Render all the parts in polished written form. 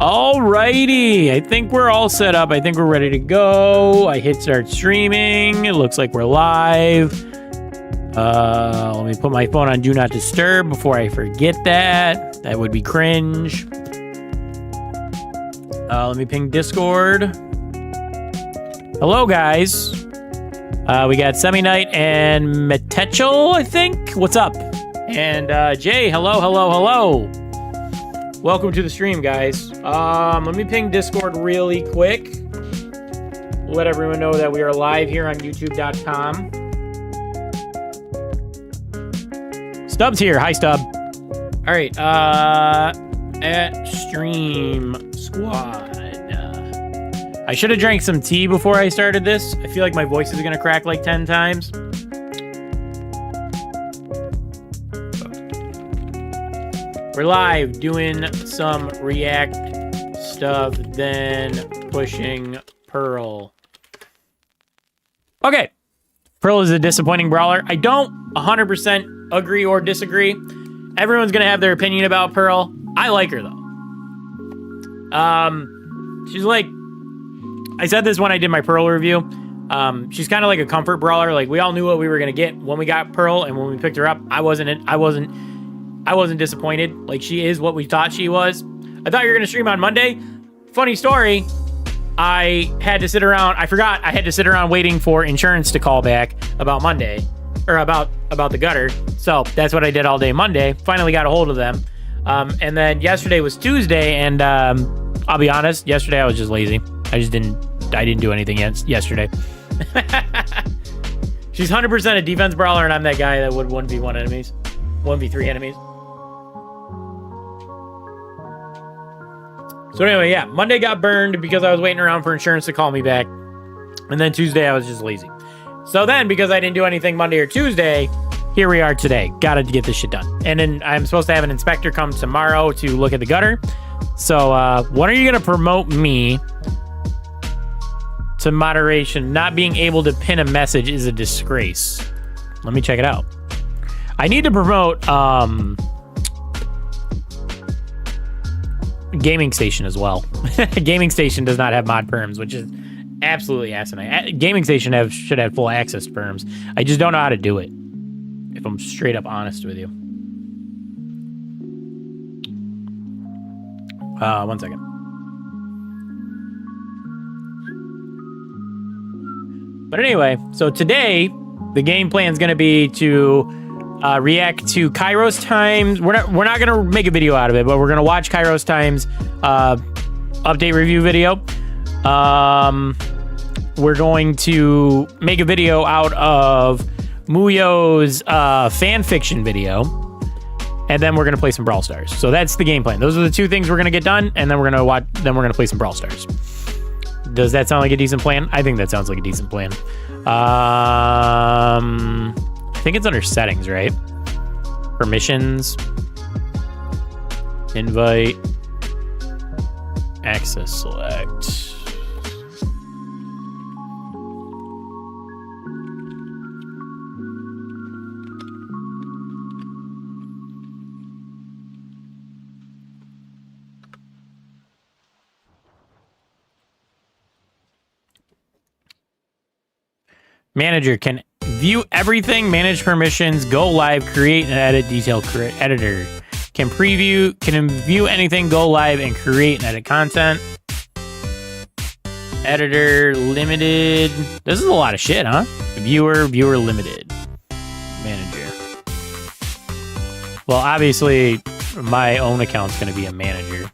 Alrighty, I think we're all set up. I think we're ready to go. I hit start streaming. It looks like we're live. Let me put my phone on Do Not Disturb before I forget that. That would be cringe. Let me ping Discord. Hello, guys. We got Semi-Night and Metechel, I think. What's up? And Jay, hello. Welcome to the stream, guys. Let me ping Discord really quick. Let everyone know that we are live here on YouTube.com. Stub's here. Hi, Stub. All right. At Stream Squad. I should have drank some tea before I started this. I feel like my voice is going to crack like 10 times. We're live doing some React stuff, then pushing Pearl. Okay. Pearl is a disappointing brawler. I don't 100% agree or disagree. Everyone's going to have their opinion about Pearl. I like her, though. She's like... I said this when I did my Pearl review. She's kind of like a comfort brawler. Like, we all knew what we were going to get when we got Pearl, and when we picked her up, I wasn't disappointed. Like, she is what we thought she was. I thought you were going to stream on Monday. Funny story. I had to sit around. I forgot I had to sit around waiting for insurance to call back about Monday. Or about the gutter. So that's what I did all day Monday. Finally got a hold of them. And then yesterday was Tuesday. And I'll be honest. Yesterday I was just lazy. I didn't do anything yesterday. She's 100% a defense brawler. And I'm that guy that would 1v1 enemies. 1v3 enemies. So anyway, yeah, Monday got burned because I was waiting around for insurance to call me back. And then Tuesday, I was just lazy. So then, because I didn't do anything Monday or Tuesday, here we are today. Got to get this shit done. And then I'm supposed to have an inspector come tomorrow to look at the gutter. So when are you going to promote me to moderation? Not being able to pin a message is a disgrace. Let me check it out. I need to promote... Gaming Station as well. Gaming Station does not have mod perms, which is absolutely asinine. Gaming Station should have full access to perms. I just don't know how to do it, if I'm straight up honest with you. One second. But anyway, so today the game plan is going to be to react to Kairos Times. We're not gonna make a video out of it, but we're gonna watch Kairos Times update review video. We're going to make a video out of Muyo's fan fiction video, and then we're gonna play some Brawl Stars. So that's the game plan. Those are the two things we're gonna get done, and then we're gonna watch. Then we're gonna play some Brawl Stars. Does that sound like a decent plan? I think that sounds like a decent plan. I think it's under settings, right? Permissions, invite, access select. Manager can view everything, manage permissions, go live, create and edit detail editor. Can view anything, go live, and create and edit content. Editor, limited. This is a lot of shit, huh? Viewer limited. Manager. Well, obviously, my own account's going to be a manager.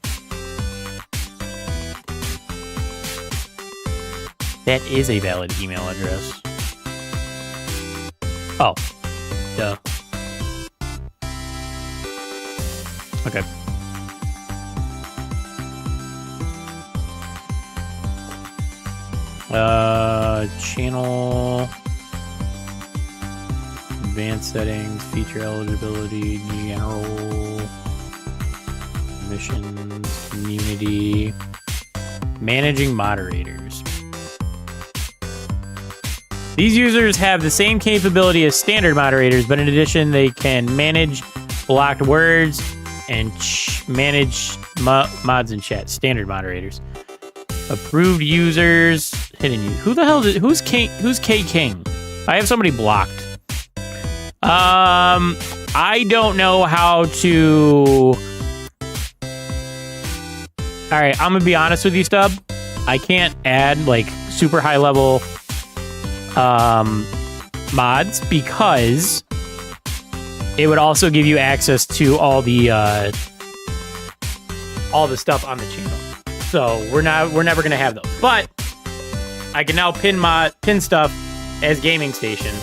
That is a valid email address. Oh, duh. Okay. Channel, advanced settings, feature eligibility, general, missions, community, managing moderators. These users have the same capability as standard moderators, but in addition, they can manage blocked words, and manage mods and chat. Standard moderators. Approved users. Hidden users. Who the hell is... Who's King? Who's K King? I have somebody blocked. I don't know how to... Alright, I'm gonna be honest with you, Stub. I can't add, like, super high level mods because it would also give you access to all the stuff on the channel. So we're never gonna have those. But I can now pin stuff as gaming station,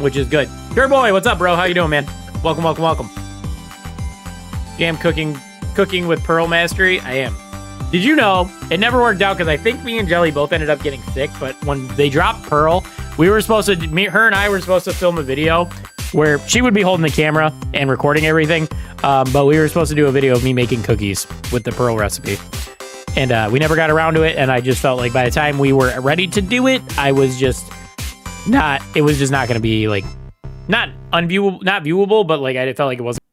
which is good. Sure boy, what's up, bro? How you doing, man? Welcome, welcome, welcome. Jam cooking with Pearl Mastery. I am. Did you know it never worked out because I think me and Jelly both ended up getting sick, but when they dropped Pearl, her and I were supposed to film a video where she would be holding the camera and recording everything, but we were supposed to do a video of me making cookies with the Pearl recipe. And we never got around to it, and I just felt like by the time we were ready to do it, it was just not going to be, like, not viewable, but, like, I felt like it wasn't.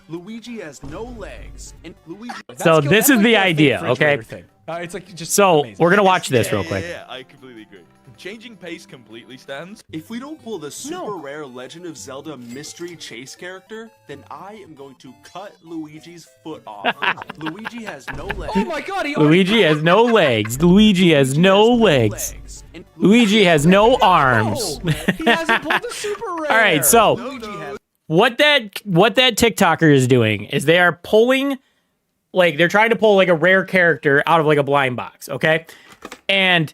Luigi has no legs. And Luigi. So this is the idea, okay? It's like just so amazing. we're gonna watch this real quick. Yeah, I completely agree. Changing pace completely stands. If we don't pull the super rare Legend of Zelda mystery chase character, then I am going to cut Luigi's foot off. Luigi has no legs. Oh my god, Luigi has no legs. Luigi has no legs. Luigi has no arms. He hasn't pulled the super rare. All right, so what that TikToker is doing is they are pulling, like, they're trying to pull like a rare character out of like a blind box, okay? And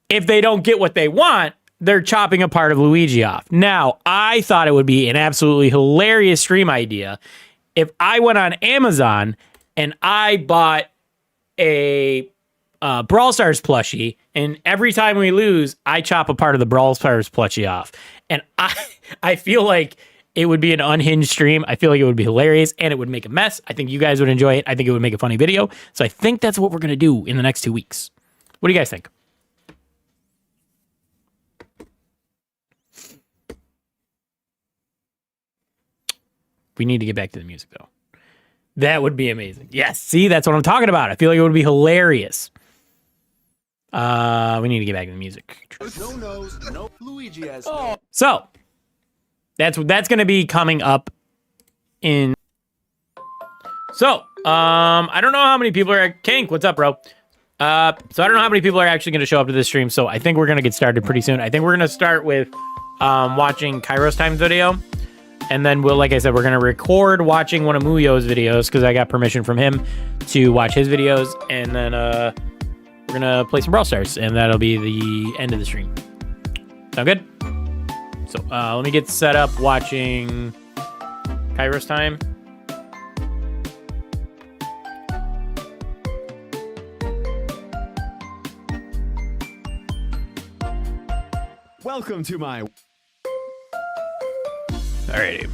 if they don't get what they want, they're chopping a part of Luigi off. Now, I thought it would be an absolutely hilarious stream idea if I went on Amazon and I bought a Brawl Stars plushie, and every time we lose, I chop a part of the Brawl Stars plushie off. And I feel like it would be an unhinged stream. I feel like it would be hilarious, and it would make a mess. I think you guys would enjoy it. I think it would make a funny video. So I think that's what we're going to do in the next 2 weeks. What do you guys think? We need to get back to the music, though. That would be amazing. Yes, see, that's what I'm talking about. I feel like it would be hilarious. We need to get back to the music. No nose, no Luigi has. So that's going to be coming up in. So I don't know how many people are. Kank, what's up, bro? So I don't know how many people are actually going to show up to this stream. So I think we're going to get started pretty soon. I think we're going to start with watching Kairos Time's video. And then we'll, like I said, we're going to record watching one of Muyo's videos because I got permission from him to watch his videos. And then we're going to play some Brawl Stars. And that'll be the end of the stream. Sound good? So let me get set up watching Kairos Time. Welcome to my... Alrighty.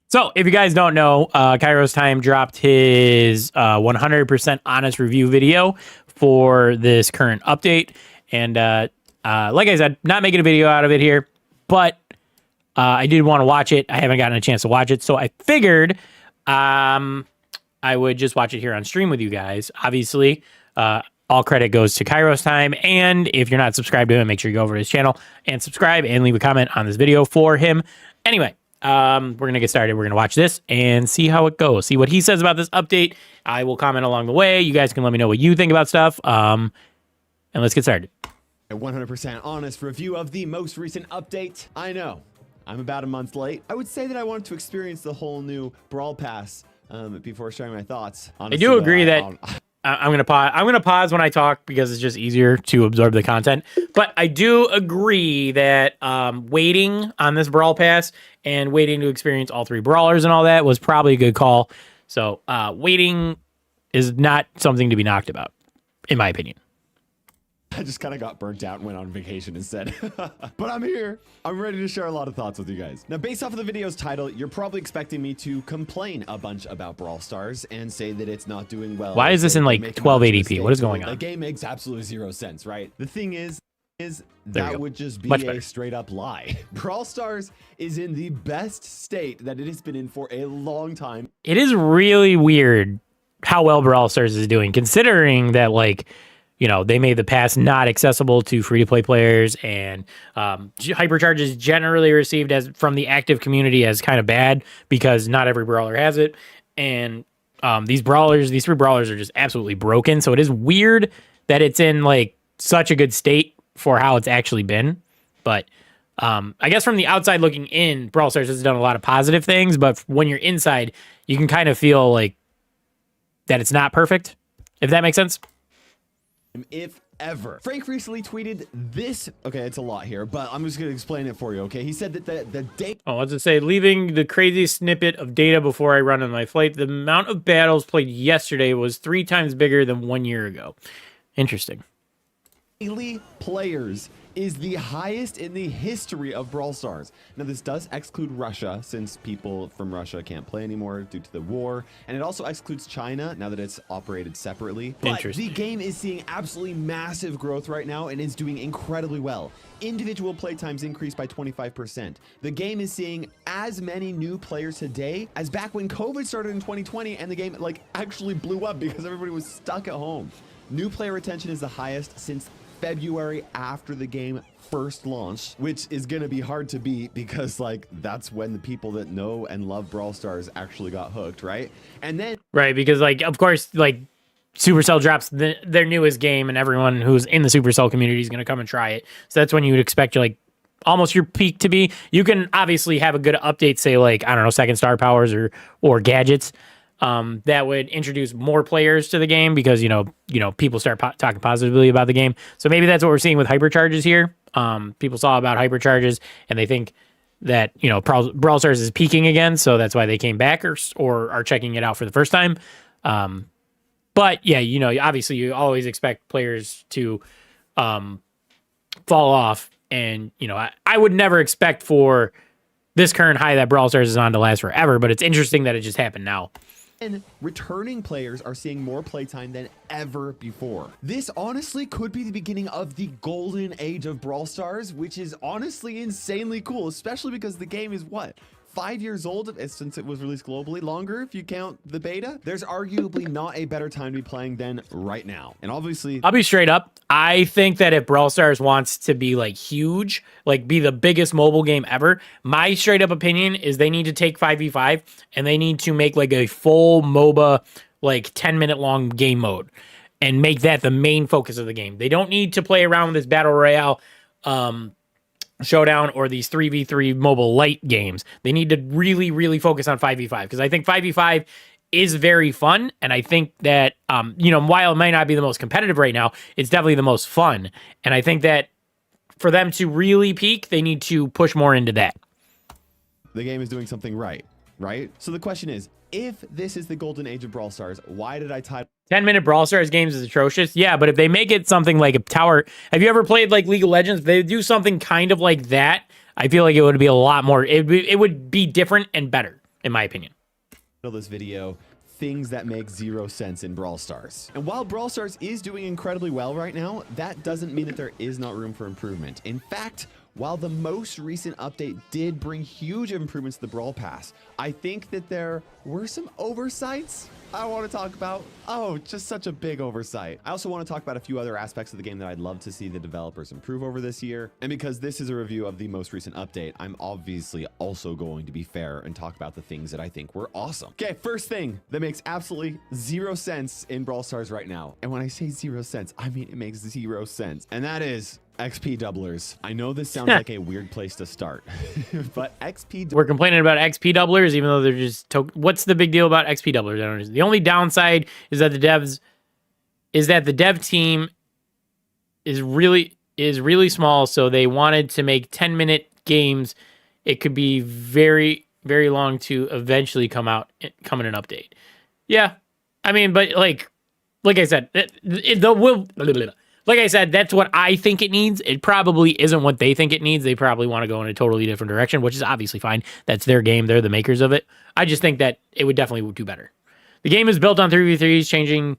So, if you guys don't know, Kairos Time dropped his 100% honest review video for this current update. And like I said, not making a video out of it here, but I did want to watch it. I haven't gotten a chance to watch it, so I figured I would just watch it here on stream with you guys. Obviously, all credit goes to Kairos Time, and if you're not subscribed to him, make sure you go over to his channel and subscribe and leave a comment on this video for him. Anyway, we're going to get started. We're going to watch this and see how it goes. See what he says about this update. I will comment along the way. You guys can let me know what you think about stuff, and let's get started. A 100% honest review of the most recent update. I know, I'm about a month late. I would say that I wanted to experience the whole new Brawl Pass before sharing my thoughts. Honestly, I do agree that... I'm gonna pause. I'm gonna pause when I talk because it's just easier to absorb the content. But I do agree that waiting on this Brawl Pass and waiting to experience all three brawlers and all that was probably a good call. So waiting is not something to be knocked about, in my opinion. I just kind of got burnt out and went on vacation instead. But I'm here. I'm ready to share a lot of thoughts with you guys. Now, based off of the video's title, you're probably expecting me to complain a bunch about Brawl Stars and say that it's not doing well. Why is this in like 1280p? What is going on? The game makes absolutely zero sense, right? The thing is, is There we that go. would just be Much a better. straight up lie. Brawl Stars is in the best state that it has been in for a long time. It is really weird how well Brawl Stars is doing, considering that, like, you know, they made the pass not accessible to free-to-play players, and Hypercharge is generally received as from the active community as kind of bad because not every brawler has it, and these three brawlers are just absolutely broken. So it is weird that it's in like such a good state for how it's actually been, but I guess from the outside looking in, Brawl Stars has done a lot of positive things, but when you're inside, you can kind of feel like that it's not perfect, if that makes sense. If ever. Frank recently tweeted this. Okay, it's a lot here, but I'm just going to explain it for you, okay? He said that the date. Oh, what's it say? Leaving the crazy snippet of data before I run on my flight. The amount of battles played yesterday was 3 times bigger than 1 year ago. Interesting. Daily players is the highest in the history of Brawl Stars. Now, this does exclude Russia, since people from Russia can't play anymore due to the war, and it also excludes China now that it's operated separately. But Interesting. the game is seeing absolutely massive growth right now and is doing incredibly well. Individual playtimes increased by 25%. The game is seeing as many new players today as back when COVID started in 2020 and the game like actually blew up because everybody was stuck at home. New player retention is the highest since February after the game first launched, which is going to be hard to beat because like that's when the people that know and love Brawl Stars actually got hooked, right? And then Right, because like of course like Supercell drops their newest game and everyone who's in the Supercell community is going to come and try it. So that's when you would expect like almost your peak to be. You can obviously have a good update, say like, I don't know, second star powers or gadgets. That would introduce more players to the game because, you know, people start talking positively about the game. So maybe that's what we're seeing with hypercharges here. People saw about hypercharges and they think that, you know, Brawl Stars is peaking again. So that's why they came back or are checking it out for the first time. But yeah, you know, obviously you always expect players to, fall off. And, you know, I would never expect for this current high that Brawl Stars is on to last forever, but it's interesting that it just happened now. And returning players are seeing more playtime than ever before. This honestly could be the beginning of the golden age of Brawl Stars, which is honestly insanely cool, especially because the game is what? 5 years old since it was released globally, longer if you count the beta. There's arguably not a better time to be playing than right now. And obviously, I'll be straight up. I think that if Brawl Stars wants to be like huge, like be the biggest mobile game ever, my straight up opinion is they need to take 5v5 and they need to make like a full MOBA, like 10-minute long game mode and make that the main focus of the game. They don't need to play around with this battle royale, showdown or these 3v3 mobile light games. They need to really, really focus on 5v5 because I think 5v5 is very fun. And I think that, you know, while it might not be the most competitive right now, it's definitely the most fun. And I think that for them to really peak, they need to push more into that. the game is doing something right? So the question is, if this is the golden age of Brawl Stars, why did I title 10-minute Brawl Stars games is atrocious. Yeah, but if they make it something like a tower, have you ever played like League of Legends? If they do something kind of like that, I feel like it would be a lot more, it would be different and better, in my opinion. this video things that make zero sense in Brawl Stars? And while Brawl Stars is doing incredibly well right now, that doesn't mean that there is not room for improvement. In fact, while the most recent update did bring huge improvements to the Brawl Pass, I think that there were some oversights I want to talk about. Oh, just such a big oversight. I also want to talk about a few other aspects of the game that I'd love to see the developers improve over this year. And because this is a review of the most recent update, I'm obviously also going to be fair and talk about the things that I think were awesome. Okay, first thing that makes absolutely zero sense in Brawl Stars right now. And when I say 0 cents, I mean it makes 0 sense. And that is XP doublers. I know this sounds like a weird place to start, but We're complaining about XP doublers, even though they're just what's the big deal about XP doublers? I don't know. The only downside is that the dev team is really small, so they wanted to make 10-minute games. It could be very, very long to eventually come in an update. Yeah. I mean, but like I said, like I said, that's what I think it needs. It probably isn't what they think it needs. They probably want to go in a totally different direction, which is obviously fine. That's their game. They're the makers of it. I just think that it would definitely do better. The game is built on 3v3s, changing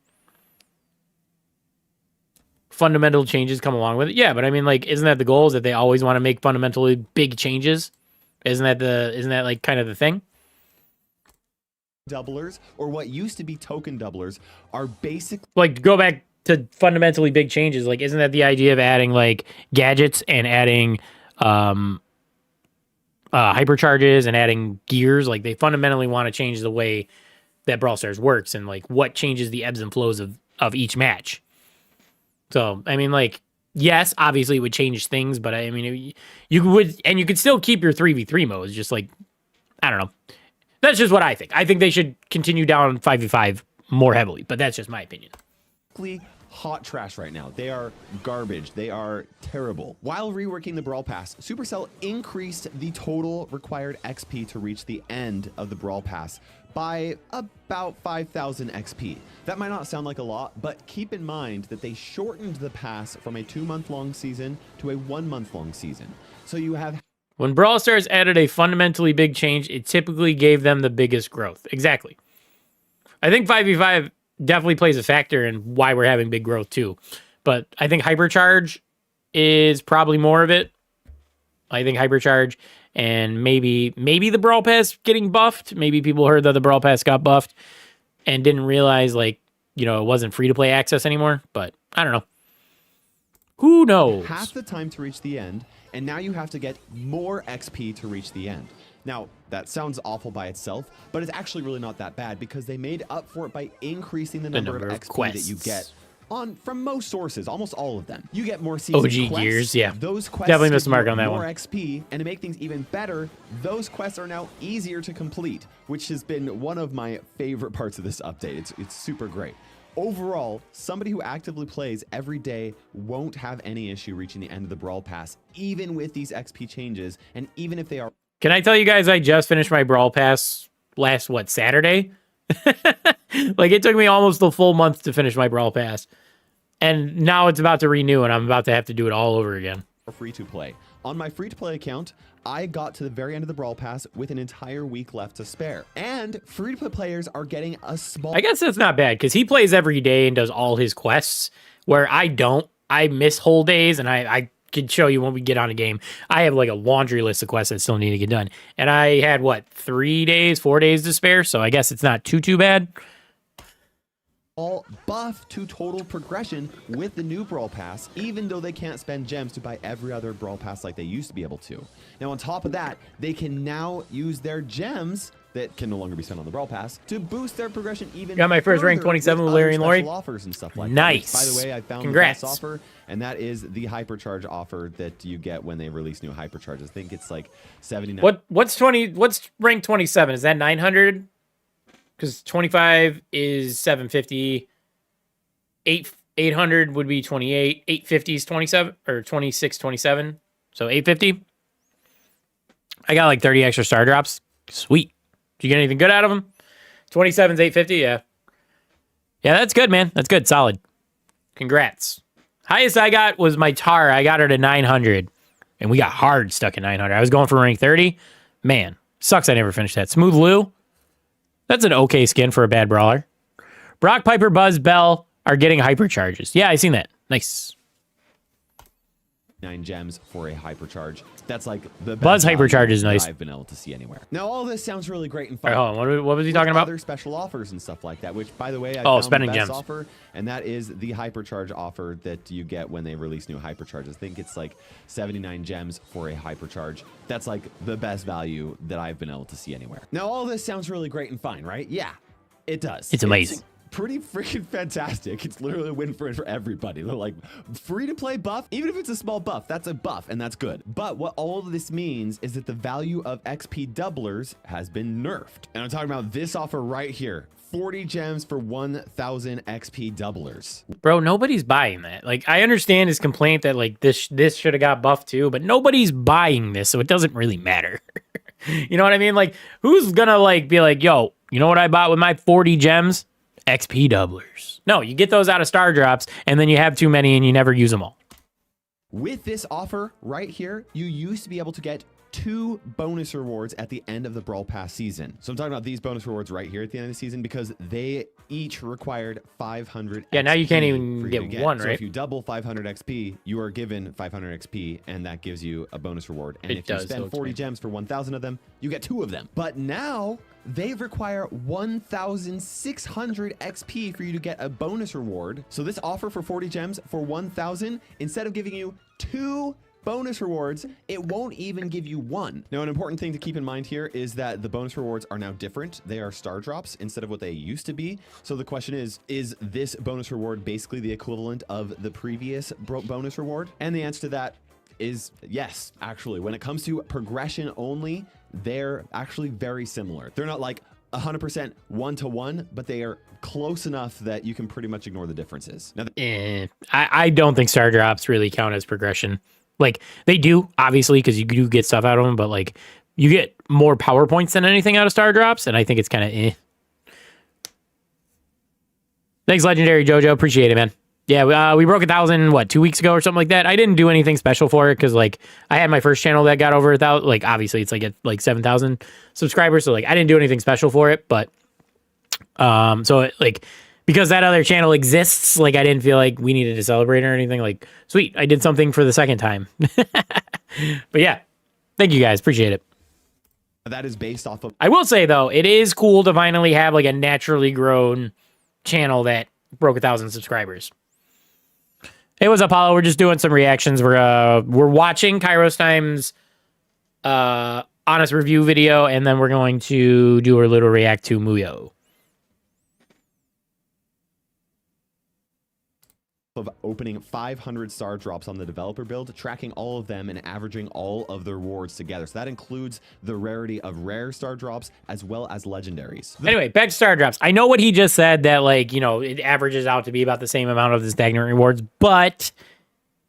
fundamental changes come along with it. Yeah, but I mean, like, isn't that the goal? Is that they always want to make fundamentally big changes? Isn't that like kind of the thing? Doublers, or what used to be token doublers, are basically Like, to go back to fundamentally big changes, like, isn't that the idea of adding like gadgets and adding hypercharges and adding gears? Like, they fundamentally want to change the way that Brawl Stars works and like what changes the ebbs and flows of each match. So, I mean, like, yes, obviously it would change things, but I mean, you could still keep your 3v3 modes, just like, I don't know. That's just what I think. I think they should continue down 5v5 more heavily, but that's just my opinion. hot trash right now. They are garbage. They are terrible. While reworking the Brawl Pass, Supercell increased the total required XP to reach the end of the Brawl Pass by about 5,000 XP. That might not sound like a lot, but keep in mind that they shortened the pass from a 2-month-long season to a 1-month-long season. So you have... When Brawl Stars added a fundamentally big change, it typically gave them the biggest growth. Exactly. I think 5v5 definitely plays a factor in why we're having big growth too. But I think Hypercharge is probably more of it. I think Hypercharge and maybe the Brawl Pass getting buffed. Maybe people heard that the Brawl Pass got buffed and didn't realize, like, you know, it wasn't free-to-play access anymore. But I don't know. Who knows? Half the time to reach the end, and now you have to get more XP to reach the end. Now, that sounds awful by itself, but it's actually really not that bad because they made up for it by increasing the number of XP quests that you get from most sources, almost all of them. You get more season OG quests. gears, yeah. Those quests definitely missed the give mark you on that more one. XP, and to make things even better, those quests are now easier to complete, which has been one of my favorite parts of this update. It's super great. Overall, somebody who actively plays every day won't have any issue reaching the end of the Brawl Pass, even with these XP changes, and even if they are... Can I tell you guys I just finished my Brawl Pass last, Saturday? Like, it took me almost the full month to finish my Brawl Pass. And now it's about to renew, and I'm about to have to do it all over again. Free to play. On my free to play account, I got to the very end of the Brawl Pass with an entire week left to spare. And free to play players are getting a small... I guess that's not bad, because he plays every day and does all his quests, where I don't. I miss whole days, and I could show you when we get on a game. I have like a laundry list of quests that still need to get done. And I had, 4 days to spare, so I guess it's not too bad. All buff to total progression with the new Brawl Pass, even though they can't spend gems to buy every other Brawl Pass like they used to be able to. Now, on top of that, they can now use their gems that can no longer be spent on the Brawl Pass to boost their progression even Got my first rank further 27 with other Larry and Lori. special offers and stuff like Nice. that. By the way, I found Congrats. the best offer, and that is the Hypercharge offer that you get when they release new Hypercharges. I think it's like 79. What's rank 27? Is that 900? Because 25 is 750. 800 would be 28. 850 is 27 or 26, 27. So 850. I got like 30 extra star drops. Sweet. Did you get anything good out of them? 27's 850. Yeah. Yeah, that's good, man. That's good. Solid. Congrats. Highest I got was my Tara. I got her to 900. And we got hard stuck at 900. I was going for rank 30. Man, sucks I never finished that. Smooth Lou. That's an okay skin for a bad brawler. Brock, Piper, Buzz, Bell are getting hypercharges. Yeah, I seen that. Nice. 9 gems for a hypercharge. That's like the best Buzz hypercharge value is nice. that I've been able to see anywhere. Now, all this sounds really great and All fun. right, hold on. What was he talking about? Other special offers and stuff like that, which, by the way, I Oh, found spending the best gems. offer, and that is the hypercharge offer that you get when they release new hypercharges. I think it's like 79 gems for a hypercharge. That's like the best value that I've been able to see anywhere. Now, all this sounds really great and fine, right? Yeah, it does. It's amazing. Pretty freaking fantastic. It's literally a win for everybody. They're like, free to play buff, even if it's a small buff, that's a buff and that's good. But what all of this means is that the value of XP doublers has been nerfed. And I'm talking about this offer right here. 40 gems for 1,000 XP doublers. Bro, nobody's buying that. Like, I understand his complaint that, like, this should have got buffed too, but nobody's buying this, so it doesn't really matter. You know what I mean? Like, who's gonna, like, be like, yo, you know what I bought with my 40 gems? XP doublers. No, you get those out of star drops, and then you have too many and you never use them all. With this offer right here, you used to be able to get 2 bonus rewards at the end of the Brawl Pass season. So I'm talking about these bonus rewards right here at the end of the season because they each required 500 Yeah, now you can't XP even for you to get one, So right? if you double 500 XP, you are given 500 XP, and that gives you a bonus reward. And It if you does, spend so 40 gems for 1,000 of them, you get 2 of them. But now they require 1,600 XP for you to get a bonus reward. So this offer for 40 gems for 1,000, instead of giving you 2 bonus rewards, it won't even give you 1. Now, an important thing to keep in mind here is that the bonus rewards are now different. They are star drops instead of what they used to be. So the question is this bonus reward basically the equivalent of the previous bonus reward? And the answer to that is yes, actually. When it comes to progression only, they're actually very similar. They're not like 100% one-to-one, but they are close enough that you can pretty much ignore the differences. Now, I don't think star drops really count as progression. Like, they do, obviously, because you do get stuff out of them, but, like, you get more power points than anything out of star drops, and I think it's kind of Thanks, Legendary Jojo. Appreciate it, man. Yeah, we broke 1,000, 2 weeks ago or something like that. I didn't do anything special for it because, like, I had my first channel that got over 1,000. Like, obviously, it's, like, at, like, 7,000 subscribers, so, like, I didn't do anything special for it, but, so, like, because that other channel exists, like, I didn't feel like we needed to celebrate or anything. Like, sweet, I did something for the second time. But yeah, thank you guys. Appreciate it. that is based off of... I will say, though, it is cool to finally have, like, a naturally grown channel that broke 1,000 subscribers. Hey, what's up, Paulo? We're just doing some reactions. We're watching Kairos Time's honest review video, and then we're going to do a little react to Muyo. Of opening 500 star drops on the developer build, tracking all of them and averaging all of the rewards together. So that includes the rarity of rare star drops as well as legendaries. Anyway, back to star drops. I know what he just said, that, like, you know, it averages out to be about the same amount of the stagnant rewards, but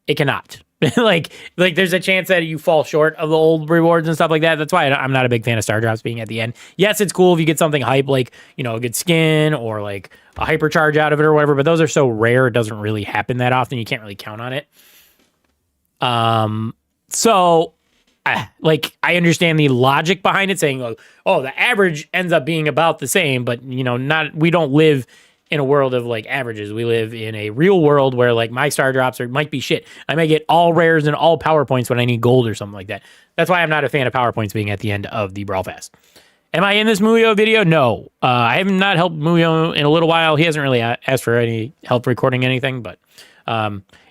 it cannot. like there's a chance that you fall short of the old rewards and stuff like that. That's why I'm not a big fan of star drops being at the end. Yes, it's cool if you get something hype, like, you know, a good skin or like a hypercharge out of it or whatever, but those are so rare, it doesn't really happen that often. You can't really count on it. So like, I understand the logic behind it, saying, oh, the average ends up being about the same, but, you know, we don't live in a world of, like, averages. We live in a real world where, like, my star drops might be shit. I may get all rares and all power points when I need gold or something like that. That's why I'm not a fan of power points being at the end of the Brawl Fest. Am I in this Muyo video? No. I have not helped Muyo in a little while. He hasn't really asked for any help recording anything, but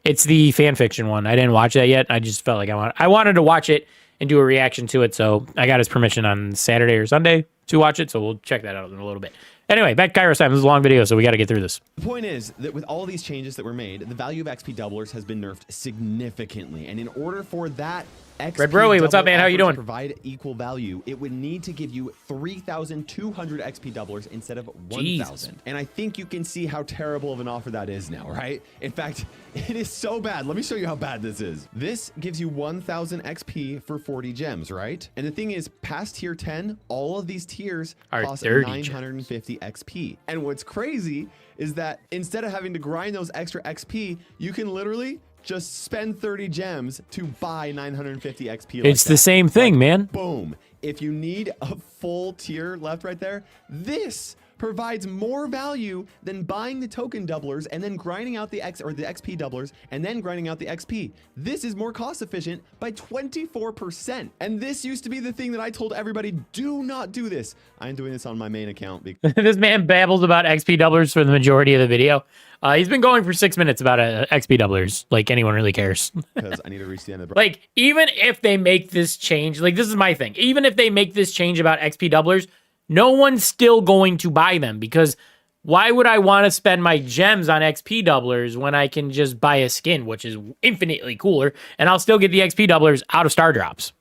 it's the fan fiction one. I didn't watch that yet. I just felt like I wanted to watch it and do a reaction to it, so I got his permission on Saturday or Sunday to watch it, so we'll check that out in a little bit. Anyway, back to Kairos Time. This is a long video, so we got to get through this. The point is that with all these changes that were made, the value of XP doublers has been nerfed significantly. And in order for that XP Red Broey, what's up, man? How you doing? to provide equal value, it would need to give you 3,200 XP doublers instead of 1,000. And I think you can see how terrible of an offer that is now, right? In fact, it is so bad. Let me show you how bad this is. This gives you 1,000 XP for 40 gems, right? And the thing is, past tier 10, all of these tiers cost 950 XP. And what's crazy is that instead of having to grind those extra XP, you can literally just spend 30 gems to buy 950 XP. It's the same thing, man. Boom. If you need a full tier left right there, this provides more value than buying the token doublers and then grinding out the XP doublers and then grinding out the XP. This is more cost efficient by 24%. And this used to be the thing that I told everybody, do not do this. I'm doing this on my main account because this man babbles about XP doublers for the majority of the video. He's been going for 6 minutes about XP doublers. Like, anyone really cares. because I need to reach the end of the Like, even if they make this change, like, this is my thing. Even if they make this change about XP doublers, no one's still going to buy them, because why would I want to spend my gems on XP doublers when I can just buy a skin, which is infinitely cooler, and I'll still get the XP doublers out of star drops?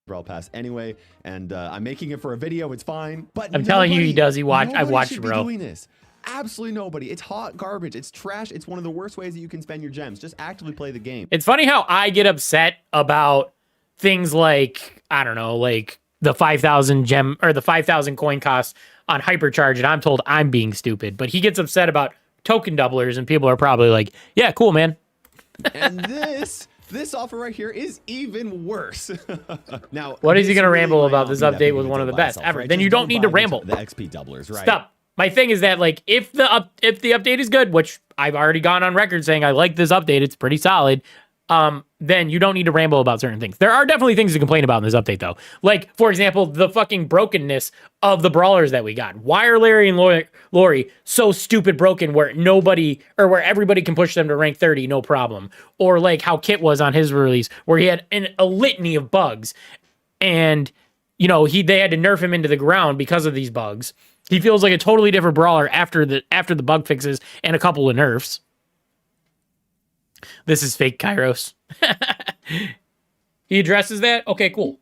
Brawl Pass anyway, and I'm making it for a video. It's fine, but I'm telling you, he does. I've watched, should bro. be doing this. Absolutely nobody. It's hot garbage. It's trash. It's one of the worst ways that you can spend your gems. Just actively play the game. It's funny how I get upset about things like, I don't know, like the 5,000 gem or the 5,000 coin cost on hypercharge, and I'm told I'm being stupid. But he gets upset about token doublers, and people are probably like, "Yeah, cool, man." And this This offer right here is even worse. Now, What is he this gonna really ramble might about? not This be that update big was of a one of deal the by best itself, ever. right? Then you Just don't need to buy ramble. the XP doublers, right? Stop. My thing is that, like, if the update is good, which I've already gone on record saying I like this update, it's pretty solid. Then you don't need to ramble about certain things. There are definitely things to complain about in this update, though. Like, for example, the fucking brokenness of the brawlers that we got. Why are Larry and Lori so stupid broken where where everybody can push them to rank 30, no problem? Or like how Kit was on his release, where he had a litany of bugs, and you know they had to nerf him into the ground because of these bugs. He feels like a totally different brawler after the bug fixes and a couple of nerfs. This is fake Kairos. He addresses that? Okay, cool.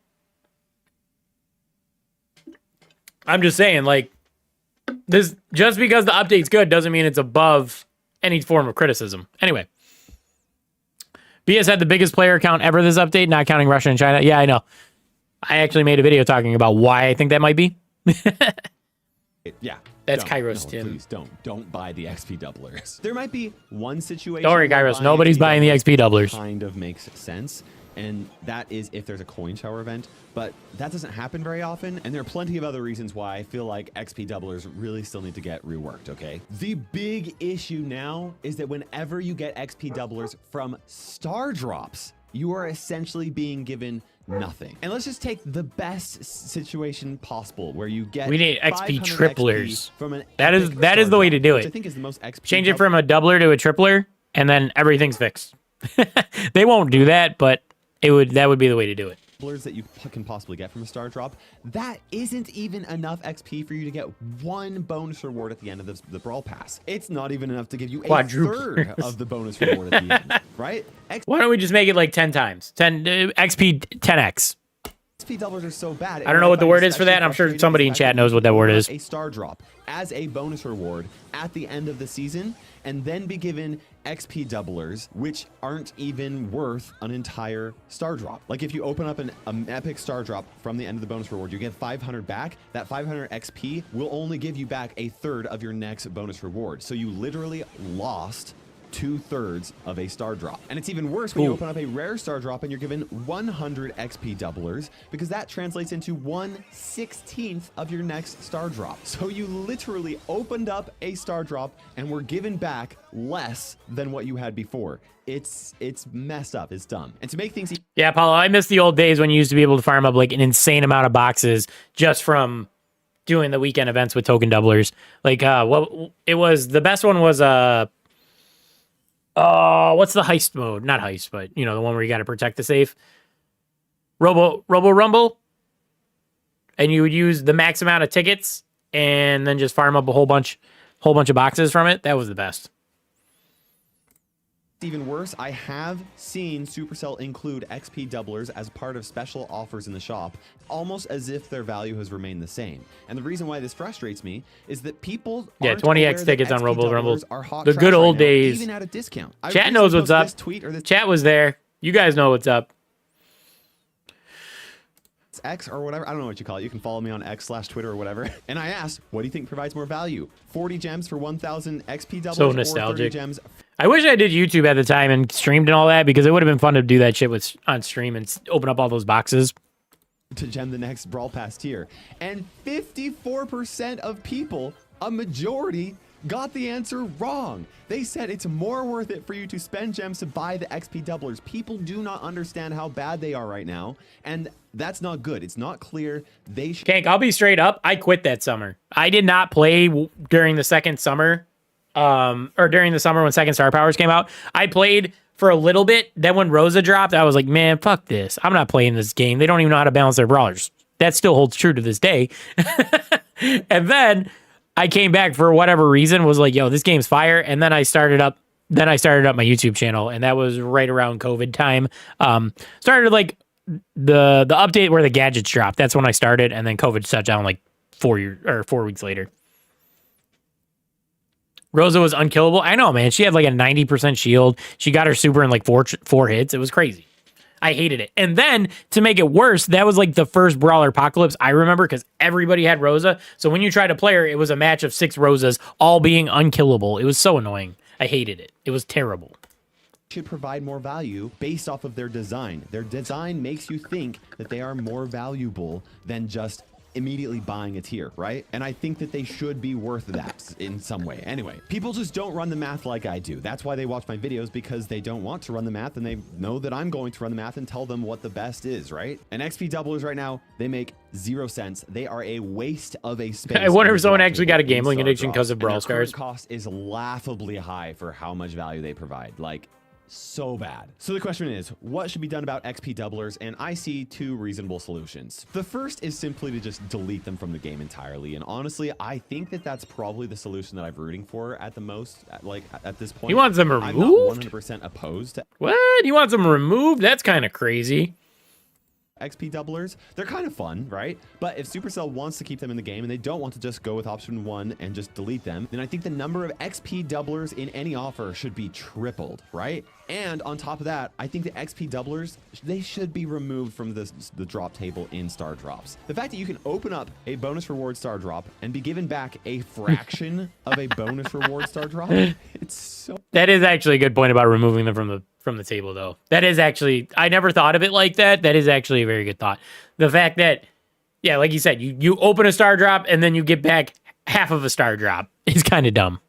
I'm just saying, like, this just because the update's good doesn't mean it's above any form of criticism. Anyway. BS had the biggest player count ever this update, not counting Russia and China. Yeah, I know. I actually made a video talking about why I think that might be. Yeah. That's don't. Kairos, No, Tim. Please don't buy the XP doublers. There might be one situation. Don't worry, where Kairos. Nobody's buying the XP doublers. Kind of makes sense, and that is if there's a coin shower event. But that doesn't happen very often, and there are plenty of other reasons why I feel like XP doublers really still need to get reworked. Okay. The big issue now is that whenever you get XP doublers from star drops, you are essentially being given nothing. And let's just take the best situation possible where you get We need XP 500 triplers. XP from an That is epic the star way to drop, do which it. I think is the most XP. Change it from a doubler to a tripler, and then everything's fixed. They won't do that, but that would be the way to do it. doublers that you can possibly get from a star drop. That isn't even enough XP for you to get one bonus reward at the end of the Brawl Pass. It's not even enough to give you a Quadruplers. third of the bonus reward at the end, right? Why don't we just make it like 10 times? 10 XP 10x. XP doublers are so bad. I don't know what the word is for that. I'm sure somebody in chat knows what that word is. A star drop as a bonus reward at the end of the season, and then be given XP doublers, which aren't even worth an entire star drop. Like if you open up an epic star drop from the end of the bonus reward, you get 500 back. That 500 XP will only give you back a third of your next bonus reward. So you literally lost 2/3 of a star drop. And it's even worse when you open up a rare star drop and you're given 100 XP doublers, because that translates into 1/16 of your next star drop. So you literally opened up a star drop and were given back less than what you had before. It's messed up. It's dumb. And to make things Yeah, Paulo, I miss the old days when you used to be able to farm up like an insane amount of boxes just from doing the weekend events with token doublers. Like what it was, the best one was what's the heist mode? Not heist, but you know, the one where you got to protect the safe. Robo Rumble. And you would use the max amount of tickets and then just farm up a whole bunch of boxes from it. That was the best. even worse, I have seen Supercell include XP doublers as part of special offers in the shop, almost as if their value has remained the same. And the reason why this frustrates me is that people aren't 20x aware that tickets on XP Robo Rumble. doublers are hot The trash good old right now, days. even at a discount. I Chat recently knows what's posted up. this tweet or this Chat was there. You guys know what's up. X or whatever. I don't know what you call it. You can follow me on X/Twitter or whatever. And I asked, what do you think provides more value? 40 gems for 1,000 XP doublers So or 30 nostalgic. gems I wish I did YouTube at the time and streamed and all that, because it would have been fun to do that shit on stream and open up all those boxes. to gem the next Brawl Pass tier? And 54% of people, a majority, got the answer wrong. They said it's more worth it for you to spend gems to buy the XP doublers. People do not understand how bad they are right now, and that's not good. It's not clear. They should. Kank, I'll be straight up. I quit that summer. I did not play during the second summer, or during the summer when Second Star Powers came out. I played for a little bit. Then when Rosa dropped, I was like, man, fuck this. I'm not playing this game. They don't even know how to balance their brawlers. That still holds true to this day. And then I came back for whatever reason, was like, yo, this game's fire. And then I started up my YouTube channel, and that was right around COVID time. Started like the update where the gadgets dropped. That's when I started, and then COVID shut down like 4 weeks later. Rosa was unkillable. I know, man. She had like a 90% shield. She got her super in like four hits. It was crazy. I hated it. And then to make it worse, that was like the first Brawler Apocalypse I remember, because everybody had Rosa. So when you tried to play her, it was a match of 6 Rosas all being unkillable. It was so annoying. I hated it. It was terrible. should provide more value based off of their design. Their design makes you think that they are more valuable than just immediately buying a tier, right? And I think that they should be worth that in some way. Anyway, people just don't run the math like I do. That's why they watch my videos, because they don't want to run the math and they know that I'm going to run the math and tell them what the best is, right? And XP doublers right now, they make 0 cents. They are a waste of a space. I wonder if someone actually got a gambling addiction because of Brawl Stars. Their cost is laughably high for how much value they provide. Like, so bad. So the question is, what should be done about XP doublers? And I see 2 reasonable solutions. The first is simply to just delete them from the game entirely. And honestly, I think that that's probably the solution that I'm rooting for at the most, at this point. He wants them removed? I'm not 100% opposed to What? He wants them removed? That's kind of crazy. XP doublers. They're kind of fun, right? But if Supercell wants to keep them in the game and they don't want to just go with option 1 and just delete them, then I think the number of XP doublers in any offer should be tripled, right? And on top of that, I think the XP doublers, they should be removed from the drop table in star drops. The fact that you can open up a bonus reward star drop and be given back a fraction of a bonus reward star drop, it's so... That is actually a good point about removing them from the table, though. That is actually, I never thought of it like that. That is actually a very good thought. The fact that, yeah, like you said, you open a star drop and then you get back half of a star drop is kind of dumb.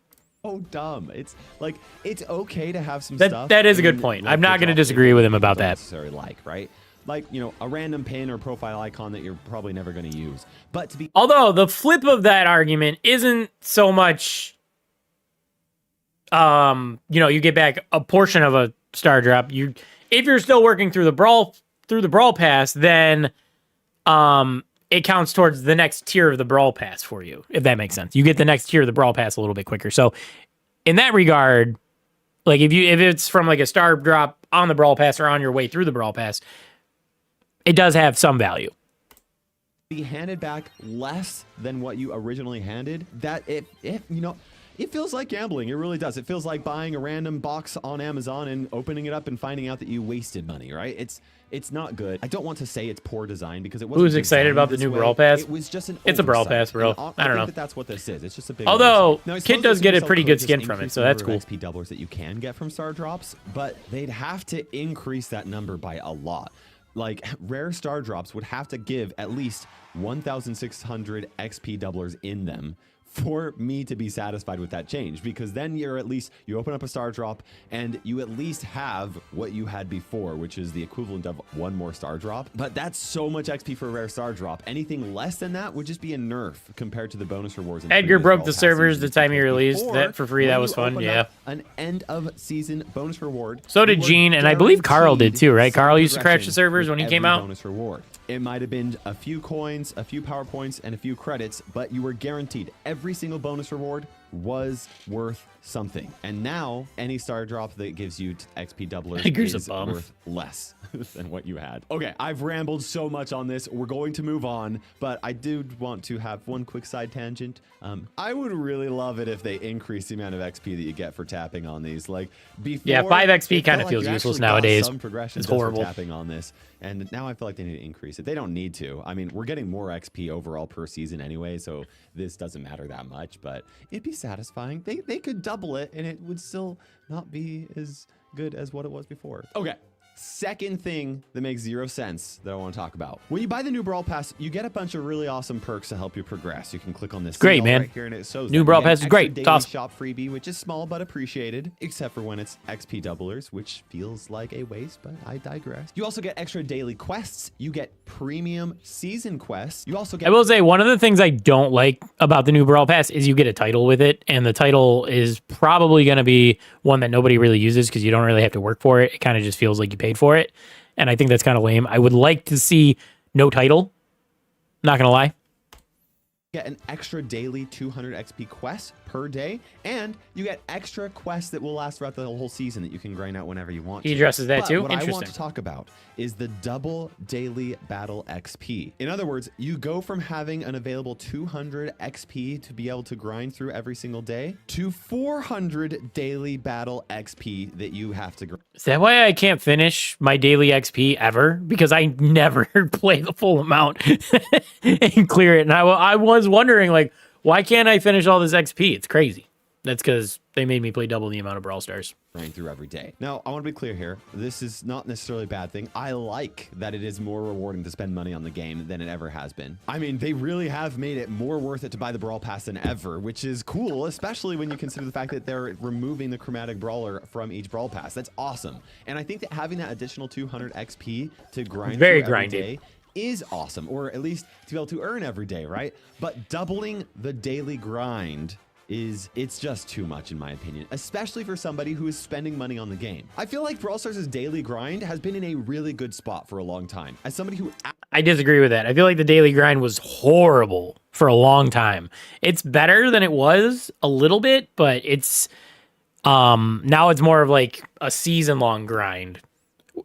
Oh, dumb. It's like, it's okay to have some That- stuff. that is a good in, point. like, I'm the not gonna drop disagree table with him that about you don't that. necessarily like, right? Like, you know, a random pin or profile icon that you're probably never going to use. But to be Although the flip of that argument isn't so much, you know, you get back a portion of a star drop. If you're still working through the brawl pass, then it counts towards the next tier of the brawl pass for you, if that makes sense. You get the next tier of the brawl pass a little bit quicker. So in that regard, like if it's from like a star drop on the brawl pass or on your way through the brawl pass, it does have some value. be handed back less than what you originally handed, that it you know, it feels like gambling. It really does. It feels like buying a random box on Amazon and opening it up and finding out that you wasted money, right? It's not good. I don't want to say it's poor design because it wasn't. Who's excited designed about the this new way. Brawl Pass? It was just an It's a Brawl oversight. Pass, bro. And I don't know. think that's what this is. It's just a big Although, oversight. Now, I Kid suppose does that get a Supercell pretty could good just skin from it, increase so the that's number of cool. XP doublers that you can get from star drops, but they'd have to increase that number by a lot. Like, rare star drops would have to give at least 1,600 XP doublers in them for me to be satisfied with that change, because then you open up a star drop and you at least have what you had before, which is the equivalent of one more star drop. But that's so much XP for a rare star drop. Anything less than that would just be a nerf compared to the bonus rewards. in Edgar previous broke Brawl the Pass servers seasons, the time he because released before, that for free. That when was you fun. opened Yeah. up an end of season bonus reward, So did you were Gene, and I believe Carl did too, right? guaranteed Carl some used to crash the progression servers with when he came every out. bonus reward. It might have been a few coins, a few power points, and a few credits, but you were guaranteed every single bonus reward was worth something. And now any star drop that gives you XP doublers Edgar's a is bum. worth less than what you had. Okay, I've rambled so much on this. We're going to move on, but I do want to have one quick side tangent. I would really love it if they increase the amount of XP that you get for tapping on these. Like before, Yeah, 5 XP it felt kinda like feels you useless actually got nowadays. some progression It's just for horrible. tapping on this, and now I feel like they need to increase it. They don't need to. I mean, we're getting more XP overall per season anyway, so this doesn't matter that much, but it'd be satisfying. They could double it and it would still not be as good as what it was before. Okay. Second thing that makes 0 sense that I want to talk about. When you buy the new Brawl Pass, you get a bunch of really awesome perks to help you progress. You can click on this Great, seal man. right here and it shows New that. Brawl You get Pass is an great. extra It's daily awesome. shop freebie, which is small but appreciated, except for when it's XP doublers, which feels like a waste, but I digress. You also get extra daily quests. You get premium season quests. You also get... I will say one of the things I don't like about the new Brawl Pass is you get a title with it, and the title is probably going to be one that nobody really uses because you don't really have to work for it. It kind of just feels like you paid for it, and I think that's kind of lame. I would like to see no title. Not going to lie. Get an extra daily 200 XP quest per day, and you get extra quests that will last throughout the whole season that you can grind out whenever you want He to. addresses that But too? What I want Interesting. to talk about is the double daily battle XP. In other words, you go from having an available 200 XP to be able to grind through every single day to 400 daily battle XP that you have to grind. Is that why I can't finish my daily XP ever? Because I never play the full amount and clear it. And I was wondering, like, why can't I finish all this XP? It's crazy. That's because they made me play double the amount of Brawl Stars. Running through every day. Now, I want to be clear here. This is not necessarily a bad thing. I like that it is more rewarding to spend money on the game than it ever has been. I mean, they really have made it more worth it to buy the Brawl Pass than ever, which is cool, especially when you consider the fact that they're removing the chromatic brawler from each Brawl Pass. That's awesome. And I think that having that additional 200 XP to grind Very through every grindy. day is awesome, or at least to be able to earn every day, right? But doubling the daily grind it's just too much in my opinion, especially for somebody who is spending money on the game. I feel like Brawl Stars' daily grind has been in a really good spot for a long time. As somebody who I disagree with that. I feel like the daily grind was horrible for a long time. It's better than it was a little bit, but it's now it's more of like a season-long grind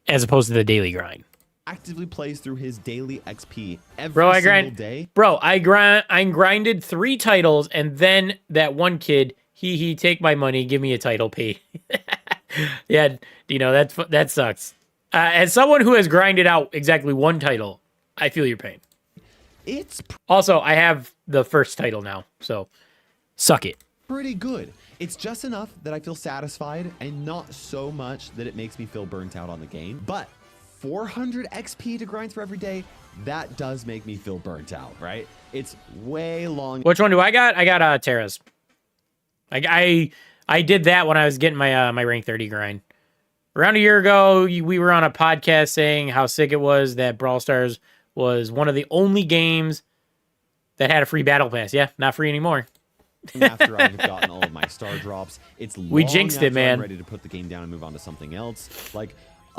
as opposed to the daily grind. actively plays through his daily XP every single day. Bro, I grinded 3 titles, and then that one kid, he take my money, give me a title, pay. Yeah, you know, that sucks. As someone who has grinded out exactly 1 title, I feel your pain. Also, I have the first title now, so suck it. Pretty good. It's just enough that I feel satisfied and not so much that it makes me feel burnt out on the game. But 400 XP to grind through every day, that does make me feel burnt out, right? It's way long. Which one do I got? I got Terra's. I did that when I was getting my my rank 30 grind. Around a year ago, we were on a podcast saying how sick it was that Brawl Stars was one of the only games that had a free battle pass. Yeah, not free anymore. After I've gotten all of my star drops, it's long we jinxed after it, man. I'm ready to put the game down and move on to something else. Like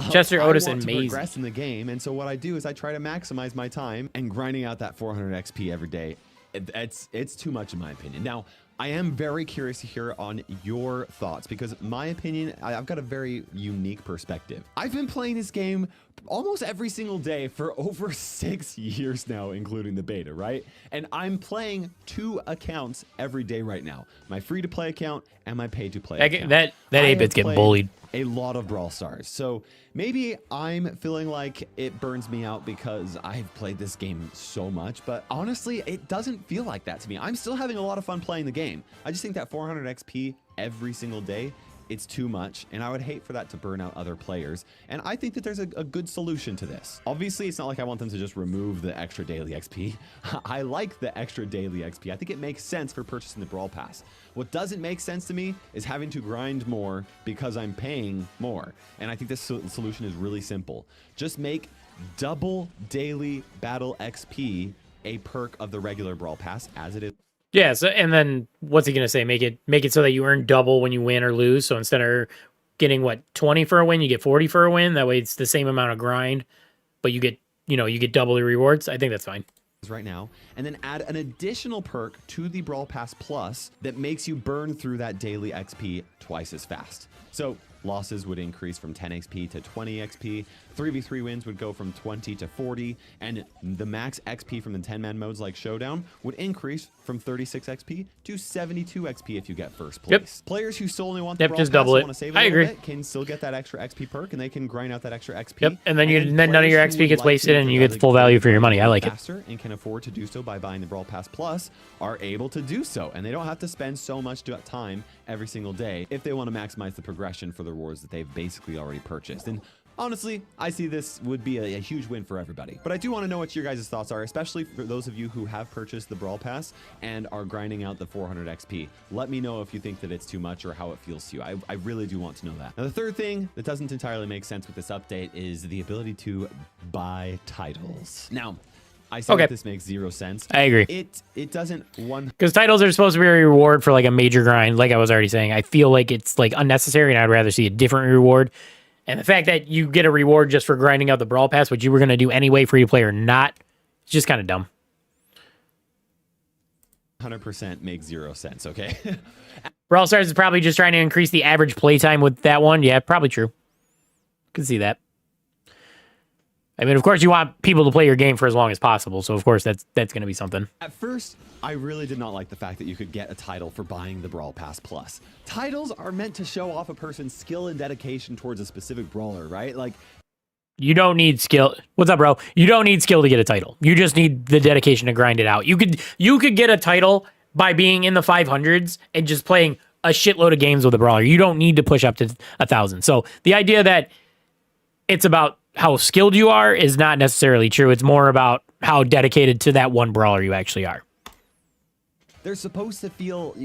Chester Otis I want and to Maze. progress in the game, and so what I do is I try to maximize my time, and grinding out that 400 XP every day, it's too much in my opinion. Now, I am very curious to hear on your thoughts because my opinion, I've got a very unique perspective. I've been playing this game almost every single day for over 6 years now, including the beta, right? And I'm playing 2 accounts every day right now. My free-to-play account and my pay-to-play account. That 8-bit's getting bullied. A lot of Brawl Stars. So maybe I'm feeling like it burns me out because I've played this game so much, but honestly, it doesn't feel like that to me. I'm still having a lot of fun playing the game. I just think that 400 XP every single day, it's too much, and I would hate for that to burn out other players. And I think that there's a good solution to this. Obviously, it's not like I want them to just remove the extra daily XP. I like the extra daily XP. I think it makes sense for purchasing the Brawl Pass. What doesn't make sense to me is having to grind more because I'm paying more. And I think this solution is really simple. Just make double daily battle XP a perk of the regular Brawl Pass as it is. Yeah, so, and then what's he gonna say? Make it so that you earn double when you win or lose. So instead of getting what 20 for a win, you get 40 for a win. That way it's the same amount of grind, but you get double the rewards. I think that's fine. Right now, and then add an additional perk to the Brawl Pass Plus that makes you burn through that daily XP twice as fast. So losses would increase from 10 XP to 20 XP, 3v3 wins would go from 20 to 40, and the max XP from the 10-man modes like Showdown would increase from 36 XP to 72 XP if you get first place. Yep. Players who solely want the Brawl just Pass double it. want to save a I little agree. bit can still get that extra XP perk, and they can grind out that extra XP. Yep, and then none of players your who XP would gets like wasted, to and you get the provide full value for your money. I like it. faster and can afford to do so by buying the Brawl Pass Plus are able to do so, and they don't have to spend so much time every single day if they want to maximize the progression for the rewards that they've basically already purchased. And honestly, I see this would be a huge win for everybody. But I do want to know what your guys' thoughts are, especially for those of you who have purchased the Brawl Pass and are grinding out the 400 XP. Let me know if you think that it's too much or how it feels to you. I really do want to know that. Now, the third thing that doesn't entirely make sense with this update is the ability to buy titles. Now, I say that this makes 0 sense. I agree. It doesn't because titles are supposed to be a reward for like a major grind. Like I was already saying, I feel like it's like unnecessary, and I'd rather see a different reward. And the fact that you get a reward just for grinding out the Brawl Pass, which you were going to do anyway, free to play or not, it's just kind of dumb. 100% makes 0 sense. Okay. Brawl Stars is probably just trying to increase the average playtime with that one. Yeah, probably true. Can see that. I mean, of course, you want people to play your game for as long as possible. So, of course, that's going to be something. At first, I really did not like the fact that you could get a title for buying the Brawl Pass Plus. Titles are meant to show off a person's skill and dedication towards a specific brawler, right? Like, you don't need skill. What's up, bro? You don't need skill to get a title. You just need the dedication to grind it out. You could get a title by being in the 500s and just playing a shitload of games with a brawler. You don't need to push up to 1,000. So the idea that it's about how skilled you are is not necessarily true. It's more about how dedicated to that one brawler you actually are. They're supposed to feel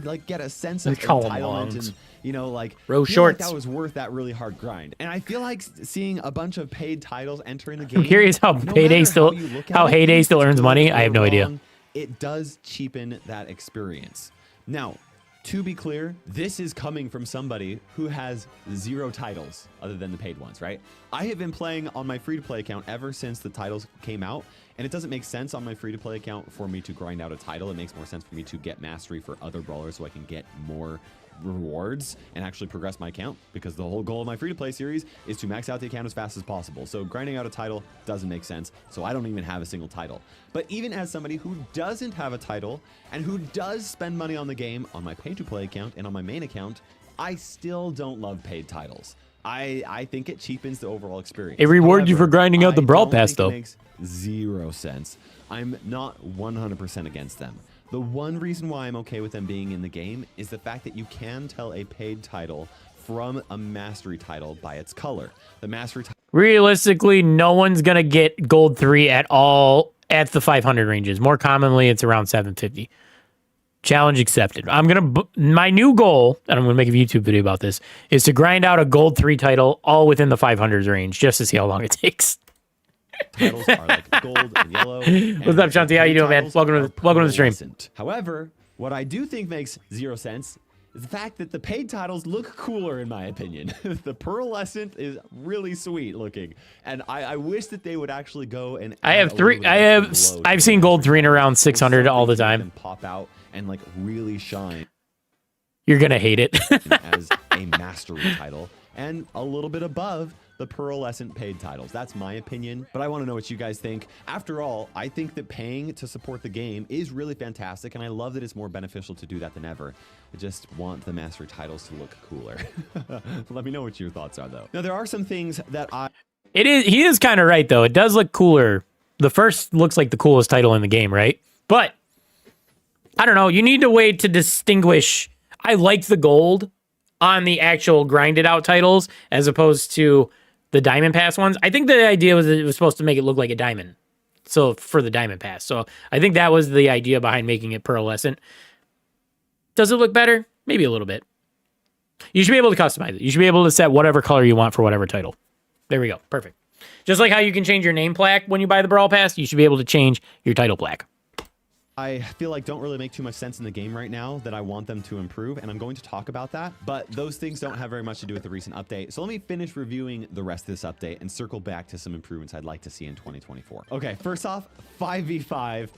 like get a sense of call 'em entitlement longs. and like Row feel shorts. like that was worth that really hard grind. And I feel like seeing a bunch of paid titles entering the game. I'm curious how no Payday matter still you look at how it, Heyday even still if it's earns good money. or I have no idea. wrong, it does cheapen that experience. Now, to be clear, this is coming from somebody who has 0 titles other than the paid ones, right? I have been playing on my free-to-play account ever since the titles came out, and it doesn't make sense on my free-to-play account for me to grind out a title. It makes more sense for me to get mastery for other brawlers so I can get more rewards and actually progress my account, because the whole goal of my free-to-play series is to max out the account as fast as possible. So grinding out a title doesn't make sense, so I don't even have a single title. But even as somebody who doesn't have a title and who does spend money on the game on my pay-to-play account and on my main account, I still don't love paid titles. I think it cheapens the overall experience. It rewards you However, for grinding out the I Brawl don't Pass, think though. It makes 0 sense. I'm not 100% against them. The one reason why I'm okay with them being in the game is the fact that you can tell a paid title from a mastery title by its color. The mastery title. Realistically, no one's going to get gold 3 at all at the 500 ranges. More commonly, it's around 750. Challenge accepted. My new goal, and I'm going to make a YouTube video about this, is to grind out a gold 3 title all within the 500s range just to see how long it takes. Titles are like gold and yellow. What's up, Shanti? How you doing, man? Welcome to the stream. Pearlescent. However, what I do think makes 0 sense is the fact that the paid titles look cooler, in my opinion. The Pearlescent is really sweet looking, and I wish that they would actually go and. I have 3. I've seen gold 3 in around 600 all the time. And pop out and like really shine You're gonna hate it. as a mastery title, and a little bit above the Pearlescent paid titles. That's my opinion, but I want to know what you guys think. After all, I think that paying to support the game is really fantastic, and I love that it's more beneficial to do that than ever. I just want the mastery titles to look cooler. Let me know what your thoughts are, though. Now, there are some things that He is kind of right, though. It does look cooler. The first looks like the coolest title in the game, right? But I don't know. You need to wait to distinguish. I like the gold on the actual grinded out titles as opposed to the diamond pass ones. I think the idea was that it was supposed to make it look like a diamond. So for the diamond pass. So I think that was the idea behind making it pearlescent. Does it look better? Maybe a little bit. You should be able to customize it. You should be able to set whatever color you want for whatever title. There we go. Perfect. Just like how you can change your name plaque when you buy the Brawl Pass, you should be able to change your title plaque. I feel like don't really make too much sense in the game right now that I want them to improve, and I'm going to talk about that, but those things don't have very much to do with the recent update. So let me finish reviewing the rest of this update and circle back to some improvements I'd like to see in 2024. Okay, first off, 5v5.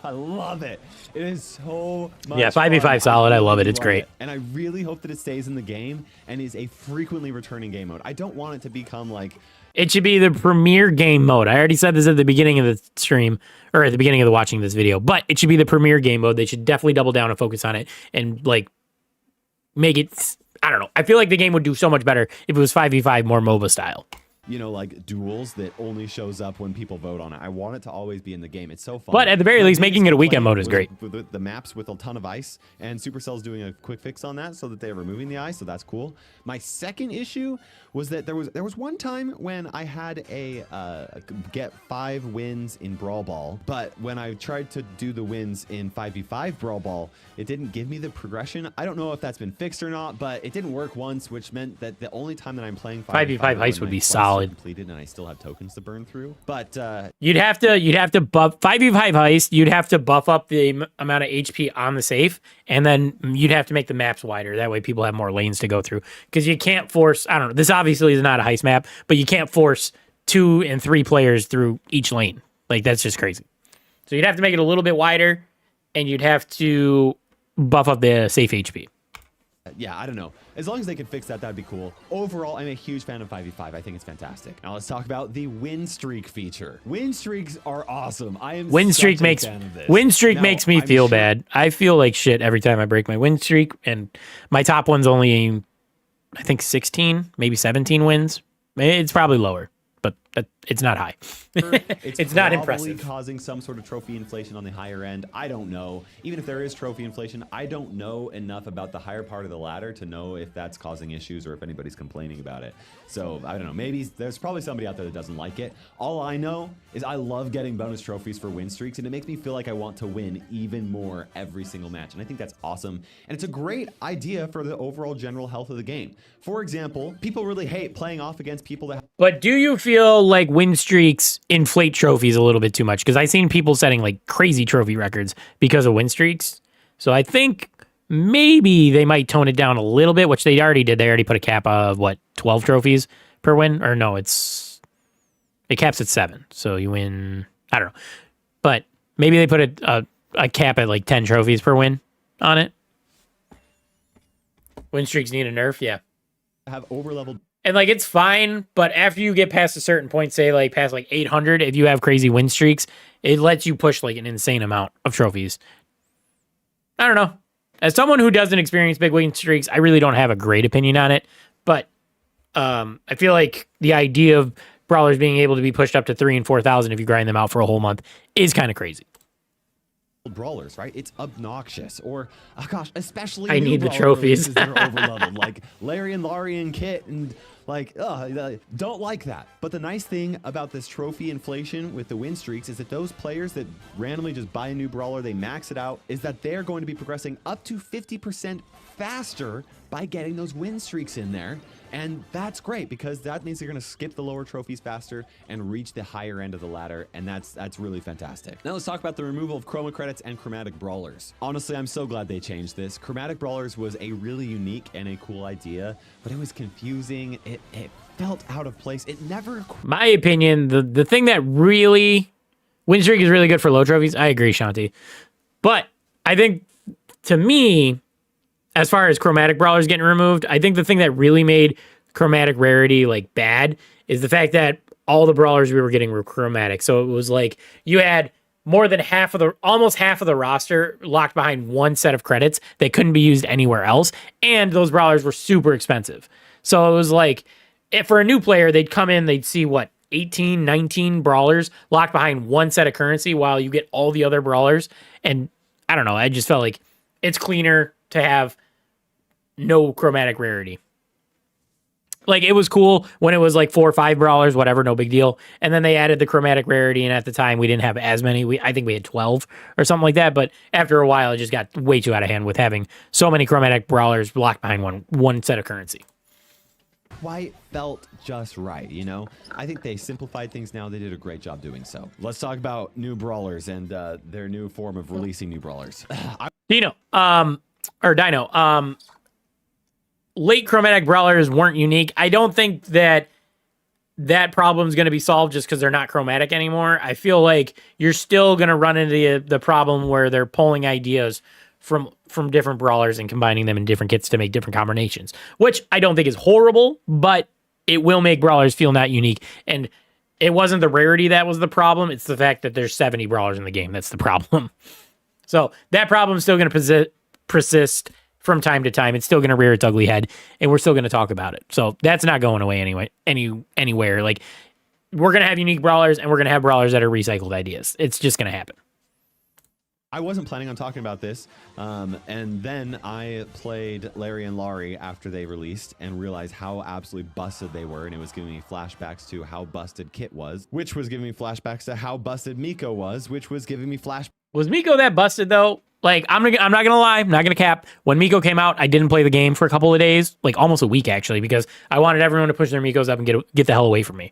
I love it. It is so much Yeah, 5v5 fun. solid. I love it. really It's great. And I really hope that it stays in the game and is a frequently returning game mode. I don't want it to become like... It should be the premier game mode. I already said this at the beginning of the stream, or at the beginning of the watching this video, but it should be the premier game mode. They should definitely double down and focus on it and like make it, I don't know. I feel like the game would do so much better if it was 5v5 more MOBA style. You know, like duels that only shows up when people vote on it. I want it to always be in the game. It's so fun. But at the very least, making it a weekend mode is great. With the maps with a ton of ice, and Supercell's doing a quick fix on that so that they're removing the ice, so that's cool. My second issue was that there was one time when I had a get 5 wins in Brawl Ball, but when I tried to do the wins in 5v5 Brawl Ball, it didn't give me the progression. I don't know if that's been fixed or not, but it didn't work once, which meant that the only time that I'm playing 5v5 heist would be solid. Completed, and I still have tokens to burn through. But You'd have to buff 5v5 heist. You'd have to buff up the amount of HP on the safe, and then you'd have to make the maps wider. That way, people have more lanes to go through. Because you can't force. I don't know. This obviously is not a heist map, but you can't force 2 and 3 players through each lane. Like that's just crazy. So you'd have to make it a little bit wider, and you'd have to buff up the safe HP. yeah, I don't know. As long as they can fix that, that'd be cool. Overall, I'm a huge fan of 5v5. I think it's fantastic. Now let's talk about the win streak feature. Win streaks are awesome. I am Win streak such a makes fan of this. win streak Now, makes me I'm feel sure- bad. I feel like shit every time I break my win streak, and my top one's only, I think 16, maybe 17 wins. It's probably lower, but It's not high. It's not probably impressive. causing some sort of trophy inflation on the higher end. I don't know. Even if there is trophy inflation, I don't know enough about the higher part of the ladder to know if that's causing issues or if anybody's complaining about it. So I don't know. Maybe there's probably somebody out there that doesn't like it. All I know is I love getting bonus trophies for win streaks, and it makes me feel like I want to win even more every single match. And I think that's awesome. And it's a great idea for the overall general health of the game. For example, people really hate playing off against people that But do you feel like win streaks inflate trophies a little bit too much? Because I've seen people setting like crazy trophy records because of win streaks. So I think maybe they might tone it down a little bit, which they already did. They already put a cap of 12 trophies per win? Or no, it caps at 7. So you win, I don't know. But maybe they put a cap at like 10 trophies per win on it. Win streaks need a nerf, yeah. have over-leveled. And like it's fine, but after you get past a certain point, say like past like 800, if you have crazy win streaks, it lets you push like an insane amount of trophies. I don't know. As someone who doesn't experience big win streaks, I really don't have a great opinion on it. But I feel like the idea of brawlers being able to be pushed up to 3,000 and 4,000 if you grind them out for a whole month is kind of crazy. Brawlers, right? It's obnoxious. Or, oh gosh, especially I new need the brawler trophies. releases that are over-leveled, like Larry and Laurie and Kit, and like, don't like that. But the nice thing about this trophy inflation with the win streaks is that those players that randomly just buy a new brawler, they max it out, is that they're going to be progressing up to 50% faster by getting those win streaks in there. And that's great because that means they're going to skip the lower trophies faster and reach the higher end of the ladder, and that's really fantastic. Now let's talk about the removal of chroma credits and chromatic brawlers. Honestly, I'm so glad they changed this. Chromatic brawlers was a really unique and a cool idea, but it was confusing. It felt out of place. It never... My opinion, the thing that really... Win streak is really good for low trophies. I agree, Shanti. But I think, to me... As far as chromatic brawlers getting removed, I think the thing that really made chromatic rarity like bad is the fact that all the brawlers we were getting were chromatic. So it was like you had more than almost half of the roster locked behind one set of credits that couldn't be used anywhere else. And those brawlers were super expensive. So it was like, if for a new player, they'd come in, they'd see 18, 19 brawlers locked behind one set of currency while you get all the other brawlers. And I don't know, I just felt like it's cleaner to have no chromatic rarity. Like, it was cool when it was like 4 or 5 brawlers, whatever, no big deal. And then they added the chromatic rarity, and at the time we didn't have as many. I think we had 12 or something like that. But after a while, it just got way too out of hand with having so many chromatic brawlers locked behind one set of currency. Quite felt just right, you know? I think they simplified things now. They did a great job doing so. Let's talk about new brawlers and their new form of releasing new brawlers. Dino, late chromatic brawlers weren't unique. I don't think that problem is going to be solved just because they're not chromatic anymore. I feel like you're still going to run into the problem where they're pulling ideas from different brawlers and combining them in different kits to make different combinations, which I don't think is horrible, but it will make brawlers feel not unique. And it wasn't the rarity that was the problem. It's the fact that there's 70 brawlers in the game. That's the problem. So that problem is still going to persist from time to time. It's still going to rear its ugly head, and we're still going to talk about it. So that's not going away anywhere. Like, we're going to have unique brawlers, and we're going to have brawlers that are recycled ideas. It's just going to happen. I wasn't planning on talking about this, and then I played Larry and Laurie after they released and realized how absolutely busted they were, and it was giving me flashbacks to how busted Kit was, which was giving me flashbacks to how busted Miko was, which was giving me flashbacks. Was Miko that busted, though? Like, I'm not going to lie, I'm not going to cap. When Miko came out, I didn't play the game for a couple of days, like almost a week, actually, because I wanted everyone to push their Mikos up and get the hell away from me.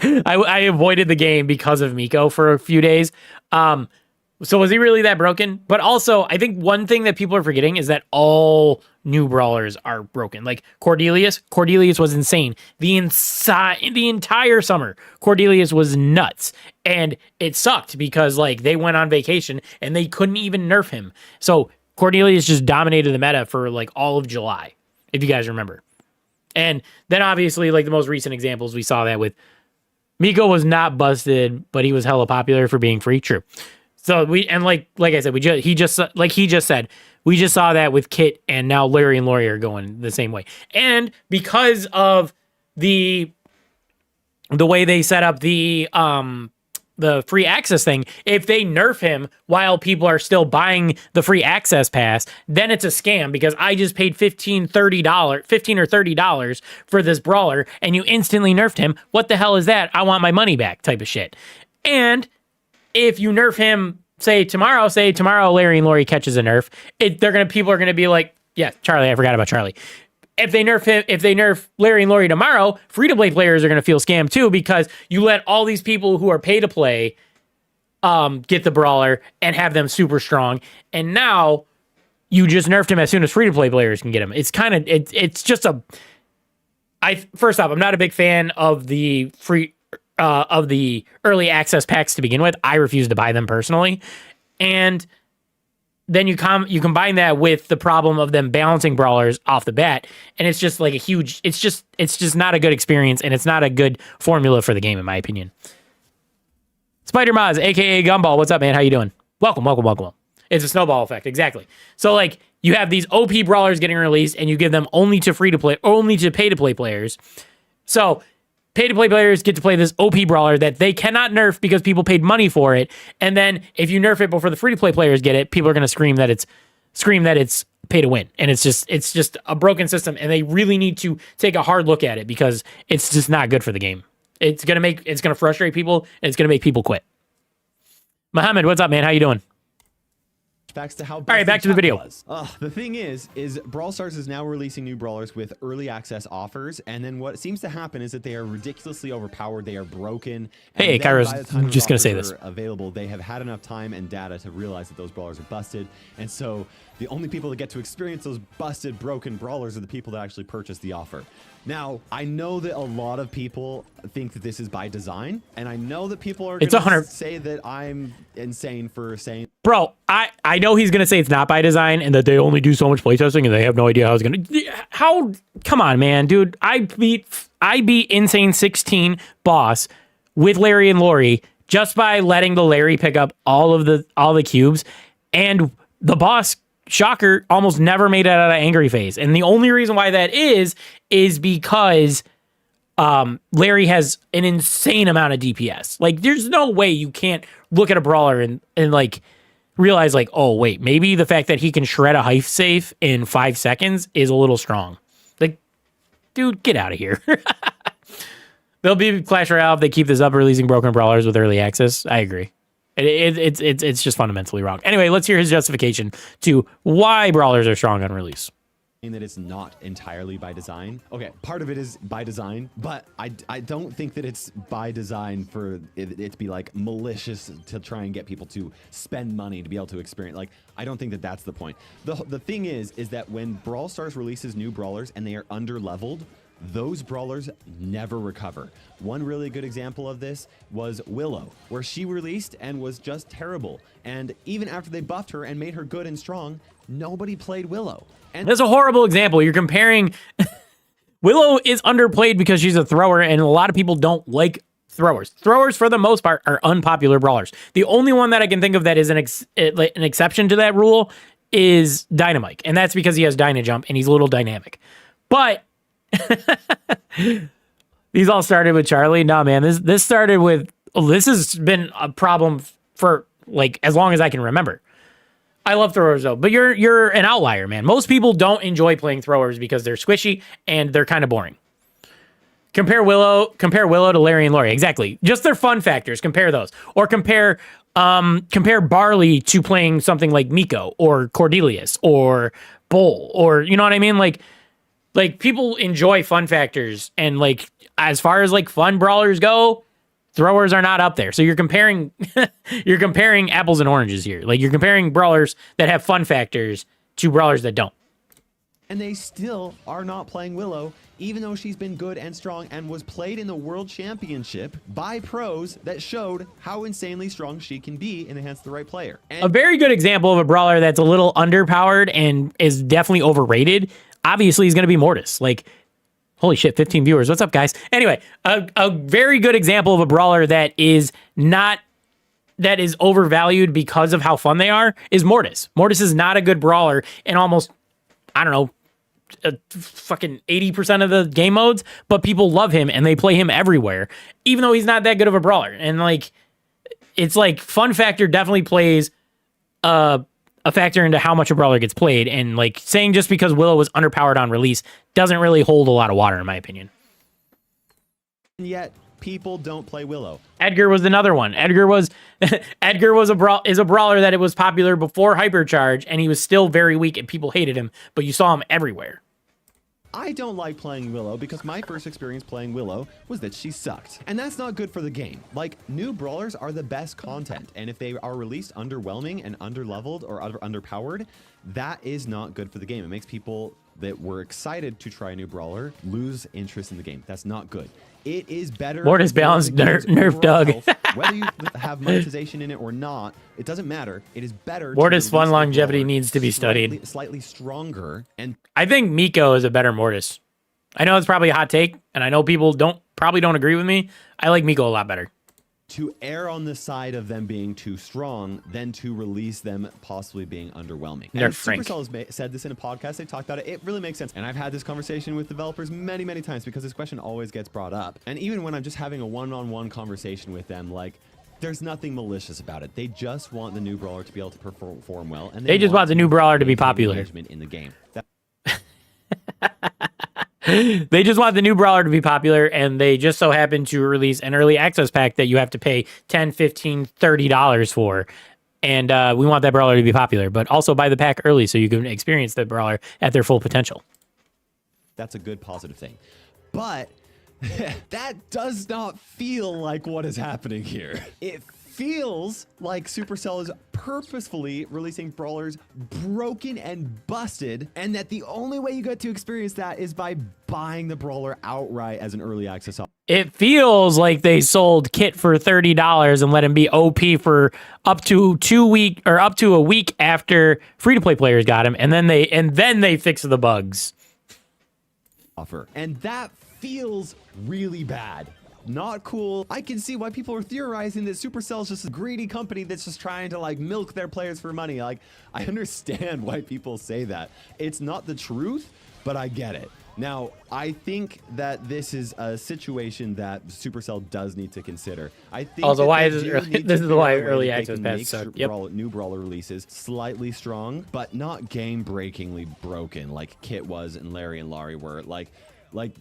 I avoided the game because of Miko for a few days. So was he really that broken? But also, I think one thing that people are forgetting is that all new brawlers are broken. Like Cordelius was insane. The entire summer, Cordelius was nuts. And it sucked because like they went on vacation and they couldn't even nerf him. So Cordelius just dominated the meta for like all of July, if you guys remember. And then obviously like the most recent examples, we saw that with Miko was not busted, but he was hella popular for being free. True. So like I said, he just said, we just saw that with Kit, and now Larry and Laurie are going the same way. And because of the the way they set up the free access thing, if they nerf him while people are still buying the free access pass, then it's a scam because I just paid $15 or $30 for this brawler and you instantly nerfed him. What the hell is that? I want my money back type of shit. And if you nerf him, say tomorrow Larry and Lori catches a nerf, people are gonna be like, yeah, Charlie, I forgot about Charlie. If they nerf Larry and Lori tomorrow, free-to-play players are going to feel scammed too because you let all these people who are pay-to-play get the brawler and have them super strong, and now you just nerfed him as soon as free-to-play players can get him. It's kind of it's just a. First off, I'm not a big fan of the early access packs to begin with. I refuse to buy them personally, and then you combine that with the problem of them balancing brawlers off the bat, and it's just like it's just not a good experience, and it's not a good formula for the game, in my opinion. Spider Moz, aka Gumball, what's up, man? How you doing? Welcome. It's a snowball effect, exactly. So like you have these OP brawlers getting released, and you give them only to pay-to-play players. So pay-to-play players get to play this OP brawler that they cannot nerf because people paid money for it. And then if you nerf it before the free-to-play players get it, people are going to scream that it's pay to win. And it's just a broken system. And they really need to take a hard look at it because it's just not good for the game. It's going to frustrate people, and it's going to make people quit. Mohammed, what's up, man? How you doing? Facts to how all right, back to the video. The thing is Brawl Stars is now releasing new brawlers with early access offers, and then what seems to happen is that they are ridiculously overpowered, they are broken. Hey, Kairos, I'm just gonna say this. Available, they have had enough time and data to realize that those brawlers are busted, and so the only people that get to experience those busted, broken brawlers are the people that actually purchase the offer. Now, I know that a lot of people think that this is by design, and I know that people are going to say that I'm insane for saying... Bro, I know he's going to say it's not by design and that they only do so much playtesting and they have no idea how it's going to... Come on, man, dude. I beat Insane 16 boss with Larry and Lori just by letting the Larry pick up all the cubes, and the boss... Shocker, almost never made it out of angry phase. And the only reason why that is because Larry has an insane amount of DPS. Like, there's no way you can't look at a brawler and like realize like, oh, wait, maybe the fact that he can shred a hive safe in 5 seconds is a little strong. Like, dude, get out of here. There'll be Clash Royale if they keep this up, releasing broken brawlers with early access. I agree. It's just fundamentally wrong. Anyway, let's hear his justification to why brawlers are strong on release. That it's not entirely by design. Okay, part of it is by design, but I don't think that it's by design for it to be like malicious to try and get people to spend money to be able to experience. Like, I don't think that that's the point. The thing is that when Brawl Stars releases new brawlers and they are under leveled, those brawlers never recover. One really good example of this was Willow, where she released and was just terrible. And even after they buffed her and made her good and strong, nobody played Willow. And that's a horrible example. You're comparing... Willow is underplayed because she's a thrower, and a lot of people don't like throwers. Throwers, for the most part, are unpopular brawlers. The only one that I can think of that is an exception to that rule is Dynamite, and that's because he has Dyna Jump, and he's a little dynamic. But... These all started with Charlie. Nah, man, this started with... This has been a problem for, like, as long as I can remember. I love throwers, though, but you're an outlier, man. Most people don't enjoy playing throwers because they're squishy and they're kind of boring. Compare Willow to Larry and Lori. Exactly. Just their fun factors. Compare those. Or compare Barley to playing something like Miko or Cordelius or Bull, or, you know what I mean? Like people enjoy fun factors, and like as far as like fun brawlers go, throwers are not up there. So you're comparing apples and oranges here. Like, you're comparing brawlers that have fun factors to brawlers that don't. And they still are not playing Willow, even though she's been good and strong and was played in the World Championship by pros that showed how insanely strong she can be in the hands of the right player. And a very good example of a brawler that's a little underpowered and is definitely overrated, obviously, is going to be Mortis. Like, holy shit, 15 viewers. What's up, guys? Anyway, a very good example of a brawler that is overvalued because of how fun they are is Mortis. Mortis is not a good brawler in almost, I don't know, fucking 80% of the game modes, but people love him and they play him everywhere, even though he's not that good of a brawler. And like, it's like fun factor definitely plays a factor into how much a brawler gets played. And like saying just because Willow was underpowered on release doesn't really hold a lot of water in my opinion. And yet people don't play Willow. Edgar was another one. Edgar was a brawler that it was popular before Hypercharge, and he was still very weak, and people hated him. But you saw him everywhere. I don't like playing Willow because my first experience playing Willow was that she sucked. And that's not good for the game. Like, new brawlers are the best content. And if they are released underwhelming and underleveled or underpowered, that is not good for the game. It makes people that were excited to try a new brawler lose interest in the game. That's not good. It is better. Mortis balanced nerf Doug. Whether you have monetization in it or not, it doesn't matter. It is better. Mortis fun longevity needs to be studied. Slightly stronger, and I think Miko is a better Mortis. I know it's probably a hot take, and I know people probably don't agree with me. I like Miko a lot better. To err on the side of them being too strong than to release them possibly being underwhelming. And Supercell has said this in a podcast. They talked about it. It really makes sense. And I've had this conversation with developers many, many times because this question always gets brought up. And even when I'm just having a one-on-one conversation with them, like, there's nothing malicious about it. They just want the new brawler to be able to perform well. And they just want the new brawler to be popular. In the game. They just want the new brawler to be popular, and they just so happen to release an early access pack that you have to pay $10, $15, $30 for. And we want that brawler to be popular, but also buy the pack early so you can experience the brawler at their full potential. That's a good positive thing. But that does not feel like what is happening here. It feels like Supercell is purposefully releasing brawlers broken and busted, and that the only way you get to experience that is by buying the brawler outright as an early access option. It feels like they sold Kit for $30 and let him be OP for up to a week after free-to-play players got him, and then they fix the bugs. And that feels really bad. Not cool. I can see why people are theorizing that Supercell is just a greedy company that's just trying to like milk their players for money. Like, I understand why people say that. It's not the truth, but I get it. Now, I think that this is a situation that Supercell does need to consider. I think also, why is this is why early access pass suck. New brawler releases slightly strong, but not game-breakingly broken like Kit was and Larry and Laurie were. Like,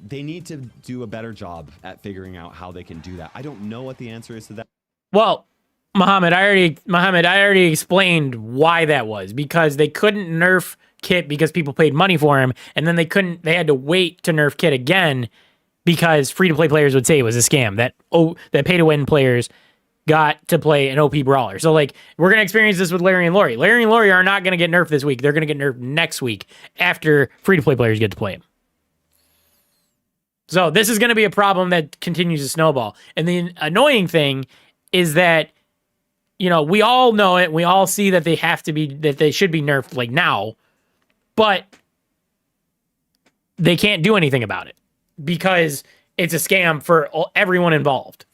they need to do a better job at figuring out how they can do that. I don't know what the answer is to that. Well, Muhammad, I already explained why that was. Because they couldn't nerf Kit because people paid money for him, and then they had to wait to nerf Kit again because free-to-play players would say it was a scam, that pay-to-win players got to play an OP brawler. So, like, we're going to experience this with Larry and Laurie. Larry and Laurie are not going to get nerfed this week. They're going to get nerfed next week after free-to-play players get to play him. So this is going to be a problem that continues to snowball. And the annoying thing is that, you know, we all know it. We all see that they should be nerfed like now, but they can't do anything about it because it's a scam for everyone involved.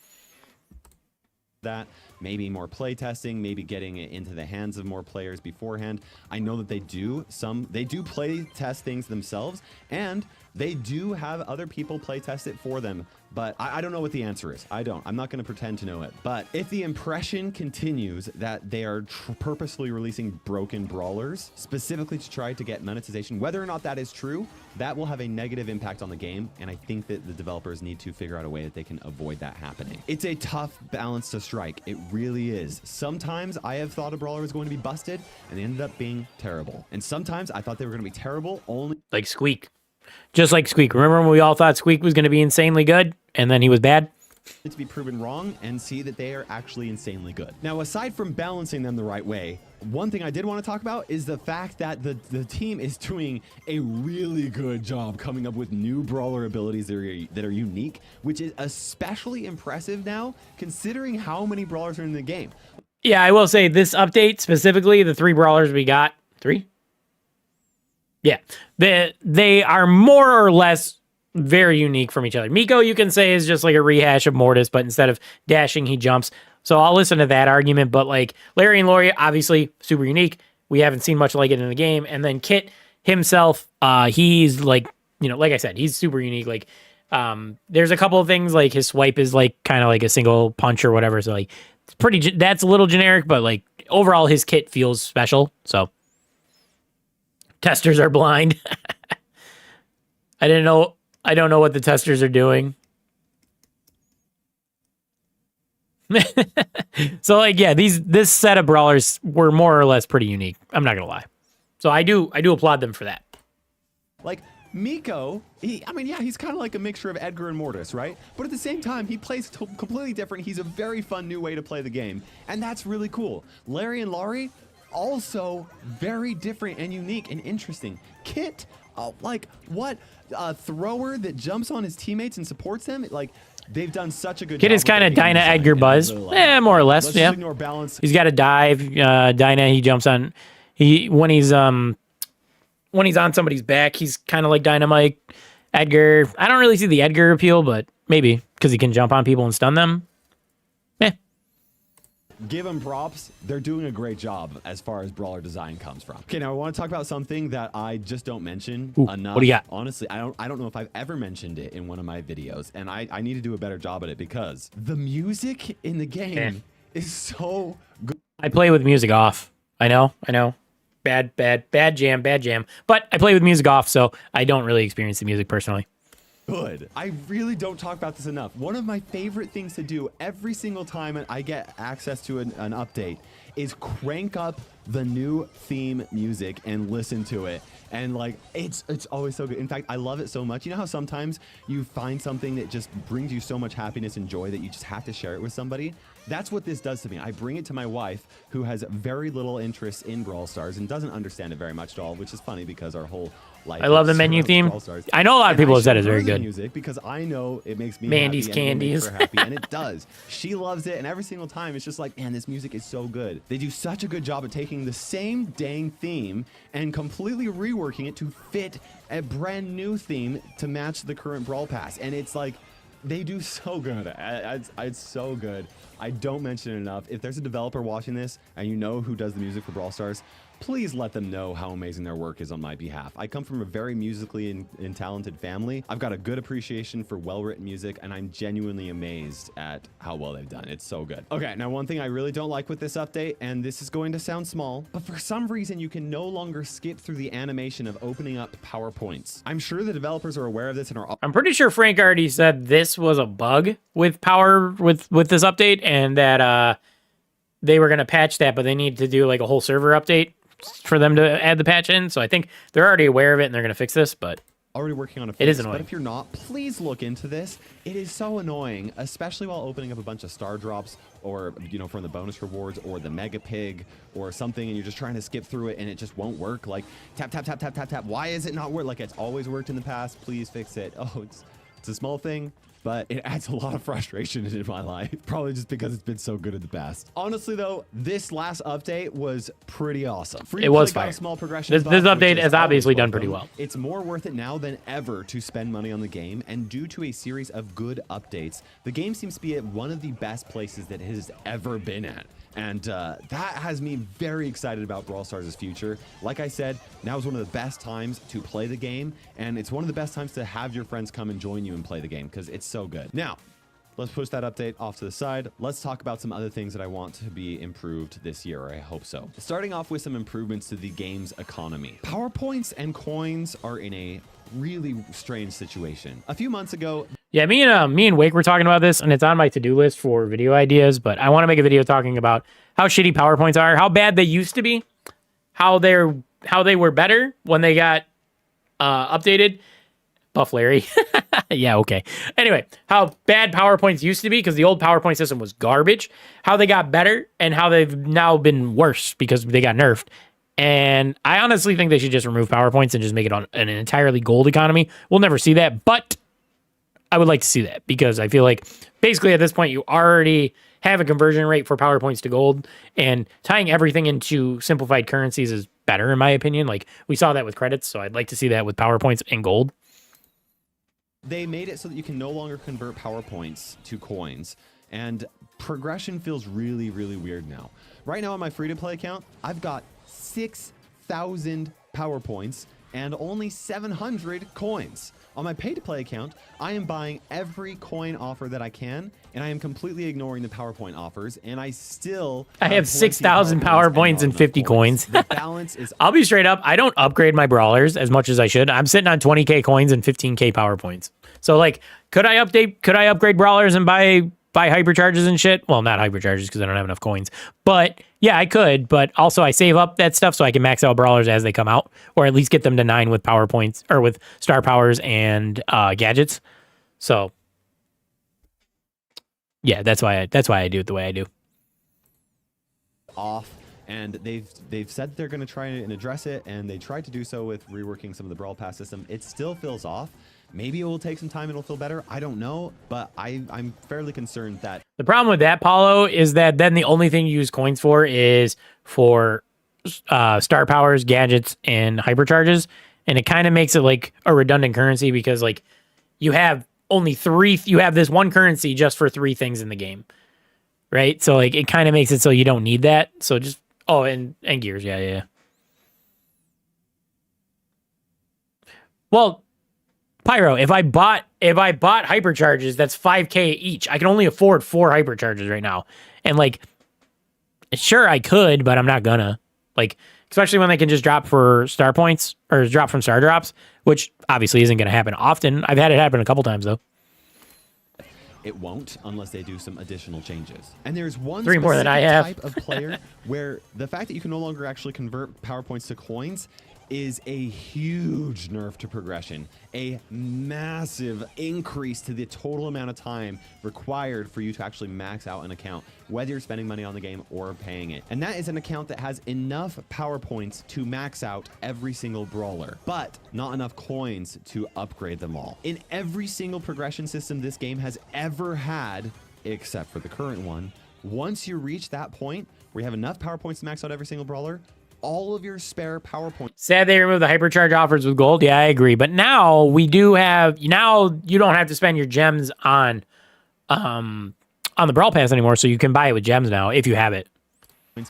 That maybe more play testing, maybe getting it into the hands of more players beforehand. I know that they do play test things themselves, and they do have other people play test it for them, but I don't know what the answer is. I'm not going to pretend to know it. But if the impression continues that they are purposely releasing broken brawlers, specifically to try to get monetization, whether or not that is true, that will have a negative impact on the game, and I think that the developers need to figure out a way that they can avoid that happening. It's a tough balance to strike. It really is. Sometimes I have thought a brawler was going to be busted, and they ended up being terrible. And sometimes I thought they were going to be terrible only... Like Squeak. Just like Squeak. Remember when we all thought Squeak was going to be insanely good, and then he was bad? To be proven wrong and see that they are actually insanely good. Now, aside from balancing them the right way, one thing I did want to talk about is the fact that the team is doing a really good job coming up with new brawler abilities that are unique, which is especially impressive now, considering how many brawlers are in the game. Yeah, I will say this update, specifically the 3 brawlers we got. 3? Yeah, they are more or less very unique from each other. Miko, you can say, is just like a rehash of Mortis, but instead of dashing, he jumps. So I'll listen to that argument. But like Larry and Laurie, obviously super unique. We haven't seen much like it in the game. And then Kit, himself, he's like, like I said, he's super unique. Like, there's a couple of things like his swipe is like kind of like a single punch or whatever. So like, it's pretty. That's a little generic, but like overall, his kit feels special. So testers are blind. I don't know what the testers are doing. So like, yeah, this set of brawlers were more or less pretty unique. I'm not gonna lie. So I do applaud them for that. Like Miko, he's kind of like a mixture of Edgar and Mortis, right? But at the same time, he plays completely different. He's a very fun new way to play the game, and that's really cool. Larry and Laurie, also very different and unique and interesting. Kit, like what? A thrower that jumps on his teammates and supports them, like. They've done such a good Kid job. is kind of Dinah Edgar Buzz. More or less. Let's yeah. just ignore balance. He's got a dive. Dinah, he jumps on. When he's on somebody's back, he's kind of like Dynamite. Edgar, I don't really see the Edgar appeal, but maybe because he can jump on people and stun them. Give them props. They're doing a great job as far as brawler design comes from. Okay, now I want to talk about something that I just don't mention enough. What do you got? Honestly, I don't know if I've ever mentioned it in one of my videos, and I need to do a better job at it because the music in the game is so good. I play with music off. I know. Bad jam. But I play with music off, so I don't really experience the music personally. Good. I really don't talk about this enough. One of my favorite things to do every single time I get access to an update is crank up the new theme music and listen to it. And like, it's always so good. In fact, I love it so much. You know how sometimes you find something that just brings you so much happiness and joy that you just have to share it with somebody? That's what this does to me. I bring it to my wife, who has very little interest in Brawl Stars and doesn't understand it very much at all, which is funny because our whole life. I love the menu theme. I know a lot of people have said it's very good. Music because I know it makes me Mandy's happy and it makes Candies. her happy, and it does. She loves it, and every single time it's just like, man, this music is so good. They do such a good job of taking the same dang theme and completely reworking it to fit a brand new theme to match the current Brawl Pass, and it's like. They do so good. It's so good. I don't mention it enough. If there's a developer watching this and you know who does the music for Brawl Stars, please let them know how amazing their work is on my behalf. I come from a very musically and talented family. I've got a good appreciation for well-written music, and I'm genuinely amazed at how well they've done. It's so good. Okay, now one thing I really don't like with this update, and this is going to sound small, but for some reason you can no longer skip through the animation of opening up PowerPoints. I'm sure the developers are aware of this and are I'm pretty sure Frank already said this was a bug with with this update, and that they were going to patch that, but they need to do like a whole server update for them to add the patch in. So I think they're already aware of it and they're going to fix this, but already working on a fix. It is annoying. But if you're not, please look into this. It is so annoying, especially while opening up a bunch of star drops or, from the bonus rewards or the mega pig or something, and you're just trying to skip through it and it just won't work. Like tap, tap, tap, tap, tap, tap. Why is it not work? Like it's always worked in the past. Please fix it. Oh, it's a small thing, but it adds a lot of frustration in my life. Probably just because it's been so good in the past. Honestly, though, this last update was pretty awesome. It was fire. A small progression This buff, update which is has obviously always done pretty welcome. well. It's more worth it now than ever to spend money on the game, and due to a series of good updates, the game seems to be at one of the best places that it has ever been at. And that has me very excited about Brawl Stars' future. Like I said, now is one of the best times to play the game, and it's one of the best times to have your friends come and join you and play the game because it's so good. Now, let's push that update off to the side. Let's talk about some other things that I want to be improved this year, or I hope so. Starting off with some improvements to the game's economy. PowerPoints and coins are in a really strange situation. A few months ago, yeah, me and Wake were talking about this, and it's on my to-do list for video ideas, but I want to make a video talking about how shitty PowerPoints are, how bad they used to be, how they were better when they got updated. Buff Larry. Yeah, okay. Anyway, how bad PowerPoints used to be because the old PowerPoint system was garbage, how they got better, and how they've now been worse because they got nerfed. And I honestly think they should just remove PowerPoints and just make it on an entirely gold economy. We'll never see that, but I would like to see that because I feel like basically at this point you already have a conversion rate for PowerPoints to gold, and tying everything into simplified currencies is better in my opinion. Like we saw that with credits, so I'd like to see that with PowerPoints and gold. They made it so that you can no longer convert PowerPoints to coins, and progression feels really, really weird now. Right now on my free-to-play account, I've got 6,000 PowerPoints and only 700 coins. On my pay-to-play account, I am buying every coin offer that I can, and I am completely ignoring the PowerPoint offers, and I still I have 20 6,000 PowerPoints and not 50 enough coins. The balance is I'll be straight up. I don't upgrade my brawlers as much as I should. I'm sitting on 20k coins and 15k PowerPoints. So like, could I upgrade brawlers and buy hypercharges and shit? Well, not hypercharges because I don't have enough coins. But yeah, I could. But also I save up that stuff so I can max out brawlers as they come out, or at least get them to 9 with PowerPoints or with star powers and gadgets. So yeah, that's why I do it the way I do. off, and they've said they're going to try and address it, and they tried to do so with reworking some of the Brawl Pass system. It still feels off. Maybe it will take some time and it'll feel better. I don't know, but I'm fairly concerned that... The problem with that, Paulo, is that then the only thing you use coins for is for star powers, gadgets, and hypercharges. And it kind of makes it like a redundant currency because like you have only 3, you have this one currency just for 3 things in the game. Right? So like it kind of makes it so you don't need that. So just, oh, and gears. Yeah. Well, Pyro, if I bought hypercharges, that's 5k each. I can only afford 4 hypercharges right now. And like, sure I could, but I'm not gonna. Like, especially when they can just drop for star points or drop from star drops, which obviously isn't gonna happen often. I've had it happen a couple times though. It won't unless they do some additional changes. And there's one 3 more than I have. type of player where the fact that you can no longer actually convert PowerPoints to coins is a huge nerf to progression, a massive increase to the total amount of time required for you to actually max out an account, whether you're spending money on the game or paying it. And that is an account that has enough PowerPoints to max out every single brawler, but not enough coins to upgrade them all. In every single progression system this game has ever had, except for the current one, once you reach that point where you have enough PowerPoints to max out every single brawler, all of your spare PowerPoints. Sad they removed the hypercharge offers with gold. Yeah, I agree. But now we do have, now you don't have to spend your gems on the Brawl Pass anymore, so you can buy it with gems now if you have it.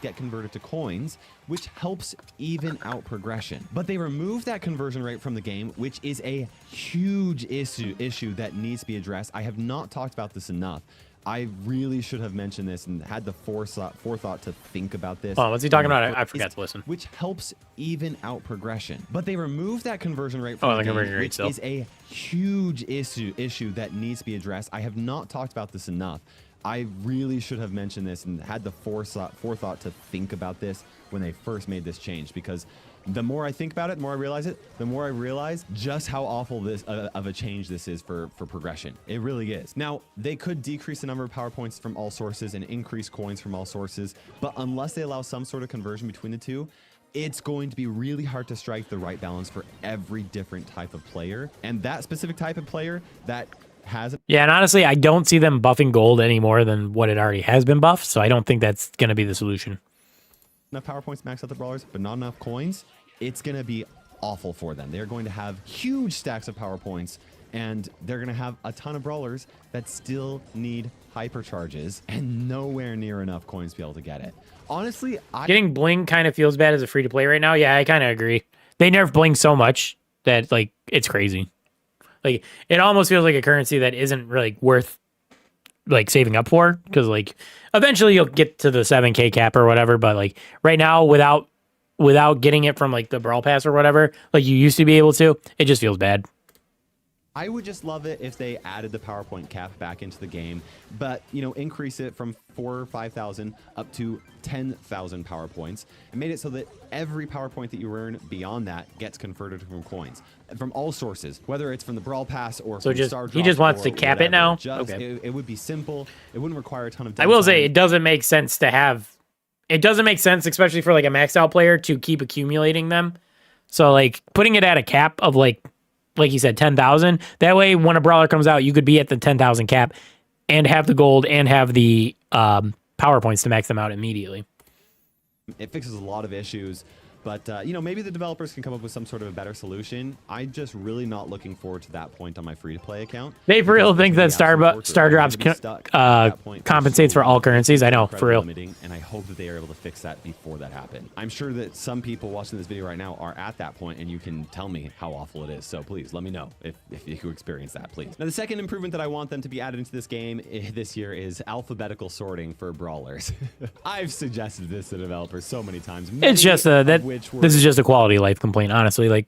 Get converted to coins, which helps even out progression. But they removed that conversion rate from the game, which is a huge issue that needs to be addressed. I have not talked about this enough. I really should have mentioned this and had the forethought to think about this. Oh, what's he talking about? I forgot to listen. Which helps even out progression. But they removed that conversion rate from the game, which is a huge issue that needs to be addressed. I have not talked about this enough. I really should have mentioned this and had the forethought to think about this when they first made this change, because the more I think about it, the more I realize it, the more I realize just how awful this of a change this is for progression. It really is. Now, they could decrease the number of PowerPoints from all sources and increase coins from all sources, but unless they allow some sort of conversion between the two, it's going to be really hard to strike the right balance for every different type of player. And that specific type of player that has... Yeah, and honestly, I don't see them buffing gold any more than what it already has been buffed, so I don't think that's going to be the solution. Enough PowerPoints to max out the brawlers, but not enough coins, it's going to be awful for them. They're going to have huge stacks of PowerPoints, and they're going to have a ton of brawlers that still need hypercharges and nowhere near enough coins to be able to get it. Honestly, getting bling kind of feels bad as a free-to-play right now. Yeah, I kind of agree. They nerf bling so much that, like, it's crazy. Like, it almost feels like a currency that isn't really worth, like, saving up for, because, like, eventually you'll get to the 7k cap or whatever, but, like, right now, without getting it from, like, the Brawl Pass or whatever, like you used to be able to, it just feels bad. I would just love it if they added the PowerPoint cap back into the game, but, you know, increase it from 4,000 or 5,000 up to 10,000 PowerPoints and made it so that every PowerPoint that you earn beyond that gets converted from coins from all sources, whether it's from the Brawl Pass or so from just Star he just wants to cap it now. Okay. It would be simple. It wouldn't require a ton of... I will say it doesn't make sense to have... It doesn't make sense, especially for like a maxed out player, to keep accumulating them. So like putting it at a cap of like you said, 10,000. That way, when a brawler comes out, you could be at the 10,000 cap and have the gold and have the power points to max them out immediately. It fixes a lot of issues But, you know, maybe the developers can come up with some sort of a better solution. I'm just really not looking forward to that point on my free-to-play account. They for real think that Star Drops compensates for all currencies. I know, for real. Limiting, and I hope that they are able to fix that before that happens. I'm sure that some people watching this video right now are at that point, and you can tell me how awful it is. So please let me know if you experience that, please. Now, the second improvement that I want them to be added into this game this year is alphabetical sorting for brawlers. I've suggested this to developers so many times. It's just this is just a quality of life complaint, honestly. Like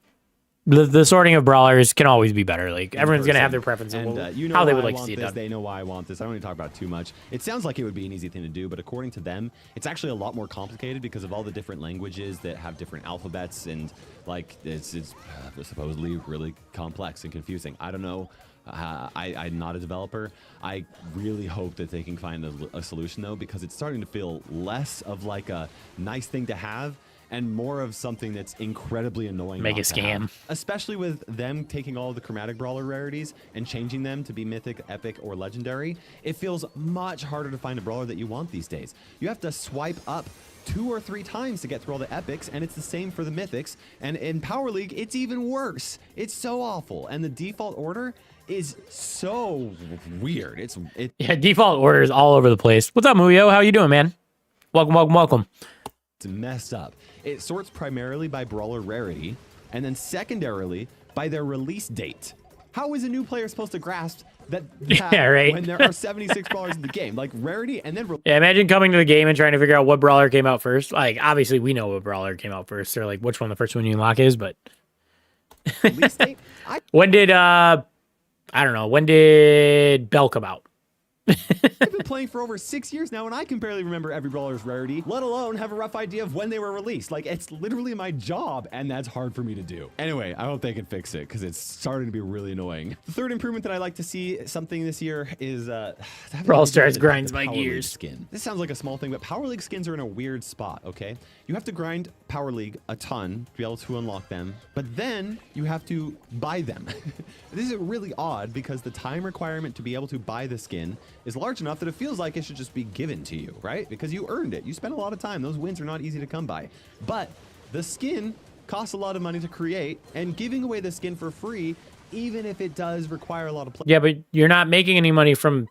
the sorting of brawlers can always be better. Like everyone's gonna have their preferences, and you know how they would I like to want see it this, done. They know why I want this. I don't need to talk about it too much. It sounds like it would be an easy thing to do, but according to them, it's actually a lot more complicated because of all the different languages that have different alphabets, and like it's supposedly really complex and confusing. I don't know. I'm not a developer. I really hope that they can find a solution though, because it's starting to feel less of like a nice thing to have and more of something that's incredibly annoying. Make a scam. Especially with them taking all of the chromatic brawler rarities and changing them to be mythic, epic, or legendary. It feels much harder to find a brawler that you want these days. You have to swipe up 2 or 3 times to get through all the epics, and it's the same for the mythics. And in Power League, it's even worse. It's so awful. And the default order is so weird. Yeah, default order is all over the place. What's up, Muyo? How you doing, man? Welcome, welcome, welcome. It's messed up. It sorts primarily by brawler rarity, and then secondarily by their release date. How is a new player supposed to grasp that yeah, right. when there are 76 brawlers in the game? Like rarity and then yeah, imagine coming to the game and trying to figure out what brawler came out first. Like obviously we know what brawler came out first, or like which one the first one you unlock is, but release date? When did I don't know, when did Bell come out? I've been playing for over 6 years now, and I can barely remember every brawler's rarity, let alone have a rough idea of when they were released. Like, it's literally my job, and that's hard for me to do. Anyway, I hope they can fix it, because it's starting to be really annoying. The third improvement that I like to see something this year is Brawl Stars grinds my Power League gears. Skin. This sounds like a small thing, but Power League skins are in a weird spot, okay? You have to grind Power League a ton to be able to unlock them, but then you have to buy them. This is really odd because the time requirement to be able to buy the skin is large enough that it feels like it should just be given to you, right? Because you earned it. You spent a lot of time. Those wins are not easy to come by. But the skin costs a lot of money to create, and giving away the skin for free, even if it does require a lot of play. Yeah, but you're not making any money from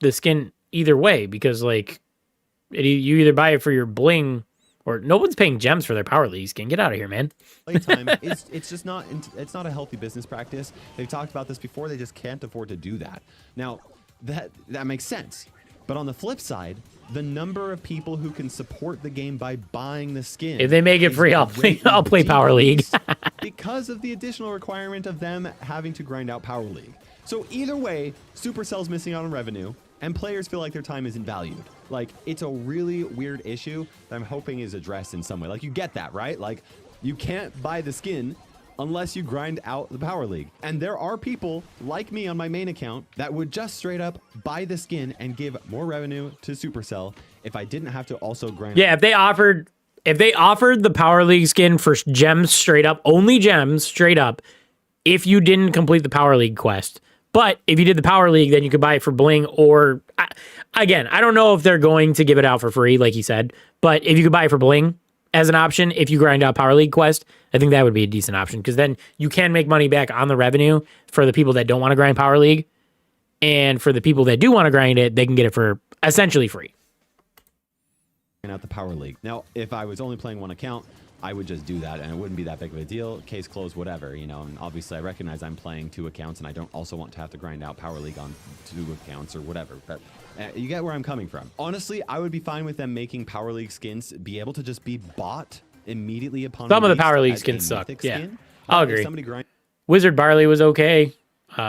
the skin either way, because like you either buy it for your bling, or no one's paying gems for their Power League skin. Get out of here, man. Playtime, it's just not, it's not a healthy business practice. They've talked about this before. They just can't afford to do that. Now, that makes sense. But on the flip side, the number of people who can support the game by buying the skin, if they make it free, I'll play Power League. because of the additional requirement of them having to grind out Power League. So either way, Supercell's missing out on revenue, and players feel like their time isn't valued. Like, it's a really weird issue that I'm hoping is addressed in some way. Like, you get that, right? Like, you can't buy the skin unless you grind out the Power League. And there are people like me on my main account that would just straight up buy the skin and give more revenue to Supercell if I didn't have to also grind. Yeah, if they offered the Power League skin for gems straight up, only gems straight up, if you didn't complete the Power League quest. But if you did the Power League, then you could buy it for bling, or again, I don't know if they're going to give it out for free, like you said, but if you could buy it for bling as an option, if you grind out Power League quest, I think that would be a decent option, because then you can make money back on the revenue for the people that don't want to grind Power League, and for the people that do want to grind it, they can get it for essentially free. Out the Power League. Now, if I was only playing one account, I would just do that and it wouldn't be that big of a deal. Case closed, whatever, you know. And obviously I recognize I'm playing 2 accounts and I don't also want to have to grind out Power League on 2 accounts or whatever. But you get where I'm coming from. Honestly, I would be fine with them making Power League skins be able to just be bought immediately upon some of the Power League as skins a suck. mythic Yeah, skin. I'll If agree. somebody grind Wizard Barley was okay. The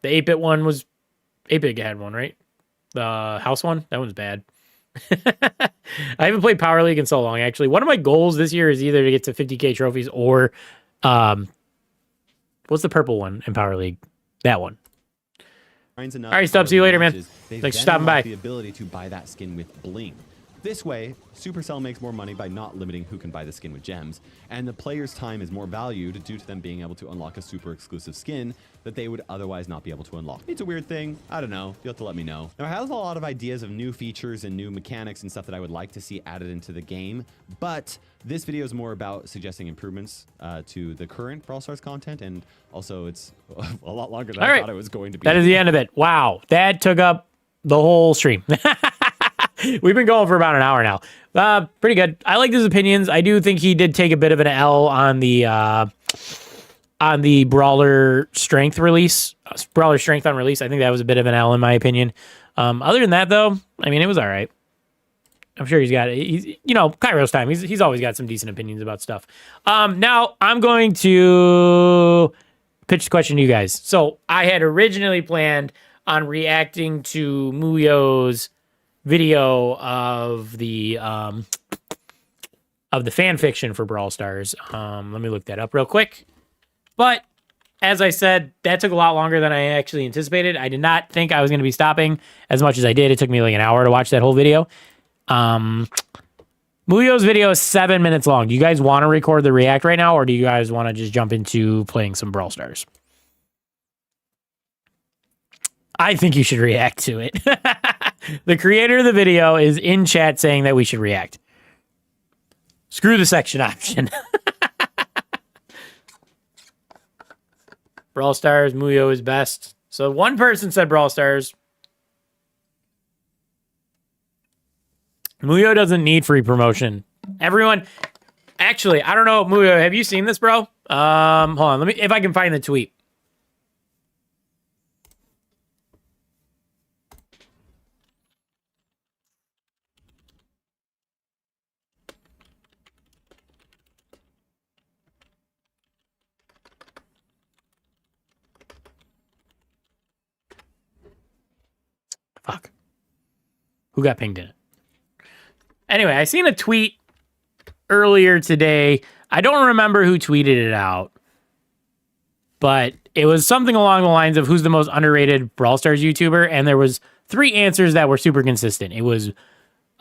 8-bit one was 8-bit had one, right? The house one, that one's bad. I haven't played Power League in so long, actually. One of my goals this year is either to get to 50k trophies or what's the purple one in Power League? That one. All right, Stubbs, see you later, man. They Thanks for then stopping by. unlock the ability to buy that skin with bling. This way, Supercell makes more money by not limiting who can buy the skin with gems, and the player's time is more valued due to them being able to unlock a super exclusive skin that they would otherwise not be able to unlock. It's a weird thing. I don't know. You'll have to let me know. Now, I have a lot of ideas of new features and new mechanics and stuff that I would like to see added into the game, but this video is more about suggesting improvements to the current Brawl Stars content, and also it's a lot longer than I thought it was going to be. That is the end of it. Wow. That took up the whole stream. We've been going for about an hour now. Pretty good. I like his opinions. I do think he did take a bit of an L on the Brawler Strength release. Brawler Strength on release. I think that was a bit of an L in my opinion. Other than that, though, I mean, it was all right. I'm sure he's Kairo's time. He's always got some decent opinions about stuff. Now, I'm going to pitch the question to you guys. So I had originally planned on reacting to Muyo's video of the fan fiction for Brawl Stars. Let me look that up real quick. But as I said, that took a lot longer than I actually anticipated. I did not think I was going to be stopping as much as I did. It took me like an hour to watch that whole video. Muyo's video is 7 minutes long. Do you guys want to record the react right now, or do you guys want to just jump into playing some Brawl Stars? I think you should react to it. The creator of the video is in chat saying that we should react. Screw the section option. Brawl Stars, Muyo is best. So one person said Brawl Stars. Muyo doesn't need free promotion. Everyone, actually, I don't know, Muyo, have you seen this, bro? Hold on, let me, if I can find the tweet. Fuck. Who got pinged in it? Anyway, I seen a tweet earlier today. I don't remember who tweeted it out, but it was something along the lines of who's the most underrated Brawl Stars YouTuber, and there was 3 answers that were super consistent. It was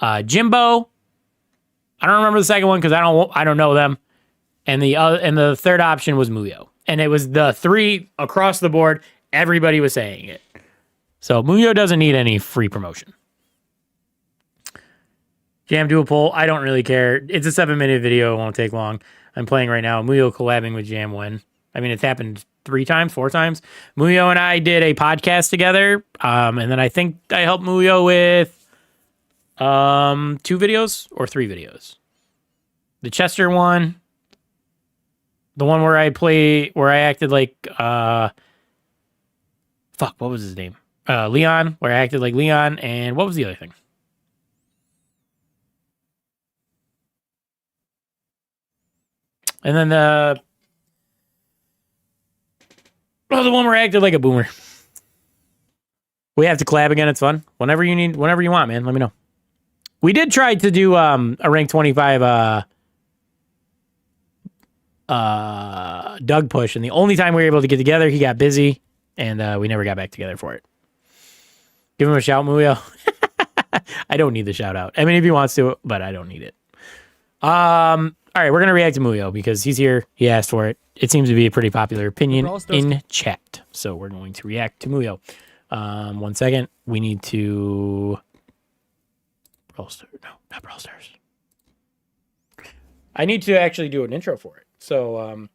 Jimbo. I don't remember the second one because I don't know them, and the third option was Muyo, and it was the 3 across the board. Everybody was saying it. So Muyo doesn't need any free promotion. Jam, do a poll. I don't really care. It's a 7-minute video. It won't take long. I'm playing right now. Muyo collabing with Jam when? I mean, it's happened 3 times, 4 times. Muyo and I did a podcast together. And then I think I helped Muyo with 2 videos or 3 videos. The Chester one. The one where I acted like, what was his name? Leon, where I acted like Leon. And what was the other thing? And then the one where I acted like a boomer. We have to collab again. It's fun. Whenever you want, man. Let me know. We did try to do a rank 25 Doug push, and the only time we were able to get together, he got busy, and we never got back together for it. Give him a shout, Muyo. I don't need the shout out. I mean, if he wants to, but I don't need it. All right, we're going to react to Muyo because he's here. He asked for it. It seems to be a pretty popular opinion in chat. So we're going to react to Muyo. 1 second. We need to... Brawl Stars. No, not Brawl Stars. I need to actually do an intro for it. So,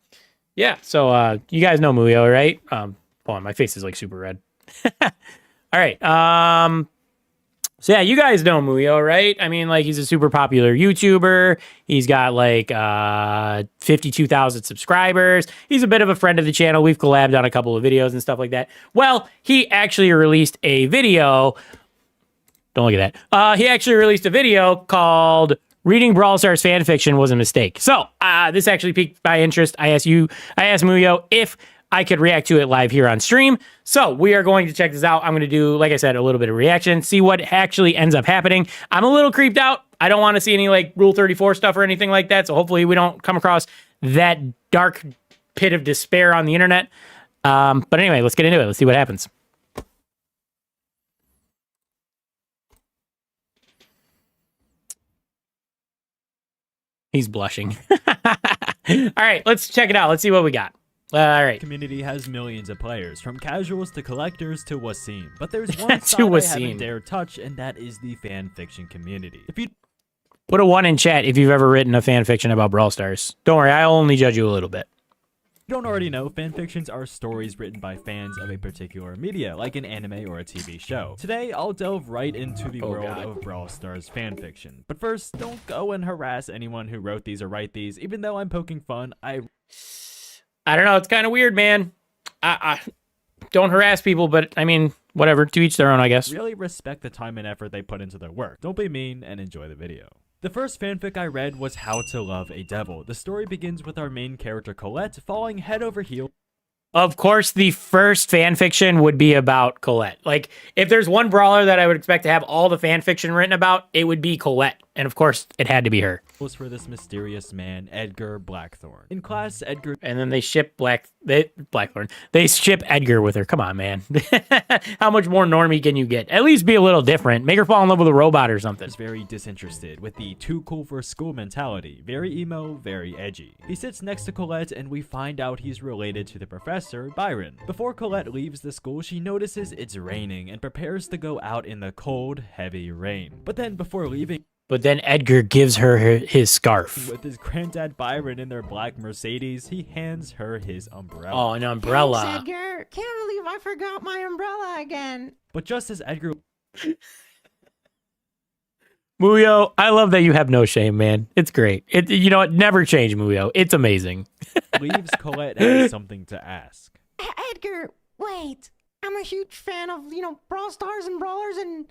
yeah. So, you guys know Muyo, right? Hold on, my face is like super red. All right. So yeah, you guys know Muyo, right? I mean, like, he's a super popular YouTuber. He's got like 52,000 subscribers. He's a bit of a friend of the channel. We've collabed on a couple of videos and stuff like that. Well, he actually released a video. Don't look at that. He actually released a video called "Reading Brawl Stars Fanfiction Was a Mistake." So this actually piqued my interest. I asked Muyo if I could react to it live here on stream. So we are going to check this out. I'm going to do, like I said, a little bit of reaction, see what actually ends up happening. I'm a little creeped out. I don't want to see any like Rule 34 stuff or anything like that. So hopefully we don't come across that dark pit of despair on the internet. But anyway, let's get into it. Let's see what happens. He's blushing. All right, let's check it out. Let's see what we got. All right. Community has millions of players, from casuals to collectors to Wasim. But there's one To side I Wasim. haven't dared touch, and that is the fan fiction community. If you Put a 1 in chat if you've ever written a fan fiction about Brawl Stars. Don't worry, I'll only judge you a little bit. don't already know, fan fictions are stories written by fans of a particular media, like an anime or a TV show. Today, I'll delve right into the world God. of Brawl Stars fan fiction. But first, don't go and harass anyone who wrote these or write these. Even though I'm poking fun, I I don't know. It's kind of weird, man. I don't harass people, but I mean, whatever. To each their own, I guess. really respect the time and effort they put into their work. Don't be mean and enjoy the video. The first fanfic I read was How to Love a Devil. The story begins with our main character Colette falling head over heels Of course, the first fan fiction would be about Colette. Like, if there's one brawler that I would expect to have all the fan fiction written about, it would be Colette. And of course, it had to be her. for this mysterious man, Edgar Blackthorn. In class, Edgar And then they ship Blackthorn. They ship Edgar with her. Come on, man. How much more normie can you get? At least be a little different. Make her fall in love with a robot or something. is very disinterested, with the too cool for school mentality. Very emo, very edgy. He sits next to Colette and we find out he's related to the professor, Byron. Before Colette leaves the school, she notices it's raining and prepares to go out in the cold, heavy rain. But then before leaving But then Edgar gives her his scarf. with his granddad Byron in their black Mercedes, he hands her his umbrella. Oh, an umbrella. Thanks, Edgar. Can't believe I forgot my umbrella again. But just as Edgar Muyo, I love that you have no shame, man. It's great. You know what? Never change, Muyo. It's amazing. leaves, Colette has something to ask. Edgar, wait. I'm a huge fan of, Brawl Stars and Brawlers, and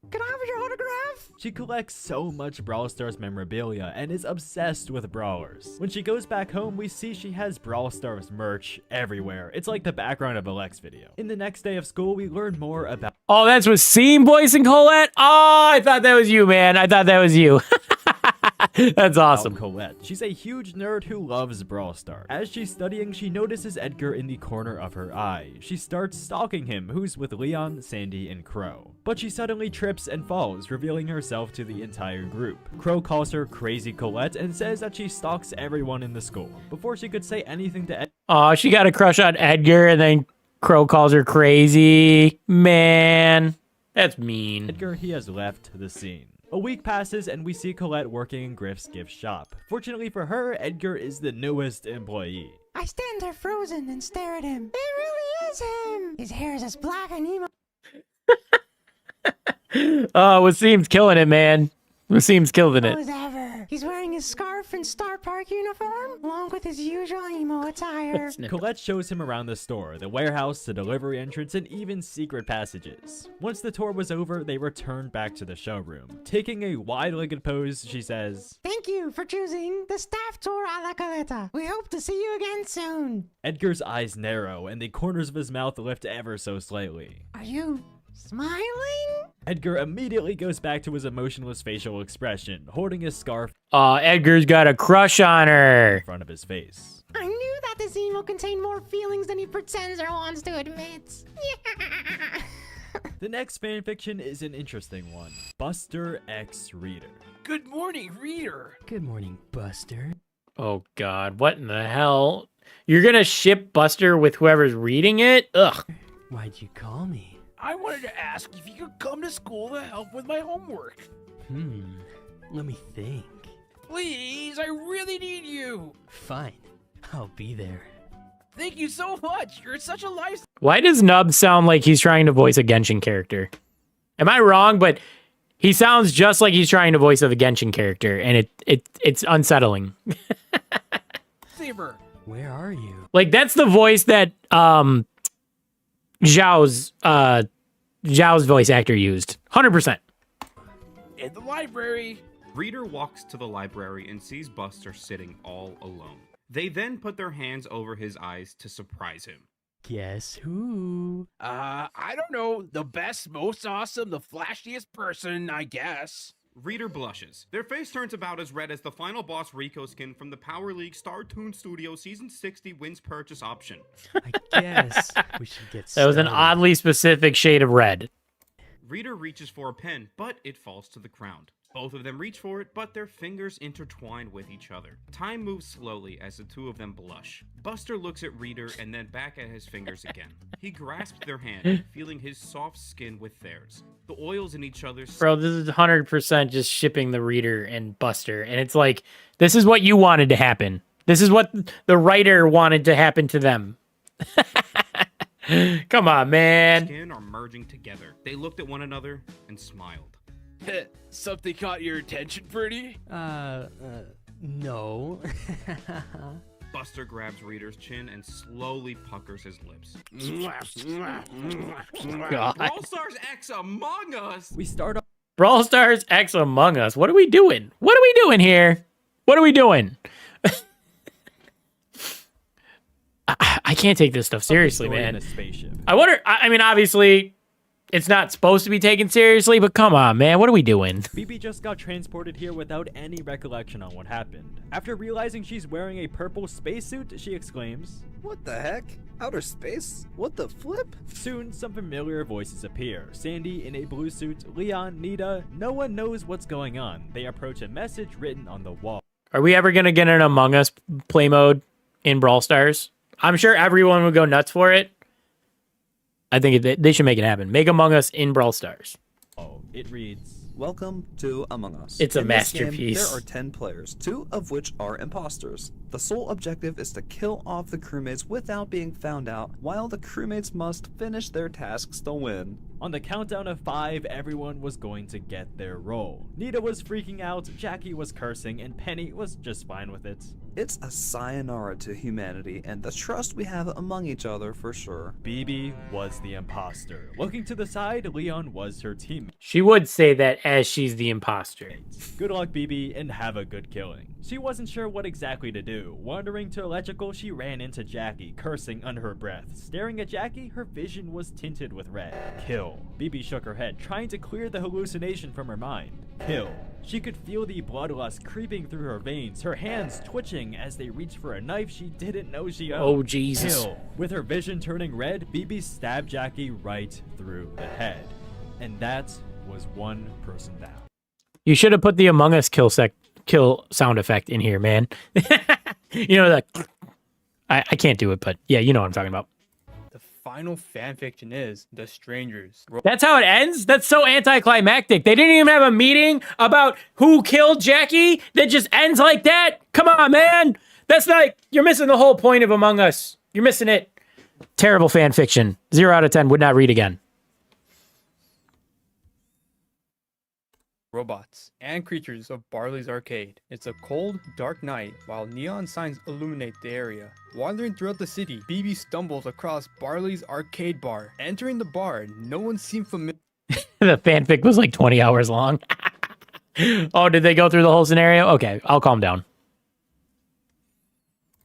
could I have your autograph? She collects so much Brawl Stars memorabilia and is obsessed with brawlers. When she goes back home, we see she has Brawl Stars merch everywhere. It's like the background of a Lex video. In the next day of school, we learn more about Oh, that's with Seam voicing Colette? Oh, I thought that was you, man. I thought that was you. That's awesome. Colette. She's a huge nerd who loves Brawl Stars. As she's studying, she notices Edgar in the corner of her eye. She starts stalking him, who's with Leon, Sandy, and Crow. But she suddenly trips and falls, revealing herself to the entire group. Crow calls her Crazy Colette and says that she stalks everyone in the school. Before she could say anything to Edgar, Oh, she got a crush on Edgar, and then Crow calls her crazy. Man, that's mean. he has left the scene. A week passes and we see Colette working in Griff's gift shop. Fortunately for her, Edgar is the newest employee. I stand there frozen and stare at him. It really is him. His hair is as black and emo. Oh, Wasim's killing it, man. Wasim's killing it. as ever. He's wearing his scarf and Star Park uniform, along with his usual emo attire. Colette shows him around the store, the warehouse, the delivery entrance, and even secret passages. Once the tour was over, they returned back to the showroom. Taking a wide-legged pose, she says, Thank you for choosing the staff tour a la Caleta. We hope to see you again soon. Edgar's eyes narrow and the corners of his mouth lift ever so slightly. Are you smiling? Edgar immediately goes back to his emotionless facial expression, holding his scarf Edgar's got a crush on her. in front of his face. I knew that this emo contained more feelings than he pretends or wants to admit. The next fanfiction is an interesting one. Buster X Reader. Good morning, reader. Good morning, Buster. Oh, God. What in the hell? You're going to ship Buster with whoever's reading it? Ugh. Why'd you call me? I wanted to ask if you could come to school to help with my homework. Let me think. Please, I really need you. Fine, I'll be there. Thank you so much. You're such a life. Why does Nub sound like he's trying to voice a Genshin character? Am I wrong? But he sounds just like he's trying to voice a Genshin character, and it's unsettling. saver. Where are you? Like, that's the voice that Zhao's voice actor used. 100%. In the library. Reader walks to the library and sees Buster sitting all alone. They then put their hands over his eyes to surprise him. Guess who? I don't know. The best, most awesome, the flashiest person, I guess. Reader blushes. Their face turns about as red as the final boss Rico skin from the Power League Star Toon Studio Season 60 wins purchase option. I guess we should get That was an started. oddly specific shade of red. Reader reaches for a pen, but it falls to the ground. Both of them reach for it, but their fingers intertwine with each other. Time moves slowly as the two of them blush. Buster looks at Reader and then back at his fingers again. He grasps their hand, feeling his soft skin with theirs. The oils in each other's... Bro, this is 100% just shipping the Reader and Buster. And it's like, this is what you wanted to happen. This is what the writer wanted to happen to them. Come on, man. Skin are merging together. They looked at one another and smiled. Something caught your attention, Birdie? No. Buster grabs Reader's chin and slowly puckers his lips. God. Brawl Stars X Among Us! We start off Brawl Stars X Among Us. What are we doing? What are we doing here? What are we doing? I can't take this stuff seriously, story in man. a spaceship. I wonder, I mean, obviously, it's not supposed to be taken seriously, but come on, man. What are we doing? BB just got transported here without any recollection on what happened. After realizing she's wearing a purple spacesuit, she exclaims, What the heck? Outer space? What the flip? Soon, some familiar voices appear. Sandy in a blue suit, Leon, Nita, no one knows what's going on. They approach a message written on the wall. Are we ever going to get an Among Us play mode in Brawl Stars? I'm sure everyone would go nuts for it. I think they should make it happen. Make Among Us in Brawl Stars. Oh, it reads, Welcome to Among Us. It's a In this game, masterpiece. there are 10 players, 2 of which are imposters. The sole objective is to kill off the crewmates without being found out, while the crewmates must finish their tasks to win. On the countdown of 5, everyone was going to get their role. Nita was freaking out, Jackie was cursing, and Penny was just fine with it. It's a sayonara to humanity and the trust we have among each other for sure. BB was the imposter. Looking to the side, Leon was her teammate. She would say that as she's the imposter. Good luck, BB, and have a good killing. She wasn't sure what exactly to do. Wandering to electrical, she ran into Jackie, cursing under her breath. Staring at Jackie, her vision was tinted with red. Kill. BB shook her head, trying to clear the hallucination from her mind. Kill. She could feel the bloodlust creeping through her veins, her hands twitching as they reached for a knife she didn't know she owned. Oh, Jesus. Kill. With her vision turning red, BB stabbed Jackie right through the head. And that was one person down. You should have put the Among Us kill sound effect in here, man. You know, like, I can't do it, but yeah, you know what I'm talking about. The final fanfiction is The Strangers. That's how it ends? That's so anticlimactic. They didn't even have a meeting about who killed Jackie that just ends like that? Come on, man. That's not... You're missing the whole point of Among Us. You're missing it. Terrible fan fiction. 0 out of 10. Would not read again. Robots and creatures of Barley's Arcade. It's a cold, dark night while neon signs illuminate the area. Wandering throughout the city, BB stumbles across Barley's Arcade Bar. Entering the bar, no one seemed familiar. The fanfic was like 20 hours long. Oh, did they go through the whole scenario? Okay, I'll calm down.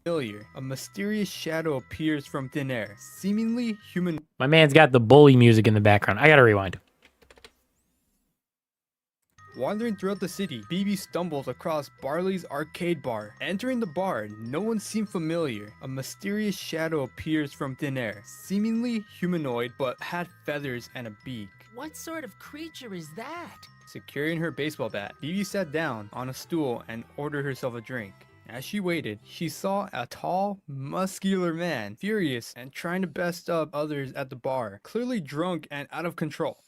A mysterious shadow appears from thin air, seemingly human. My man's got the bully music in the background. I gotta rewind. Wandering throughout the city, BB stumbles across Barley's Arcade Bar. Entering the bar, no one seemed familiar. A mysterious shadow appears from thin air, seemingly humanoid but had feathers and a beak. What sort of creature is that? Securing her baseball bat, BB sat down on a stool and ordered herself a drink. As she waited, she saw a tall, muscular man, furious and trying to best up others at the bar, clearly drunk and out of control.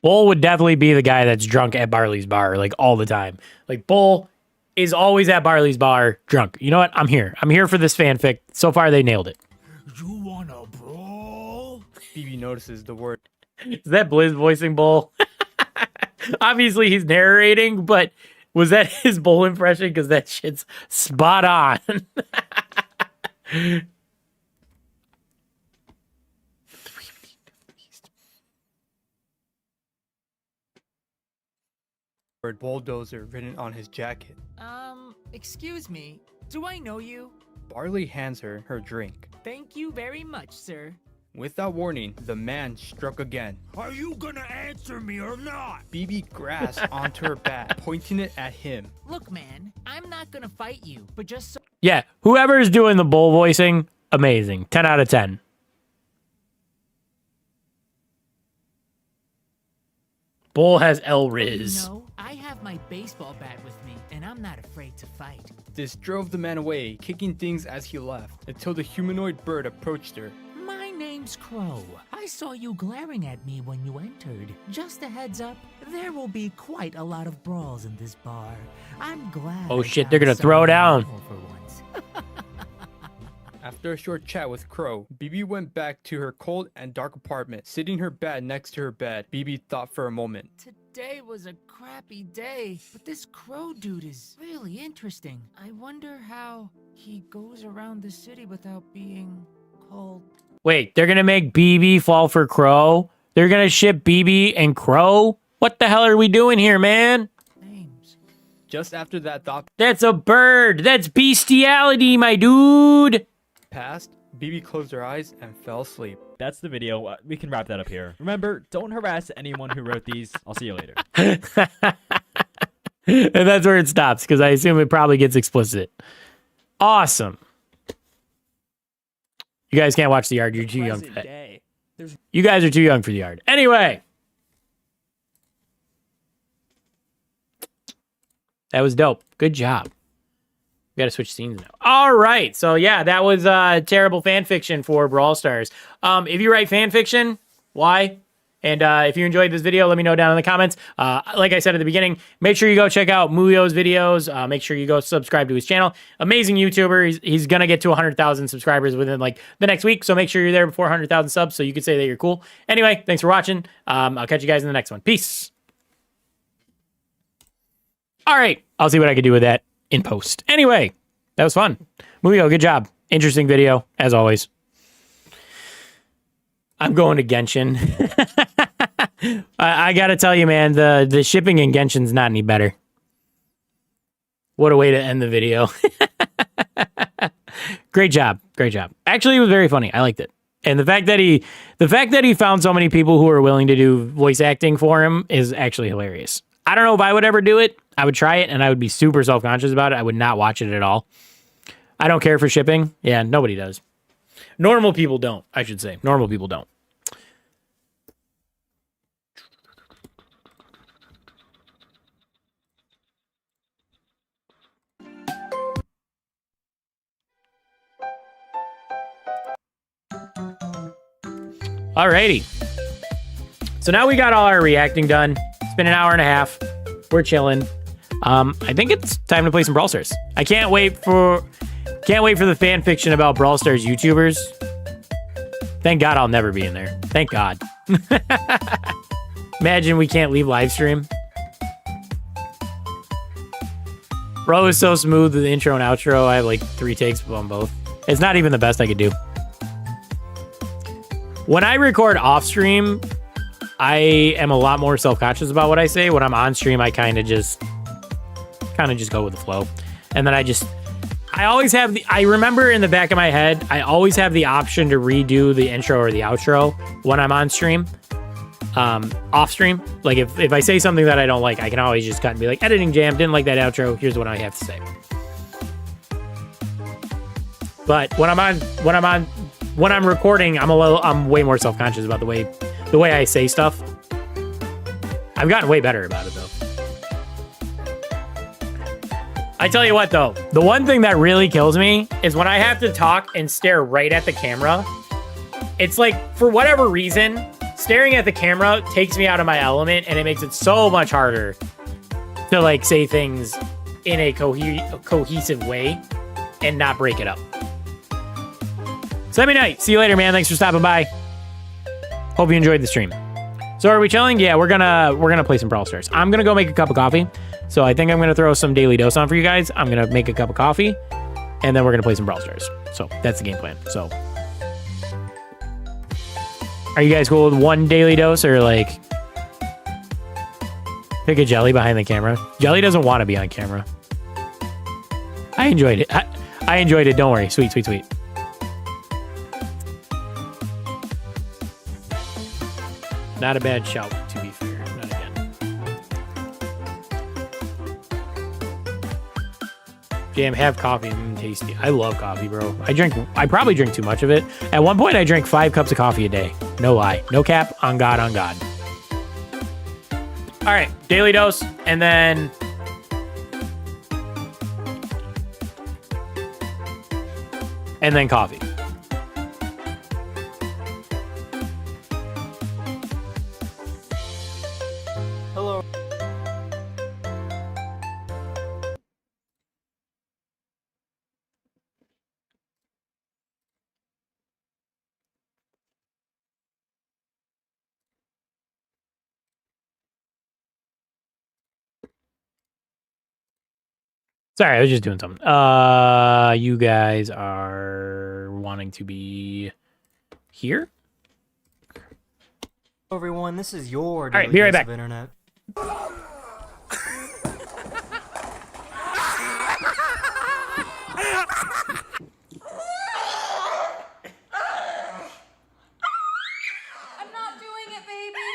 Bull would definitely be the guy that's drunk at Barley's bar, like, all the time. Like, Bull is always at Barley's bar, drunk. You know what? I'm here. I'm here for this fanfic. So far, they nailed it. You wanna brawl? BB notices the word. Is that Blizz voicing Bull? Obviously, he's narrating, but was that his Bull impression? Because that shit's spot on. Word bulldozer written on his jacket. Excuse me. Do I know you? Barley hands her her drink. Thank you very much, sir. Without warning, the man struck again. Are you gonna answer me or not? BB grasped onto her bat, pointing it at him. Look, man, I'm not gonna fight you, but just so... Yeah, whoever is doing the Bull voicing, amazing. 10 out of 10. Bull has Elriz. No, I have my baseball bat with me, and I'm not afraid to fight. This drove the man away, kicking things as he left, until the humanoid bird approached her. My name's Crow. I saw you glaring at me when you entered. Just a heads up, there will be quite a lot of brawls in this bar. I'm glad. Oh I shit, they're found gonna throw someone down. normal for once. After a short chat with Crow, BB went back to her cold and dark apartment. Sitting her bed next to her bed, BB thought for a moment. Today was a crappy day, but this Crow dude is really interesting. I wonder how he goes around the city without being called. Wait, they're gonna make BB fall for Crow? They're gonna ship BB and Crow? What the hell are we doing here, man? Just after that thought That's a bird. That's bestiality, my dude. passed, BB closed her eyes and fell asleep. That's the video. We can wrap that up here. Remember, don't harass anyone who wrote these. I'll see you later. And that's where it stops, because I assume it probably gets explicit. Awesome. You guys can't watch The Yard. You're too young for that. You guys are too young for The Yard. Anyway. That was dope. Good job. We got to switch scenes now. All right. So, yeah, that was terrible fan fiction for Brawl Stars. If you write fan fiction, why? And if you enjoyed this video, let me know down in the comments. Like I said at the beginning, make sure you go check out Muyo's videos. Make sure you go subscribe to his channel. Amazing YouTuber. He's going to get to 100,000 subscribers within like the next week. So make sure you're there before 100,000 subs so you can say that you're cool. Anyway, thanks for watching. I'll catch you guys in the next one. Peace. All right. I'll see what I can do with that in post. Anyway, that was fun. Muyo, good job. Interesting video, as always. I'm going to Genshin. I gotta tell you, man, the shipping in Genshin's not any better. What a way to end the video. Great job. Great job. Actually, it was very funny. I liked it. And the fact that he found so many people who are willing to do voice acting for him is actually hilarious. I don't know if I would ever do it. I would try it, and I would be super self-conscious about it. I would not watch it at all. I don't care for shipping. Yeah, nobody does. Normal people don't, I should say. Normal people don't. Alrighty. So now we got all our reacting done. It's been an hour and a half. We're chilling. I think it's time to play some Brawl Stars. I can't wait for the fan fiction about Brawl Stars YouTubers. Thank God I'll never be in there. Thank God. Imagine we can't leave live stream. Bro is so smooth with the intro and outro. I have like 3 takes on both. It's not even the best I could do. When I record off stream, I am a lot more self-conscious about what I say. When I'm on stream, I kind of just go with the flow. And then I remember in the back of my head, I always have the option to redo the intro or the outro when I'm on stream. Off stream. Like if I say something that I don't like, I can always just cut and be like, editing jam, didn't like that outro. Here's what I have to say. But when I'm recording, I'm way more self-conscious about the way I say stuff. I've gotten way better about it though. I tell you what though, the one thing that really kills me is when I have to talk and stare right at the camera. It's like, for whatever reason, staring at the camera takes me out of my element and it makes it so much harder to like say things in a cohesive way and not break it up. So let me know. See you later, man. Thanks for stopping by. Hope you enjoyed the stream. So are we chilling? Yeah, we're gonna play some Brawl Stars. I'm gonna go make a cup of coffee. So I think I'm gonna throw some Daily Dose on for you guys. I'm gonna make a cup of coffee, and then we're gonna play some Brawl Stars. So that's the game plan. So are you guys cool with 1 Daily Dose or like pick a Jelly behind the camera? Jelly doesn't want to be on camera. I enjoyed it. I enjoyed it. Don't worry. Sweet, sweet, sweet. Not a bad shout, to be fair. Not again. Jam, have coffee. Tasty. I love coffee, bro. I probably drink too much of it. At one point, I drank 5 cups of coffee a day. No lie. No cap. On God, on God. All right, daily dose, and then coffee. Hello. Sorry, I was just doing something. You guys are wanting to be here? Hello, everyone. This is your right, daily be right dose back. of internet. I'm not doing it, baby.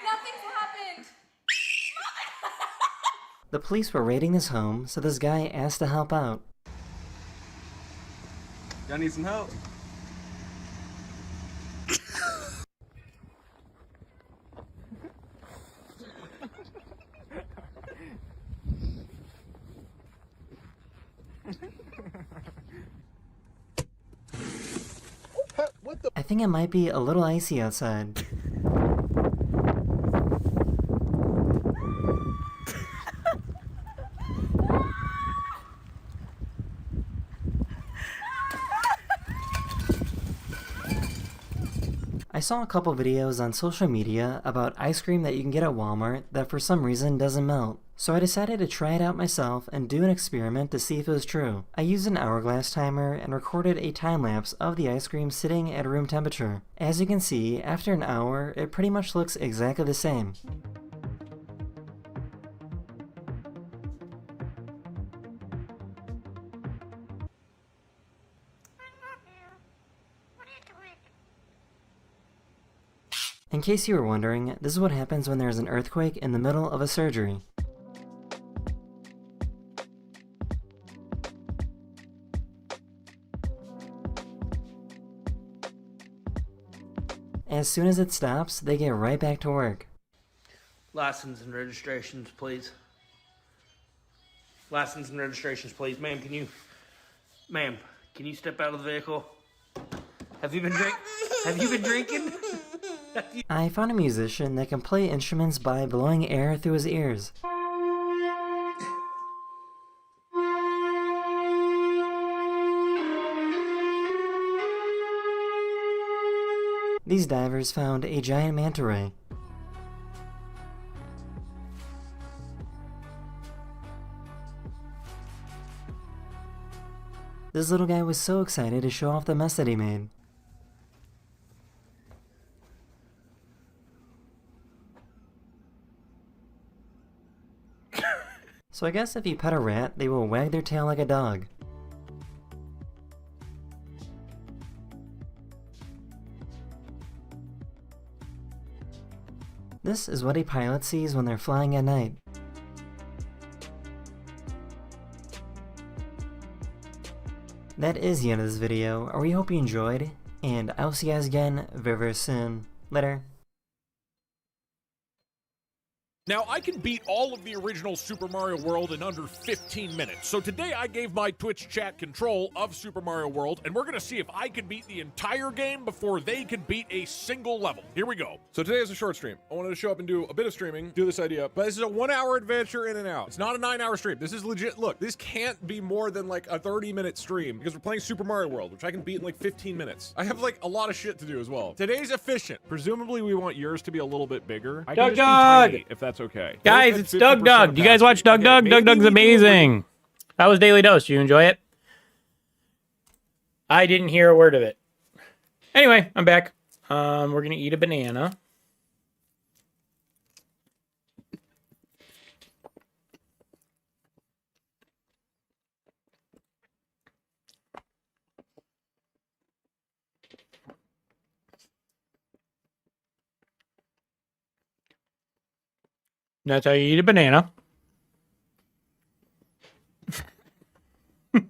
Nothing's happened. The police were raiding his home, so this guy asked to help out. Y'all need some help? I think it might be a little icy outside. I saw a couple videos on social media about ice cream that you can get at Walmart that for some reason doesn't melt. So I decided to try it out myself and do an experiment to see if it was true. I used an hourglass timer and recorded a time lapse of the ice cream sitting at room temperature. As you can see, after an hour, it pretty much looks exactly the same. In case you were wondering, this is what happens when there's an earthquake in the middle of a surgery. As soon as it stops, they get right back to work. License and registrations, please. License and registrations, please. Ma'am, can you step out of the vehicle? Have you been drinking? I found a musician that can play instruments by blowing air through his ears. These divers found a giant manta ray. This little guy was so excited to show off the mess that he made. So I guess if you pet a rat, they will wag their tail like a dog. This is what a pilot sees when they're flying at night. That is the end of this video. We hope you enjoyed, and I'll see you guys again very, very soon. Later. Now, I can beat all of the original Super Mario World in under 15 minutes. So today I gave my Twitch chat control of Super Mario World, and we're going to see if I can beat the entire game before they can beat a single level. Here we go. So today is a short stream. I wanted to show up and do a bit of streaming, do this idea, but this is a 1-hour adventure in and out. It's not a 9-hour stream. This is legit. Look, this can't be more than like a 30-minute stream because we're playing Super Mario World, which I can beat in like 15 minutes. I have like a lot of shit to do as well. Today's efficient. Presumably we want yours to be a little bit bigger. I can just be tiny, if that's okay. Guys, it's Doug Doug. Do you guys watch Doug Doug? Doug Doug's amazing. That was Daily Dose. Did you enjoy it? I didn't hear a word of it. Anyway, I'm back. We're gonna eat a banana. That's how you eat a banana. All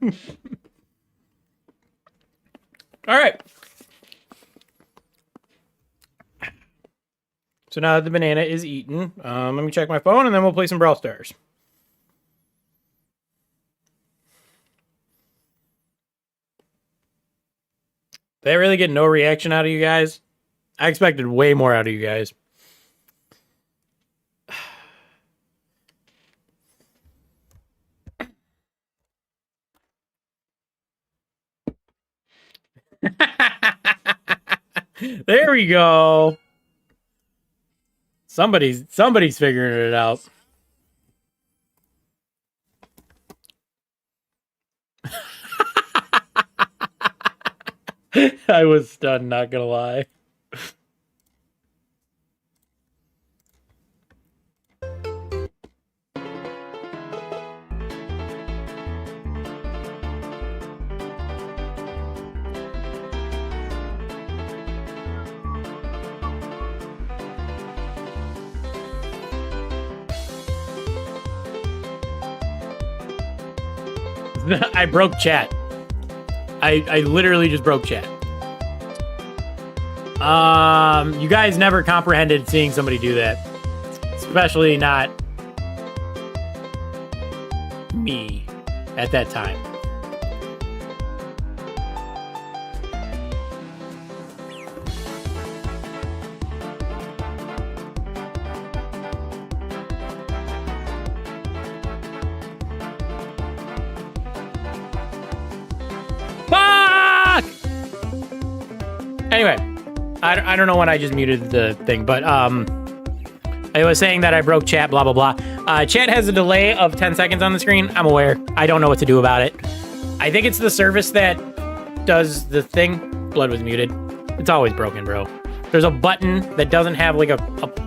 right. So now that the banana is eaten, let me check my phone and then we'll play some Brawl Stars. Did I really get no reaction out of you guys? I expected way more out of you guys. There we go. Somebody's figuring it out. I was stunned, not gonna lie. I broke chat. I literally just broke chat. You guys never comprehended seeing somebody do that. Especially not me at that time. Fuck! Anyway, I don't know when I just muted the thing, but I was saying that I broke chat, blah, blah, blah. Chat has a delay of 10 seconds on the screen. I'm aware. I don't know what to do about it. I think it's the service that does the thing. Blood was muted. It's always broken, bro. There's a button that doesn't have like a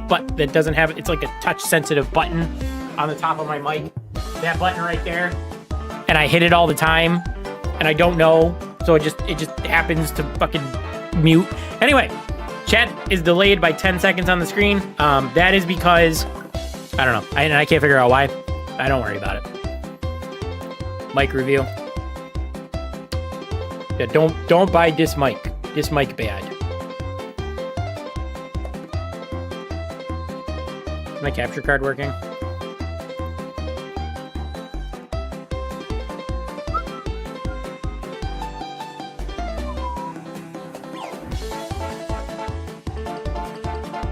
button that doesn't have, it's like a touch sensitive button on the top of my mic. That button right there. And I hit it all the time. And I don't know. So it just happens to fucking mute. Anyway, chat is delayed by 10 seconds on the screen. That is because, I don't know. I can't figure out why. I don't worry about it. Mic review. Yeah, don't buy this mic. This mic bad. Is my capture card working?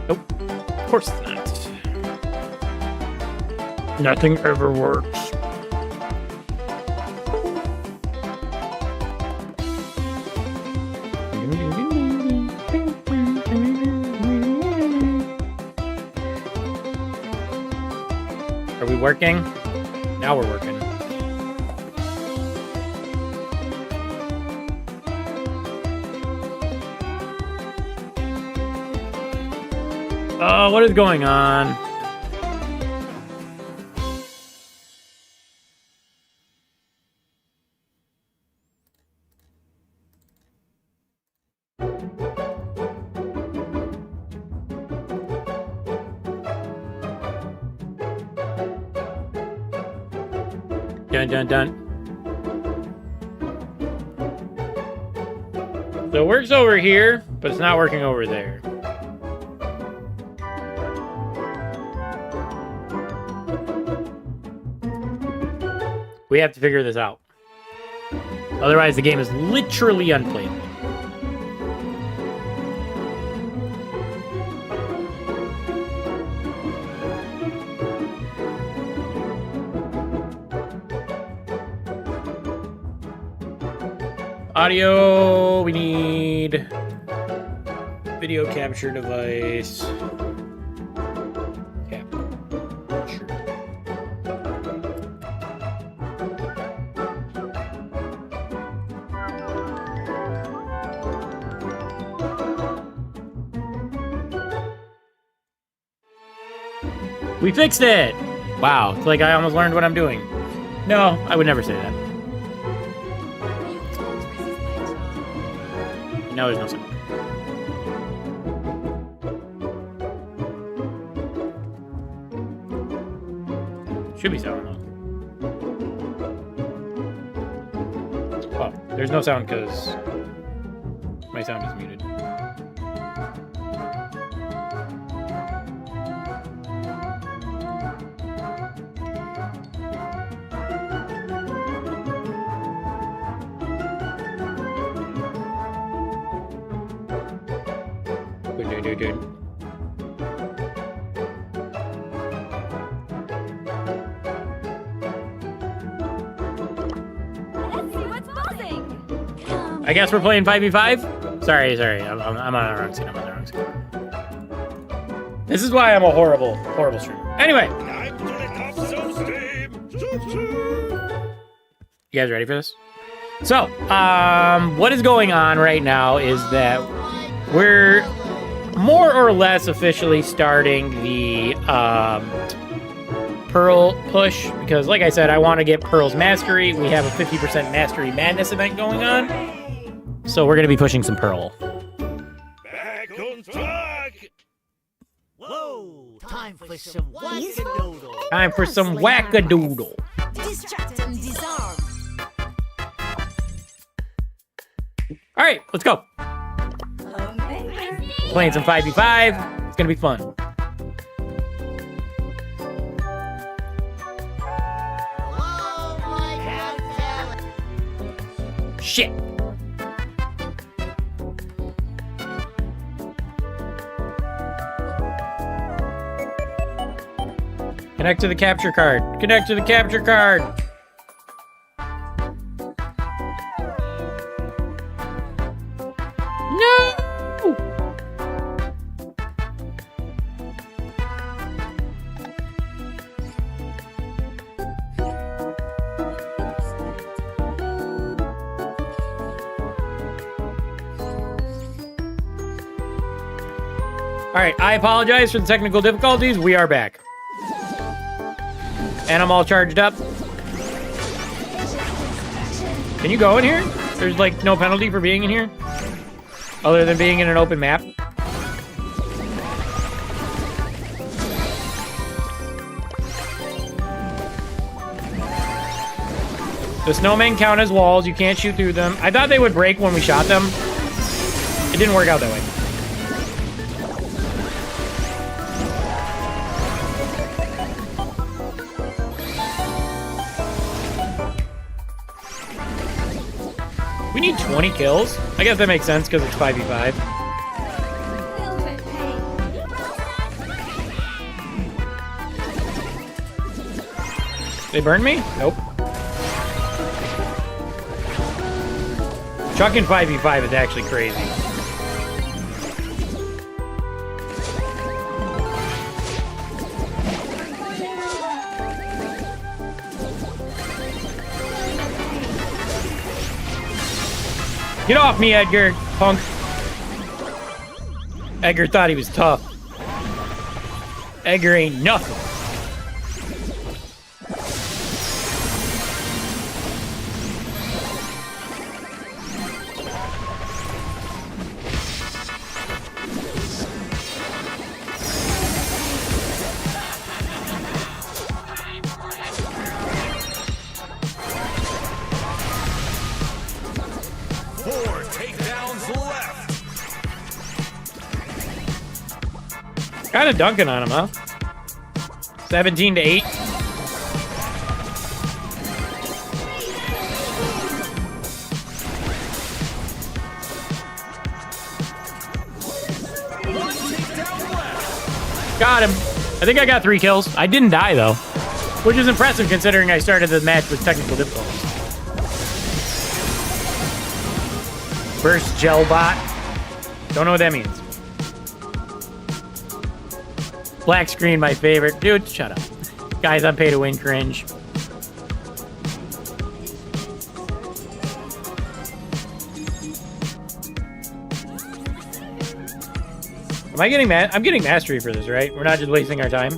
Nope. Of course not. Nothing ever works. Are we working? Now we're working. Oh, what is going on? Dun dun dun. So it works over here, but it's not working over there. We have to figure this out. Otherwise, the game is literally unplayable. Audio, we need video capture device. We fixed it! Wow, it's like I almost learned what I'm doing. No, I would never say that. No, there's no sound. Should be sound though. Oh, there's no sound because my sound is muted. I guess we're playing 5v5? Sorry. I'm on the wrong scene. This is why I'm a horrible streamer. Anyway. You guys ready for this? So, what is going on right now is that we're more or less officially starting the Pearl push, because like I said, I want to get Pearl's Mastery. We have a 50% Mastery Madness event going on, so we're going to be pushing some Pearl. Back on track. Whoa, time for some wackadoodle. Time for some wackadoodle. Distract and disarm. All right, let's go. Playing some 5v5. It's going to be fun. Shit. Connect to the capture card. Connect to the capture card. No! All right, I apologize for the technical difficulties. We are back. And I'm all charged up. Can you go in here? There's like no penalty for being in here? Other than being in an open map? The snowmen count as walls. You can't shoot through them. I thought they would break when we shot them. It didn't work out that way. We need 20 kills. I guess that makes sense because it's 5v5. They burned me? Nope. Chucking 5v5 is actually crazy. Get off me, Edgar, punk. Edgar thought he was tough. Edgar ain't nothing. Kind of dunking on him, huh? 17 to 8. Got him. I think I got 3 kills. I didn't die, though. Which is impressive considering I started the match with technical difficulties. Burst gel bot. Don't know what that means. Black screen, my favorite. Dude, shut up. Guys, I'm pay to win cringe. Am I getting I'm getting mastery for this, right? We're not just wasting our time.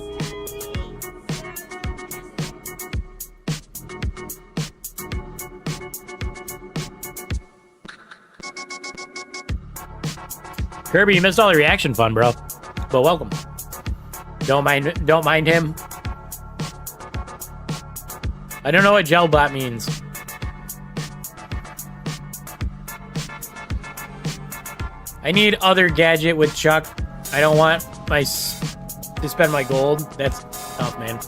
Kirby, you missed all the reaction fun, bro. But welcome. Don't mind him. I don't know what gel bot means. I need other gadget with Chuck. I don't want to spend my gold. That's tough, man.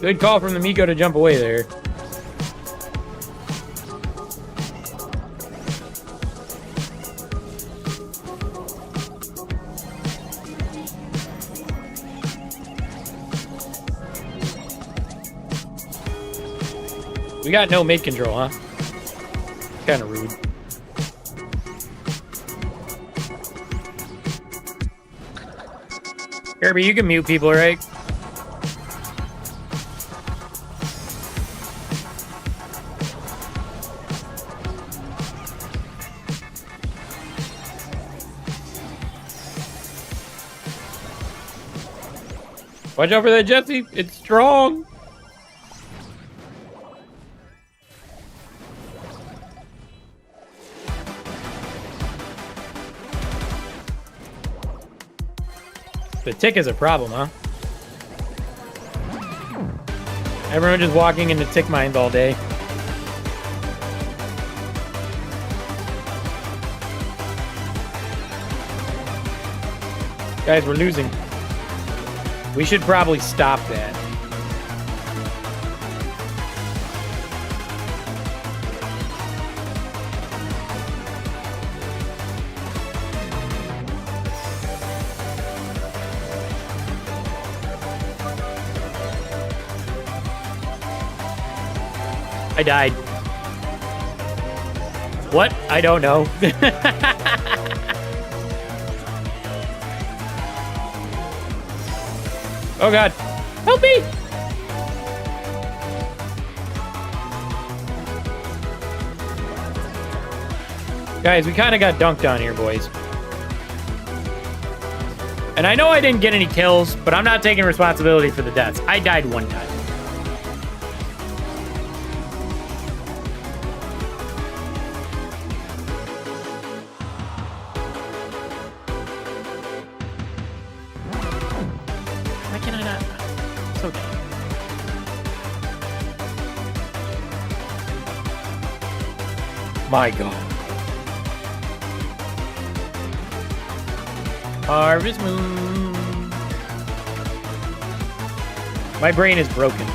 Good call from the Miko to jump away there. We got no mid control, huh? Kind of rude. Kirby, you can mute people, right? Watch out for that Jesse. It's strong. The tick is a problem, huh? Everyone just walking into tick mines all day. Guys, we're losing. We should probably stop that. I died. What? I don't know. Oh god. Help me! Guys, we kind of got dunked on here, boys. And I know I didn't get any kills, but I'm not taking responsibility for the deaths. I died one time. Why can I not? It's okay. My god. Harvest Moon. My brain is broken.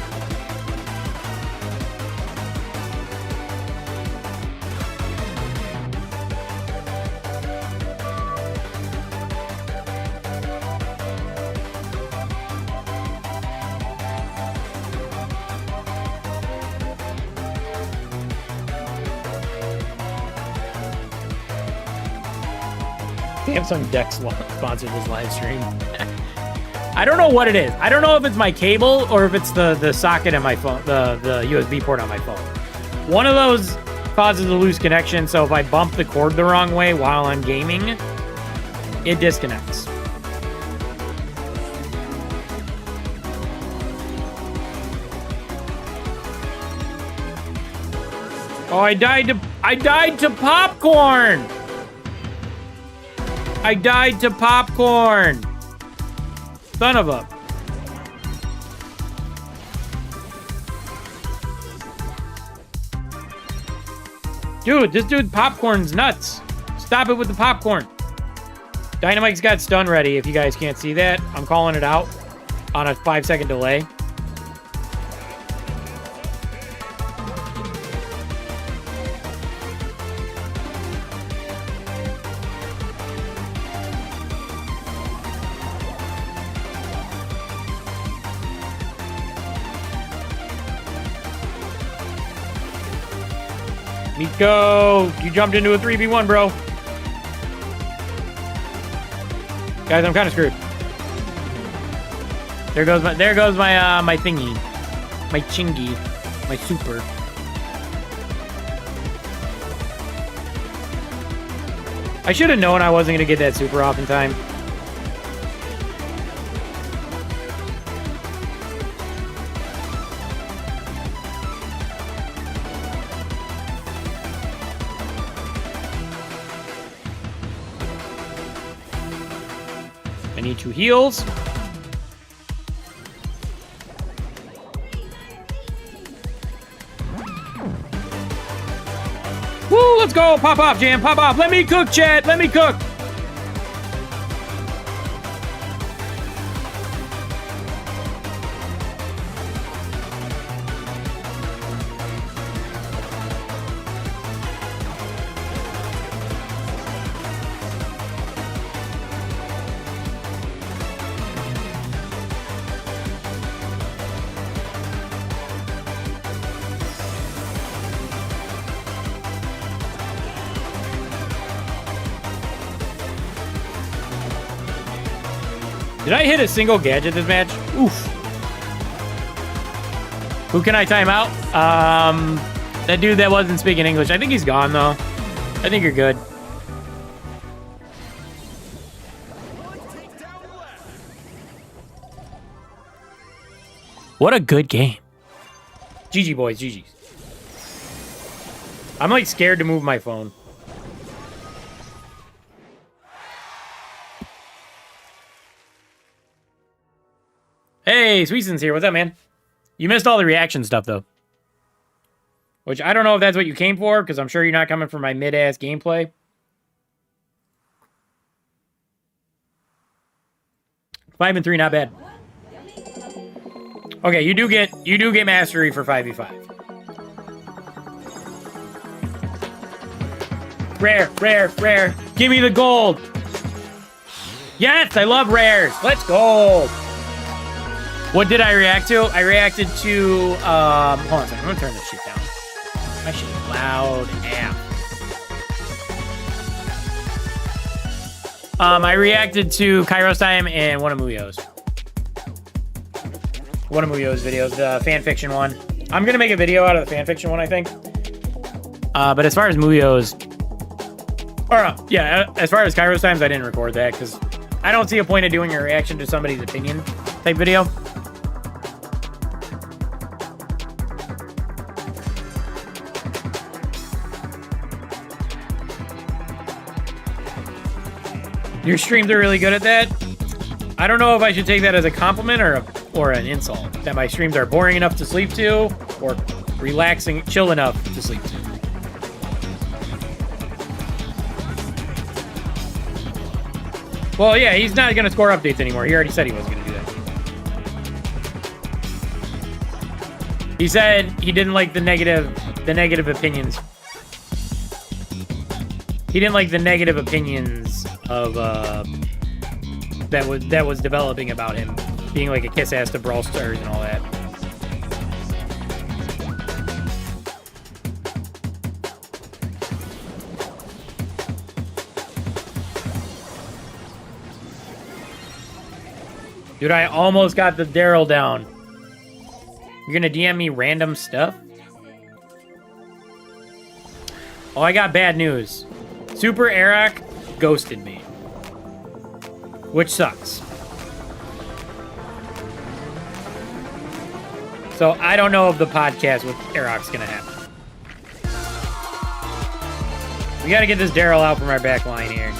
Samsung Dex sponsored this live stream. I don't know what it is. I don't know if it's my cable or if it's the socket in my phone, the USB port on my phone. One of those causes a loose connection, so if I bump the cord the wrong way while I'm gaming, it disconnects. Oh, I died to popcorn. I died to popcorn. Son of a. Dude, this dude popcorn's nuts. Stop it with the popcorn. Dynamite's got stun ready. If you guys can't see that, I'm calling it out on a 5-second delay. Miko, you jumped into a 3v1, bro. Guys, I'm kind of screwed. There goes my my thingy, my chingy, my super. I should have known I wasn't gonna get that super off in time. I need 2 heals. Woo, let's go. Pop off, Jam. Pop off. Let me cook, chat. Let me cook. Did I hit a single gadget this match? Oof. Who can I time out? That dude that wasn't speaking English. I think he's gone, though. I think you're good. What a good game. GG, boys. GG's. I'm, like, scared to move my phone. Hey, Sweetson's here. What's up, man? You missed all the reaction stuff, though. Which, I don't know if that's what you came for, because I'm sure you're not coming for my mid-ass gameplay. Five and 3, not bad. Okay, you do get mastery for 5v5. Rare, rare, rare. Give me the gold. Yes, I love rares. Let's go. What did I react to? I reacted to, hold on a second. I'm gonna turn this shit down. My shit is loud app. I reacted to Kairos Time and one of Muyo's. One of Muyo's videos, the fanfiction one. I'm gonna make a video out of the fanfiction one, I think. But as far as Muyo's, yeah, as far as Kairos Times, I didn't record that because I don't see a point of doing a reaction to somebody's opinion type video. Your streams are really good at that. I don't know if I should take that as a compliment or an insult. That my streams are boring enough to sleep to, or relaxing, chill enough to sleep to. Well, yeah, he's not gonna score updates anymore. He already said he wasn't gonna do that. He said he didn't like the negative opinions. He didn't like the negative opinions of that was developing about him being like a kiss ass to Brawl Stars and all that. Dude, I almost got the Daryl down. You're gonna DM me random stuff? Oh, I got bad news. Super Eric ghosted me. Which sucks. So I don't know if the podcast with Eric's gonna happen. We gotta get this Daryl out from our back line here.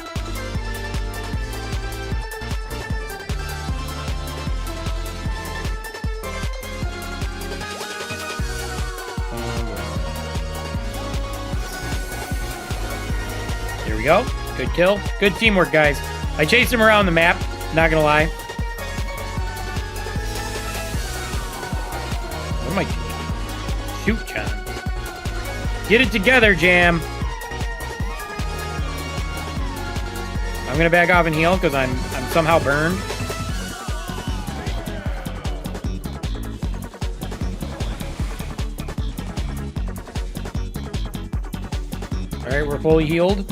There we go. Good kill. Good teamwork, guys. I chased him around the map, not gonna lie. What am I doing? Shoot, John. Get it together, Jam. I'm gonna back off and heal because I'm somehow burned. Alright, we're fully healed.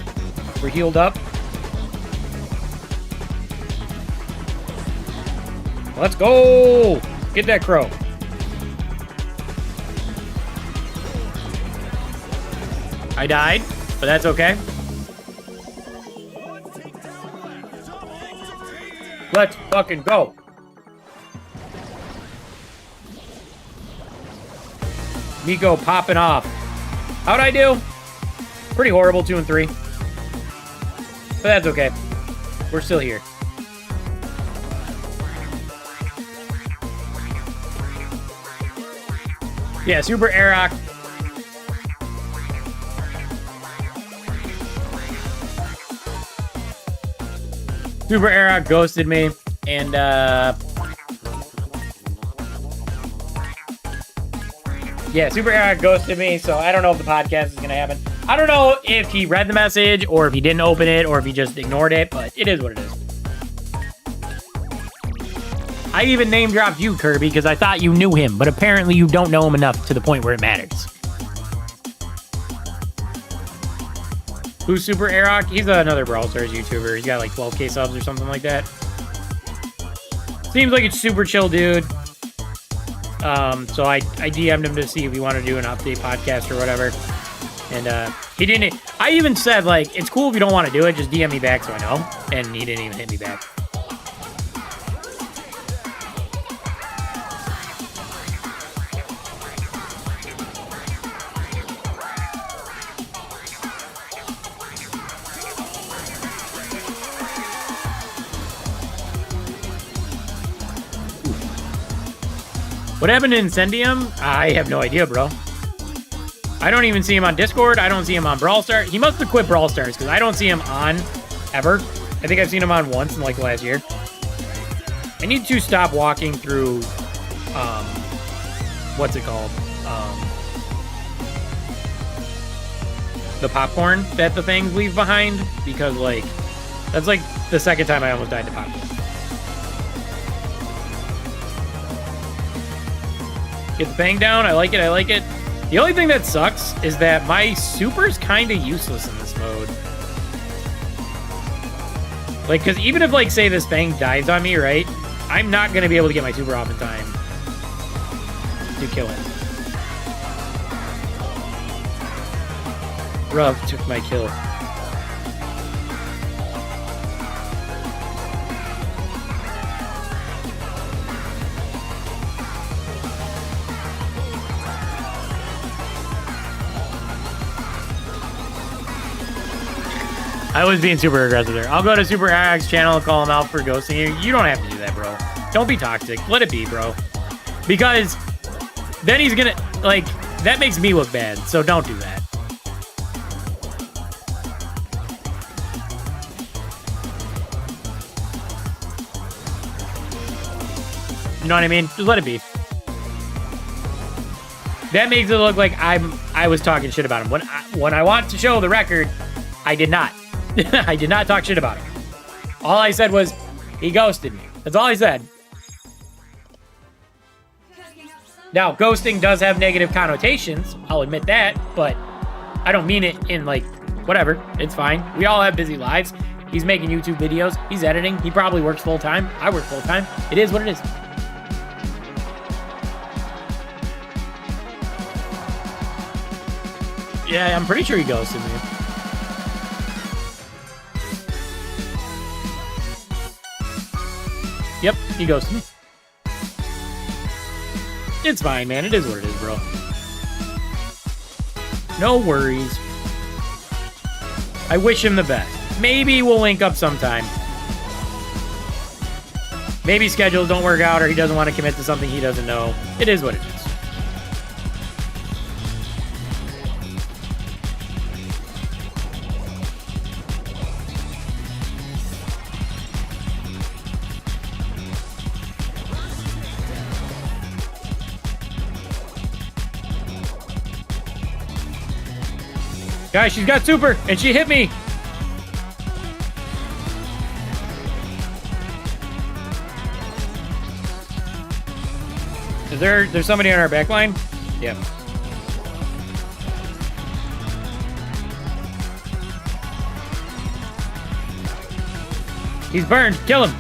We're healed up. Let's go! Get that crow. I died, but that's okay. Let's fucking go. Miko popping off. How'd I do? Pretty horrible, 2 and 3. But that's okay. We're still here. Yeah, Super Eric. Super Eric ghosted me, and yeah, Super Eric ghosted me, so I don't know if the podcast is gonna happen. I don't know if he read the message, or if he didn't open it, or if he just ignored it, but it is what it is. I even name dropped you, Kirby, because I thought you knew him, but apparently you don't know him enough to the point where it matters. Who's Super Eric? He's another Brawl Stars YouTuber. He's got like 12k subs or something like that. Seems like it's super chill, dude. So I DM'd him to see if he wanted to do an update podcast or whatever. And he didn't. I even said, like, it's cool if you don't want to do it, just DM me back so I know. And he didn't even hit me back. What happened to Incendium? I have no idea, bro. I don't even see him on Discord. I don't see him on Brawl Stars. He must have quit Brawl Stars because I don't see him on ever. I think I've seen him on once in like last year. I need to stop walking through, what's it called? The popcorn that the things leave behind because like, that's like the second time I almost died to popcorn. Get the bang down. I like it. I like it. The only thing that sucks is that my super's kind of useless in this mode. Like, because even if, like, say this bang dies on me, right? I'm not going to be able to get my super off in time to kill it. Ruff took my kill. I was being super aggressive there. I'll go to Super Alex channel and call him out for ghosting you. You don't have to do that, bro. Don't be toxic. Let it be, bro. Because then he's gonna, like, that makes me look bad. So don't do that. You know what I mean? Just let it be. That makes it look like I was talking shit about him. When I want to show the record, I did not. I did not talk shit about him. All I said was, he ghosted me. That's all I said. Now, ghosting does have negative connotations. I'll admit that, but I don't mean it in like, whatever. It's fine. We all have busy lives. He's making YouTube videos. He's editing. He probably works full time. I work full time. It is what it is. Yeah, I'm pretty sure he ghosted me. Yep, he ghosted me. It's fine, man. It is what it is, bro. No worries. I wish him the best. Maybe we'll link up sometime. Maybe schedules don't work out or he doesn't want to commit to something he doesn't know. It is what it is. Guys, she's got super, and she hit me. Is there's somebody on our back line? Yeah. He's burned. Kill him.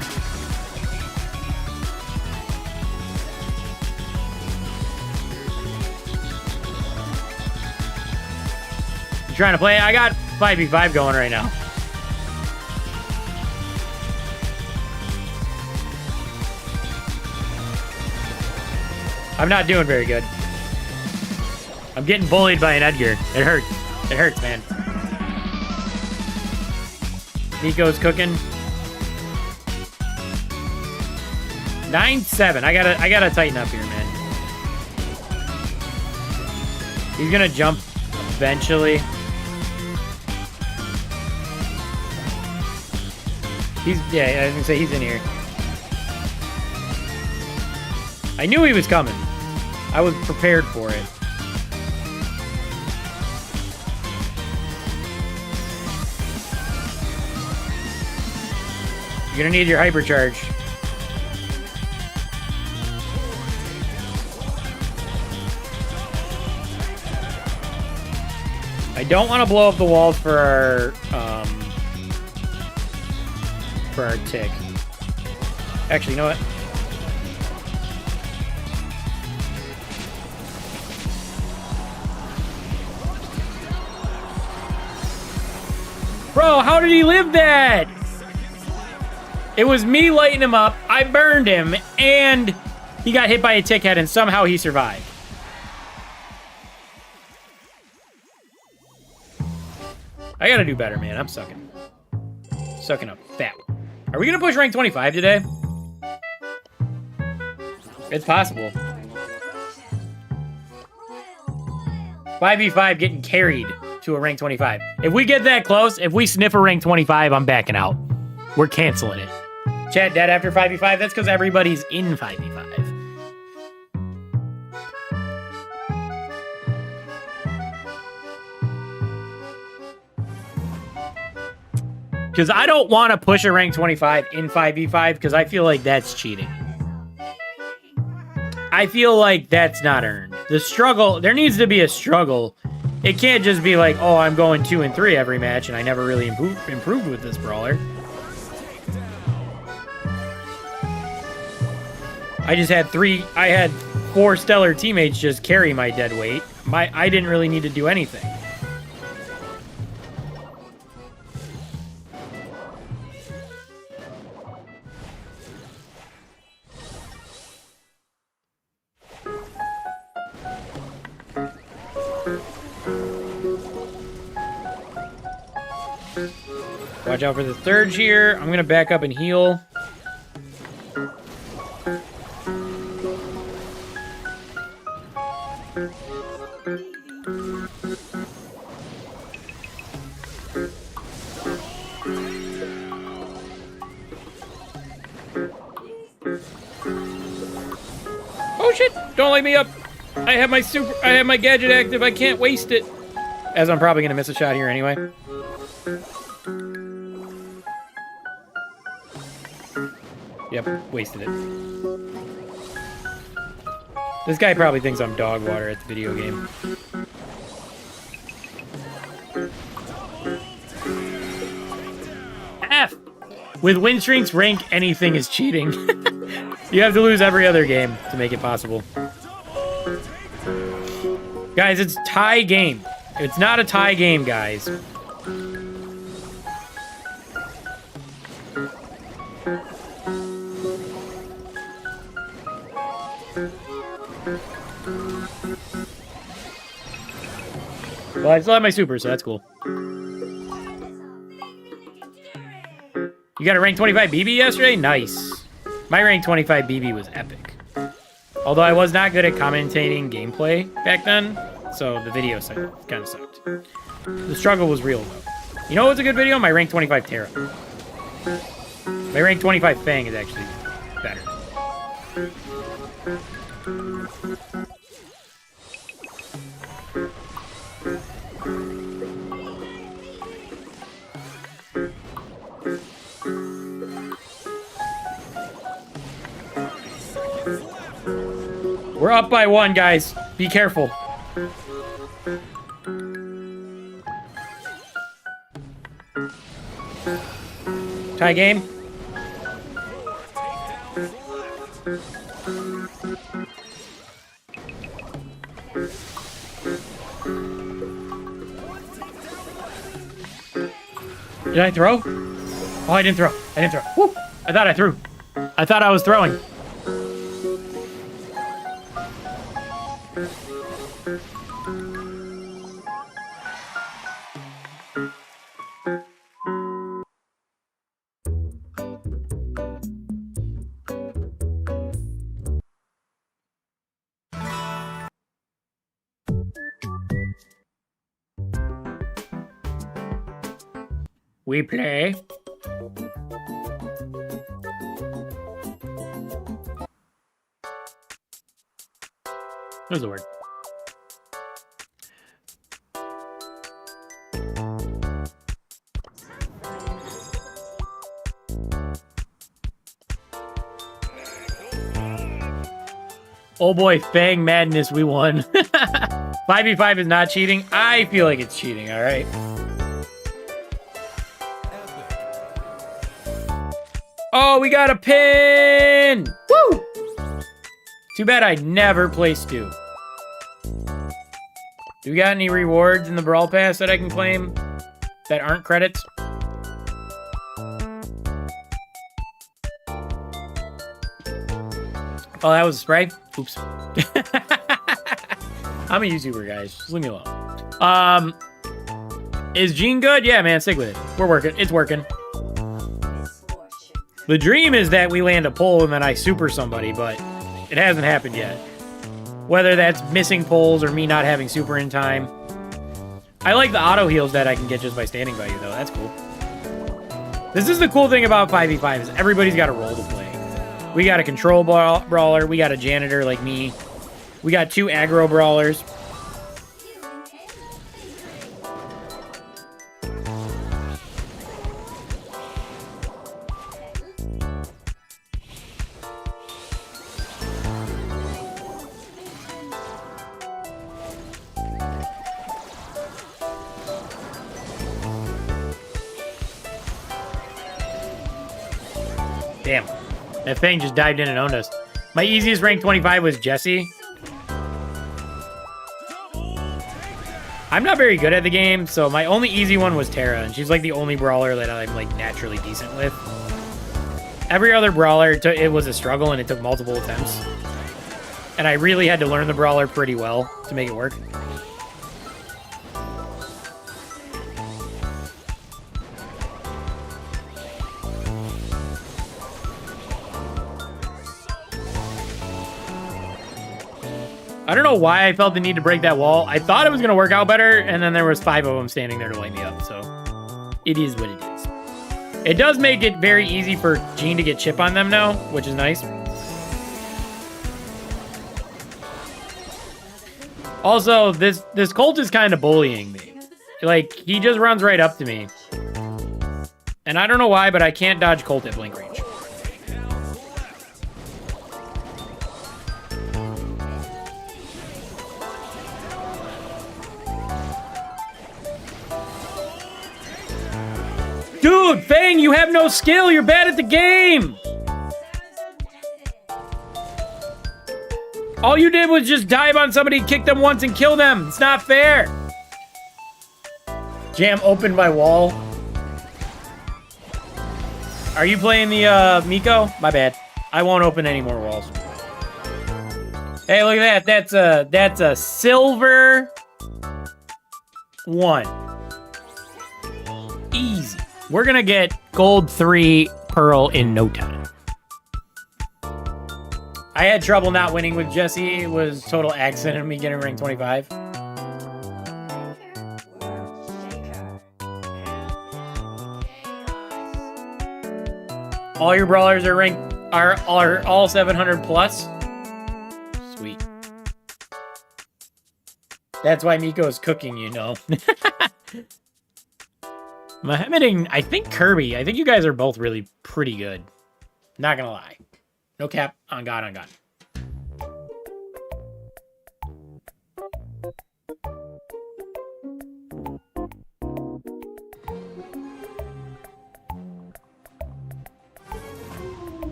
You trying to play? I got 5v5 going right now. I'm not doing very good. I'm getting bullied by an Edgar. It hurts. It hurts, man. Nico's cooking. 9-7. I gotta tighten up here, man. He's gonna jump eventually. Yeah, I was gonna say he's in here. I knew he was coming. I was prepared for it. You're gonna need your hypercharge. I don't want to blow up the walls for our tick. Actually, you know what? Bro, how did he live that? It was me lighting him up, I burned him, and he got hit by a tick head, and somehow he survived. I gotta do better, man. I'm sucking up fat. Are we gonna push rank 25 today? It's possible. 5v5 getting carried to a rank 25. If we get that close, if we sniff a rank 25, I'm backing out. We're canceling it. Chat dead after 5v5? That's because everybody's in 5v5. Because I don't want to push a rank 25 in 5v5 because I feel like that's cheating. I feel like that's not earned. The struggle, there needs to be a struggle. It can't just be like, oh, I'm going 2 and 3 every match and I never really improved with this brawler. I had 4 stellar teammates just carry my dead weight. I didn't really need to do anything. Watch out for the surge here. I'm gonna back up and heal. Oh shit! Don't light me up! I have my gadget active, I can't waste it. As I'm probably gonna miss a shot here anyway. Yep, wasted it. This guy probably thinks I'm dog water at the video game. F! With win streaks, rank anything is cheating. You have to lose every other game to make it possible. Guys, it's tie game. It's not a tie game, guys. Well, I still have my super, so that's cool. You got a rank 25 BB yesterday? Nice. My rank 25 BB was epic. Although I was not good at commentating gameplay back then, so the video kind of sucked. The struggle was real, though. You know what's a good video? My rank 25 Terra. My rank 25 Fang is actually better. We're up by 1, guys. Be careful. Tie game. Did I throw? Oh, I didn't throw. I didn't throw. Woo! I thought I threw. I thought I was throwing. We play. There's the word. Oh boy, Fang Madness, we won. 5v5 is not cheating. I feel like it's cheating, all right? Oh, we got a pin! Woo! Too bad I never play Stu. Do we got any rewards in the Brawl Pass that I can claim that aren't credits? Oh, that was a spray? Oops. I'm a YouTuber, guys. Just leave me alone. Is Gene good? Yeah, man, stick with it. We're working. It's working. The dream is that we land a pull and then I super somebody, but it hasn't happened yet. Whether that's missing pulls or me not having super in time. I like the auto heals that I can get just by standing by you, though. That's cool. This is the cool thing about 5v5 is everybody's got a role to play. We got a control brawler. We got a janitor like me. We got 2 aggro brawlers. Damn. That thing just dived in and owned us. My easiest rank 25 was Jesse. I'm not very good at the game, so my only easy one was Tara, and she's like the only brawler that I'm like naturally decent with. Every other brawler, it was a struggle and it took multiple attempts. And I really had to learn the brawler pretty well to make it work. I don't know why I felt the need to break that wall. I thought it was going to work out better, and then there was 5 of them standing there to light me up, so it is what it is. It does make it very easy for Gene to get chip on them now, which is nice. Also, this Colt is kind of bullying me. Like, he just runs right up to me. And I don't know why, but I can't dodge Colt at blink range. Dude, Fang, you have no skill. You're bad at the game. All you did was just dive on somebody, kick them once, and kill them. It's not fair. Jam opened my wall. Are you playing the Miko? My bad. I won't open any more walls. Hey, look at that. That's a silver 1. Easy. We're gonna get gold 3 pearl in no time. I had trouble not winning with Jesse. It was total accident of me getting rank 25. All your brawlers are ranked are all 700 plus. Sweet. That's why Miko is cooking, you know. Mohammed and I think Kirby. I think you guys are both really pretty good. Not gonna lie. No cap. On God, on God.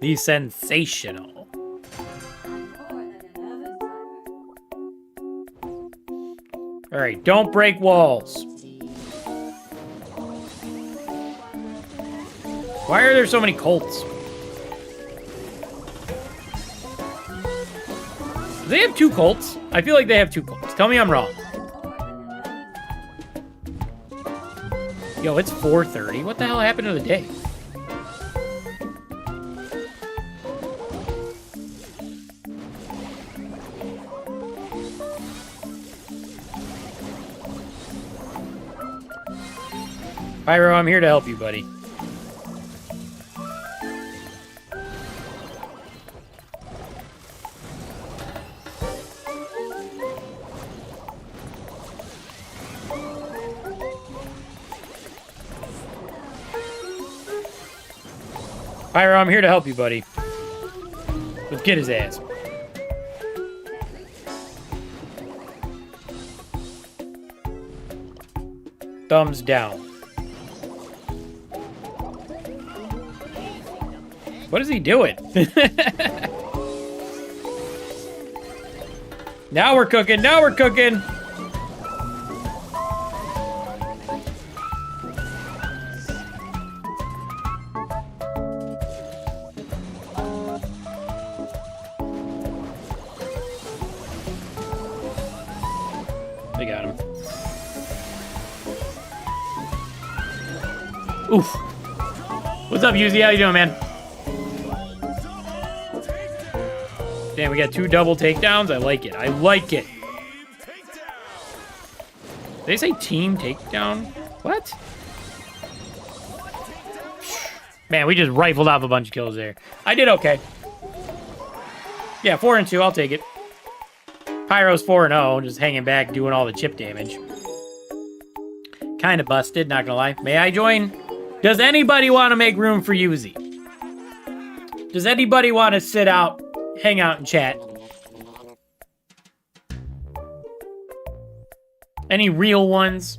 The sensational. All right, don't break walls. Why are there so many Colts? Do they have 2 Colts? I feel like they have 2 Colts. Tell me I'm wrong. Yo, it's 4:30. What the hell happened to the day? Pyro, I'm here to help you, buddy. Pyro, I'm here to help you, buddy. Let's get his ass. Thumbs down. What is he doing? Now we're cooking. Now we're cooking. They got him. Oof. What's up, Yuzi? How you doing, man? Damn, we got 2 double takedowns. I like it. I like it. Did they say team takedown? What? Man, we just rifled off a bunch of kills there. I did okay. Yeah, 4 and 2. I'll take it. Pyro's 4 and 0, just hanging back, doing all the chip damage. Kind of busted, not gonna lie. May I join? Does anybody want to make room for Yuzi? Does anybody want to sit out, hang out, and chat? Any real ones?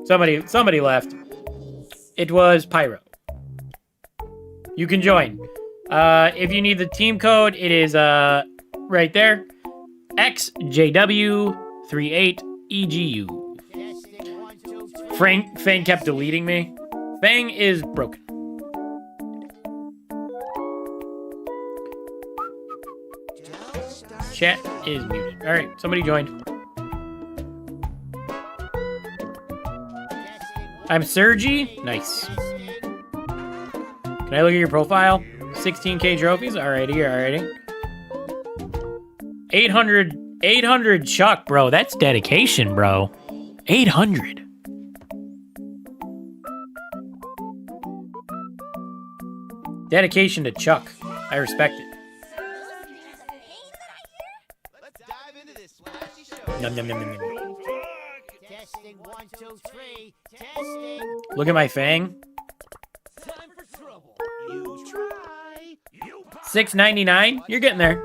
Somebody left. It was Pyro. You can join. If you need the team code, it is right there. XJW38EGU. Fang kept deleting me. Fang is broken. Chat is muted. All right, somebody joined. I'm Sergi. Nice. Can I look at your profile? 16K trophies. Alrighty, alrighty. 800 Chuck, bro. That's dedication, bro. 800. Dedication to Chuck. I respect it. Yum, yum, yum, yum, yum. Testing 1, 2, 3. Testing. Look at my Fang. Time for trouble. You try. 699. You're getting there.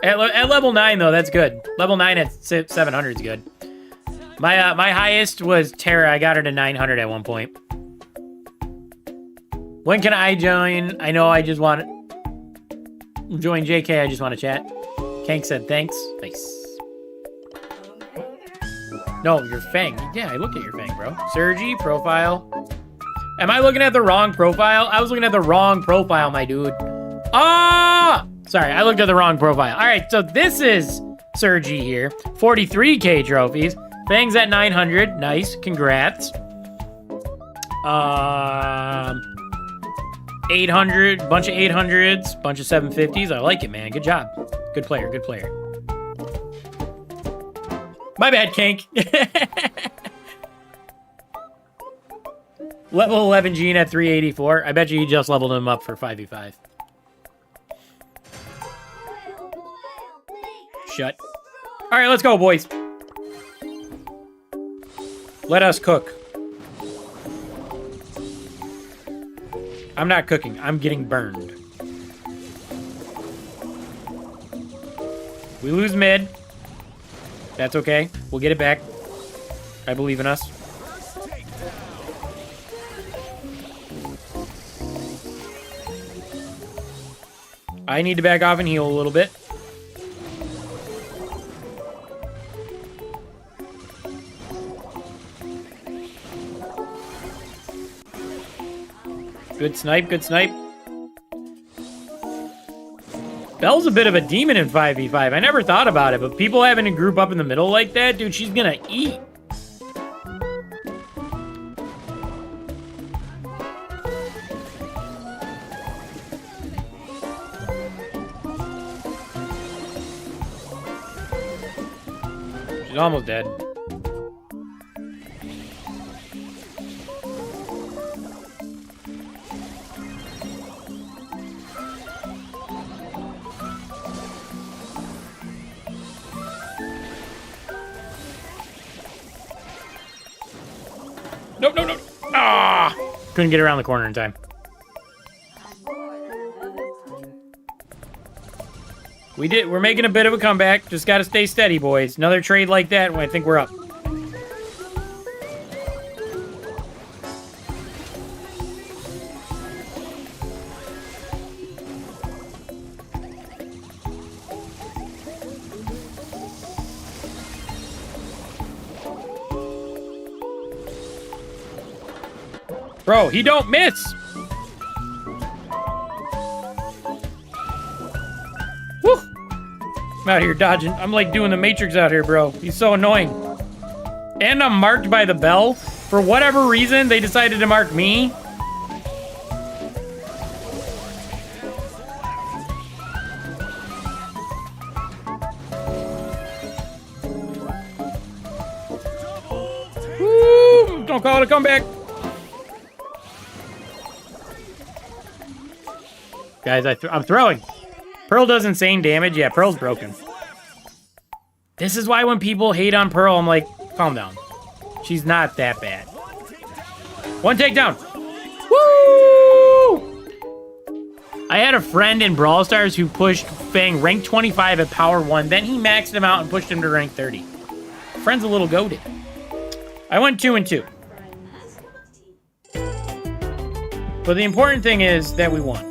At level 9 though, that's good. Level 9 at 700 is good. My highest was Terra. I got her to 900 at one point. When can I join? I know I just want to join JK. I just want to chat. Kank said thanks. Nice. No, your Fang. Yeah, I look at your Fang, bro. Sergi, profile. Am I looking at the wrong profile? I was looking at the wrong profile, my dude. Ah! Sorry, I looked at the wrong profile. All right, so this is Sergi here. 43K trophies. Fang's at 900. Nice. Congrats. 800. Bunch of 800s. Bunch of 750s. I like it, man. Good job. Good player. Good player. My bad, Kank. Level 11 Gene at 384. I bet you just leveled him up for 5v5. Shut. All right, let's go, boys. Let us cook. I'm not cooking. I'm getting burned. We lose mid. That's okay. We'll get it back. I believe in us. I need to back off and heal a little bit. Good snipe, good snipe. Belle's a bit of a demon in 5v5. I never thought about it, but people having to group up in the middle like that, dude, she's gonna eat. She's almost dead. Nope, nope, nope. Ah! Couldn't get around the corner in time. We're making a bit of a comeback. Just gotta stay steady, boys. Another trade like that, and I think we're up. Bro, he don't miss. Woo! I'm out here dodging. I'm like doing the Matrix out here, bro. He's so annoying. And I'm marked by the bell. For whatever reason, they decided to mark me. Woo! Don't call it a comeback. Guys, I'm throwing. Pearl does insane damage. Yeah, Pearl's broken. This is why when people hate on Pearl, I'm like, calm down. She's not that bad. One takedown. Woo! I had a friend in Brawl Stars who pushed Fang rank 25 at Power 1. Then he maxed him out and pushed him to rank 30. Friend's a little goated. I went 2-2. But the important thing is that we won.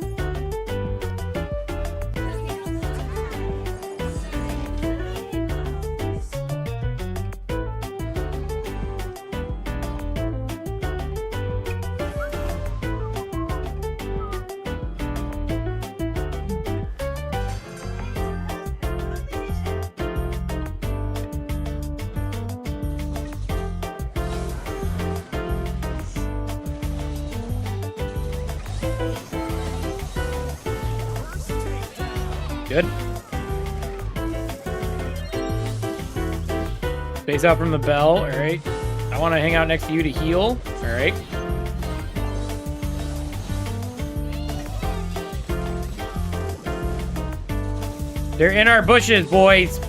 Good. Space out from the bell. All right. I want to hang out next to you to heal. All right. They're in our bushes, boys.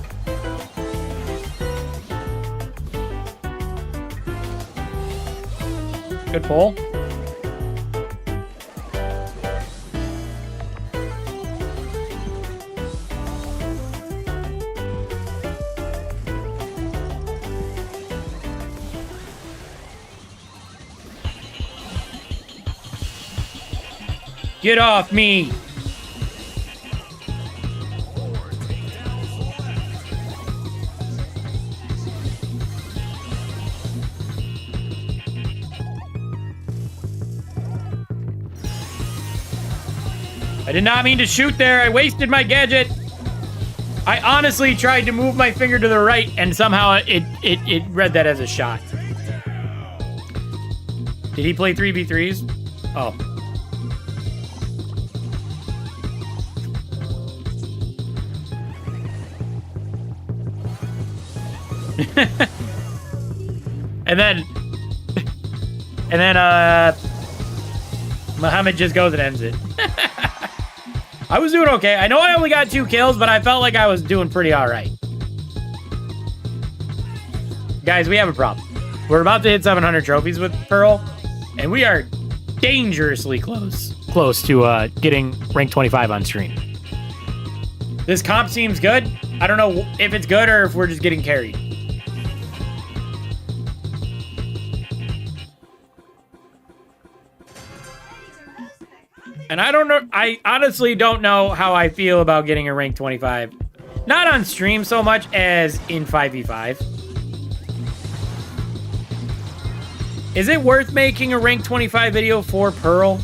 Good pull. Get off me! I did not mean to shoot there. I wasted my gadget. I honestly tried to move my finger to the right and somehow it read that as a shot. Did he play 3v3s? Oh. and then Muhammad just goes and ends it. I was doing okay. I know I only got 2 kills, but I felt like I was doing pretty all right. Guys, we have a problem. We're about to hit 700 trophies with Pearl, and we are dangerously close to getting rank 25 on stream. This comp seems good. I don't know if it's good or if we're just getting carried. And I don't know, I honestly don't know how I feel about getting a rank 25. Not on stream so much as in 5v5. Is it worth making a rank 25 video for Pearl?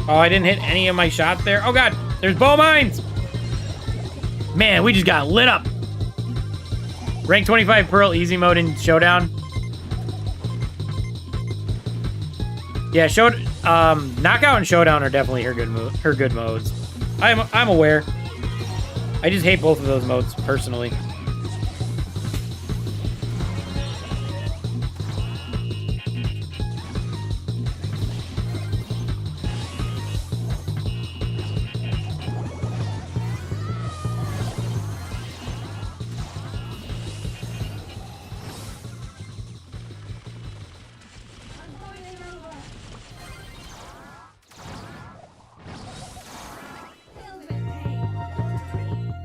Oh, I didn't hit any of my shots there. Oh, God. There's bow mines. Man, we just got lit up. Rank 25 Pearl easy mode in Showdown. Yeah, Knockout and Showdown are definitely her good modes. I'm aware. I just hate both of those modes, personally.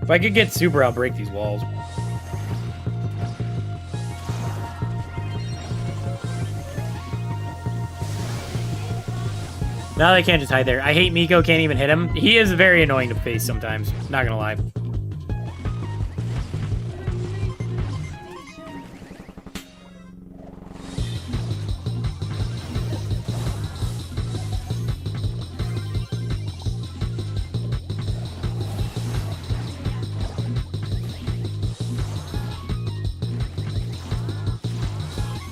If I could get super, I'll break these walls. Now they can't just hide there. I hate Miko, can't even hit him. He is very annoying to face sometimes. Not gonna lie.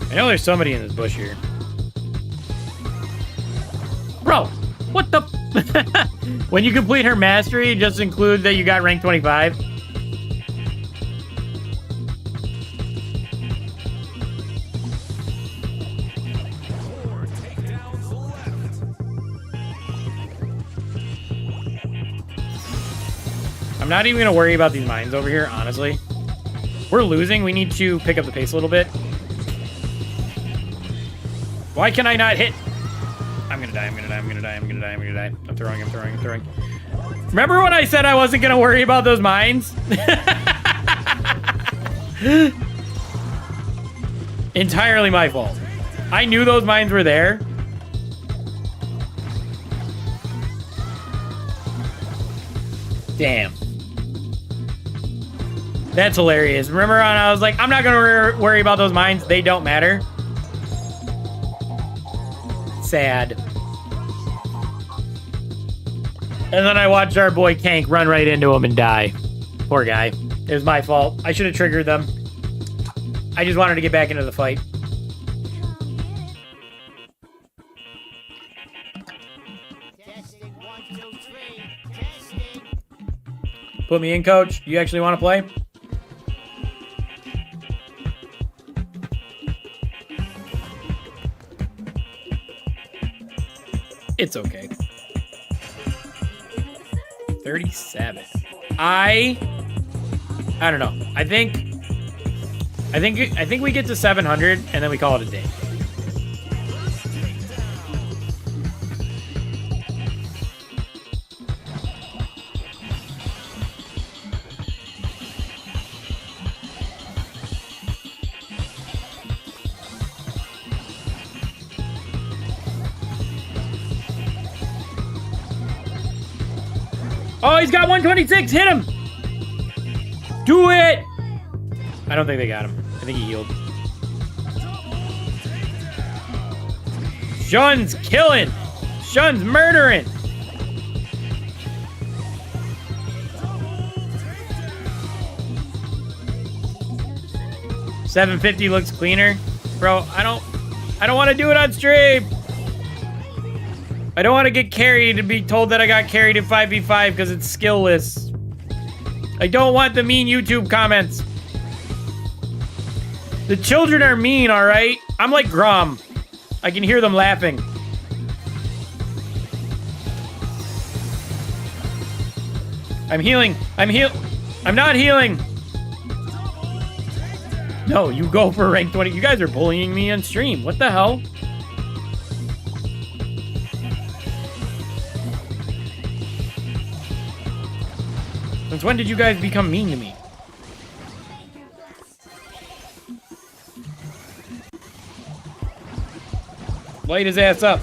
I know there's somebody in this bush here. Bro, what the? When you complete her mastery, just include that you got rank 25. I'm not even gonna worry about these mines over here, honestly. We're losing. We need to pick up the pace a little bit. Why can I not hit? I'm gonna die, I'm gonna die, I'm gonna die, I'm gonna die, I'm gonna die. I'm throwing, I'm throwing, I'm throwing. Remember when I said I wasn't gonna worry about those mines? Entirely my fault. I knew those mines were there. Damn. That's hilarious. Remember when I was like, I'm not gonna worry about those mines. They don't matter. Sad. And then I watched our boy Kank run right into him and die. Poor guy. It was my fault. I should have triggered them. I just wanted to get back into the fight. Testing 1, 2, 3. Testing. Put me in, coach. You actually want to play? It's okay. 37. I don't know. I think we get to 700 and then we call it a day. Oh, he's got 126. Hit him. Do it. I don't think they got him. I think he healed. Shun's killing. Shun's murdering. $750 looks cleaner. Bro, I don't want to do it on stream. I don't want to get carried and be told that I got carried in 5v5 because it's skillless. I don't want the mean YouTube comments. The children are mean, all right? I'm like Grom. I can hear them laughing. I'm healing. I'm not healing. No, you go for rank 20. You guys are bullying me on stream. What the hell? Since when did you guys become mean to me? Light his ass up.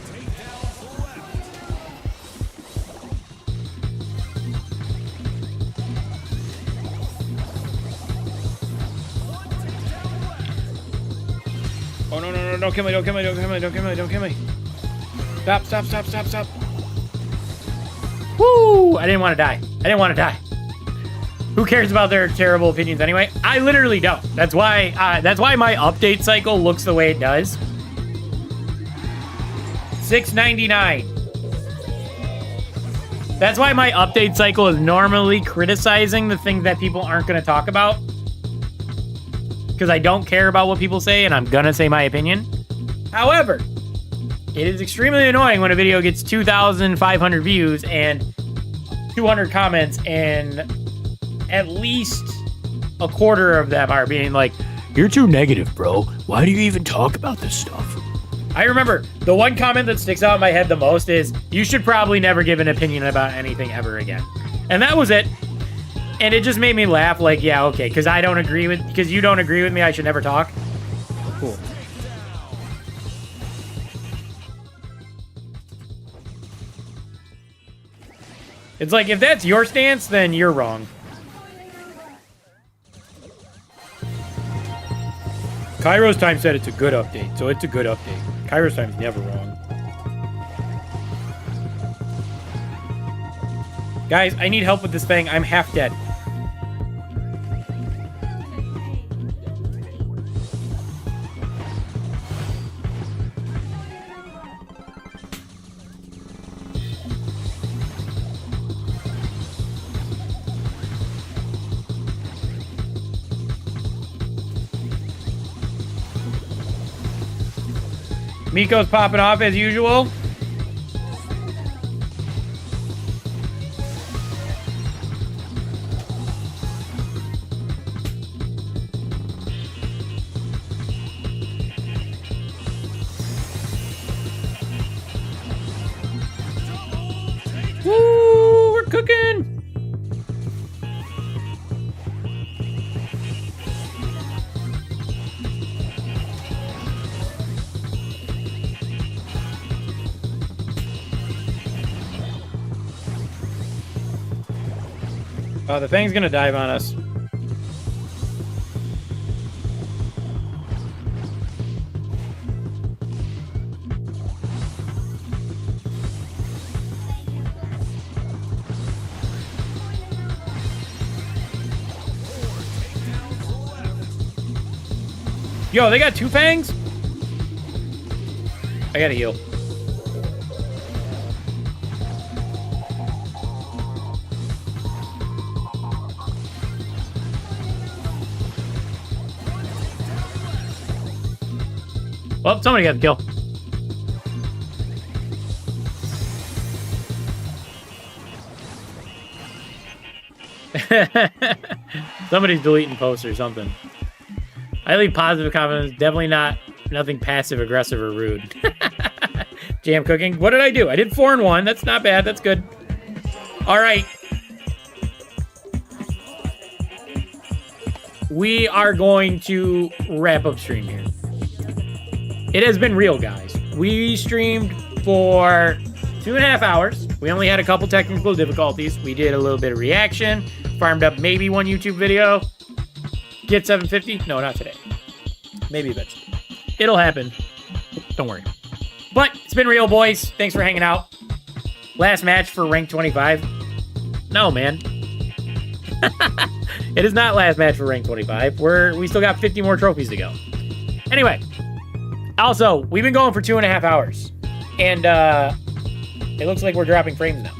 Oh, no, don't kill me, don't kill me, don't kill me, don't kill me, don't kill me. Stop. Woo! I didn't want to die. I didn't want to die. Who cares about their terrible opinions anyway? I literally don't. That's why my update cycle looks the way it does. $6.99. That's why my update cycle is normally criticizing the things that people aren't going to talk about. Because I don't care about what people say, and I'm going to say my opinion. However, it is extremely annoying when a video gets 2,500 views and 200 comments, and at least a quarter of them are being like, "You're too negative, bro. Why do you even talk about this stuff?" I remember the one comment that sticks out in my head the most is, "You should probably never give an opinion about anything ever again." And that was it. And it just made me laugh, like, yeah, okay, because you don't agree with me, I should never talk. Cool. It's like, if that's your stance, then you're wrong. Kairo's time said it's a good update, so it's a good update. Kairo's time's never wrong. Guys, I need help with this thing. I'm half dead. Miko's popping off as usual. Woo, we're cooking. Oh, the thing's gonna dive on us. Yo, they got two fangs? I gotta heal. Well, somebody got the kill. Somebody's deleting posts or something. I leave positive confidence. Definitely nothing passive aggressive or rude. Jam cooking. What did I do? I did 4 and 1. That's not bad. That's good. All right. We are going to wrap up stream here. It has been real, guys. We streamed for 2.5 hours. We only had a couple technical difficulties. We did a little bit of reaction. Farmed up maybe 1 YouTube video. Get 750? No, not today. Maybe eventually. It'll happen. Don't worry. But it's been real, boys. Thanks for hanging out. Last match for rank 25. No, man. It is not last match for rank 25. We still got 50 more trophies to go. Anyway. Also, we've been going for 2.5 hours. And it looks like we're dropping frames now.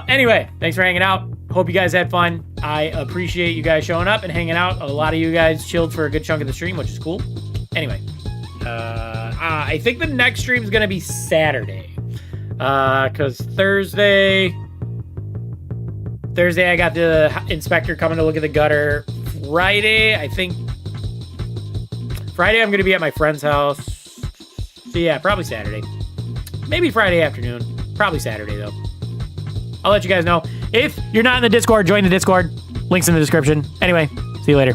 Anyway, thanks for hanging out. Hope you guys had fun. I appreciate you guys showing up and hanging out. A lot of you guys chilled for a good chunk of the stream, which is cool. Anyway, I think the next stream is going to be Saturday. Because Thursday I got the inspector coming to look at the gutter. Friday, I'm going to be at my friend's house. So yeah, probably Saturday. Maybe Friday afternoon. Probably Saturday, though. I'll let you guys know. If you're not in the Discord, join the Discord. Links in the description. Anyway, see you later.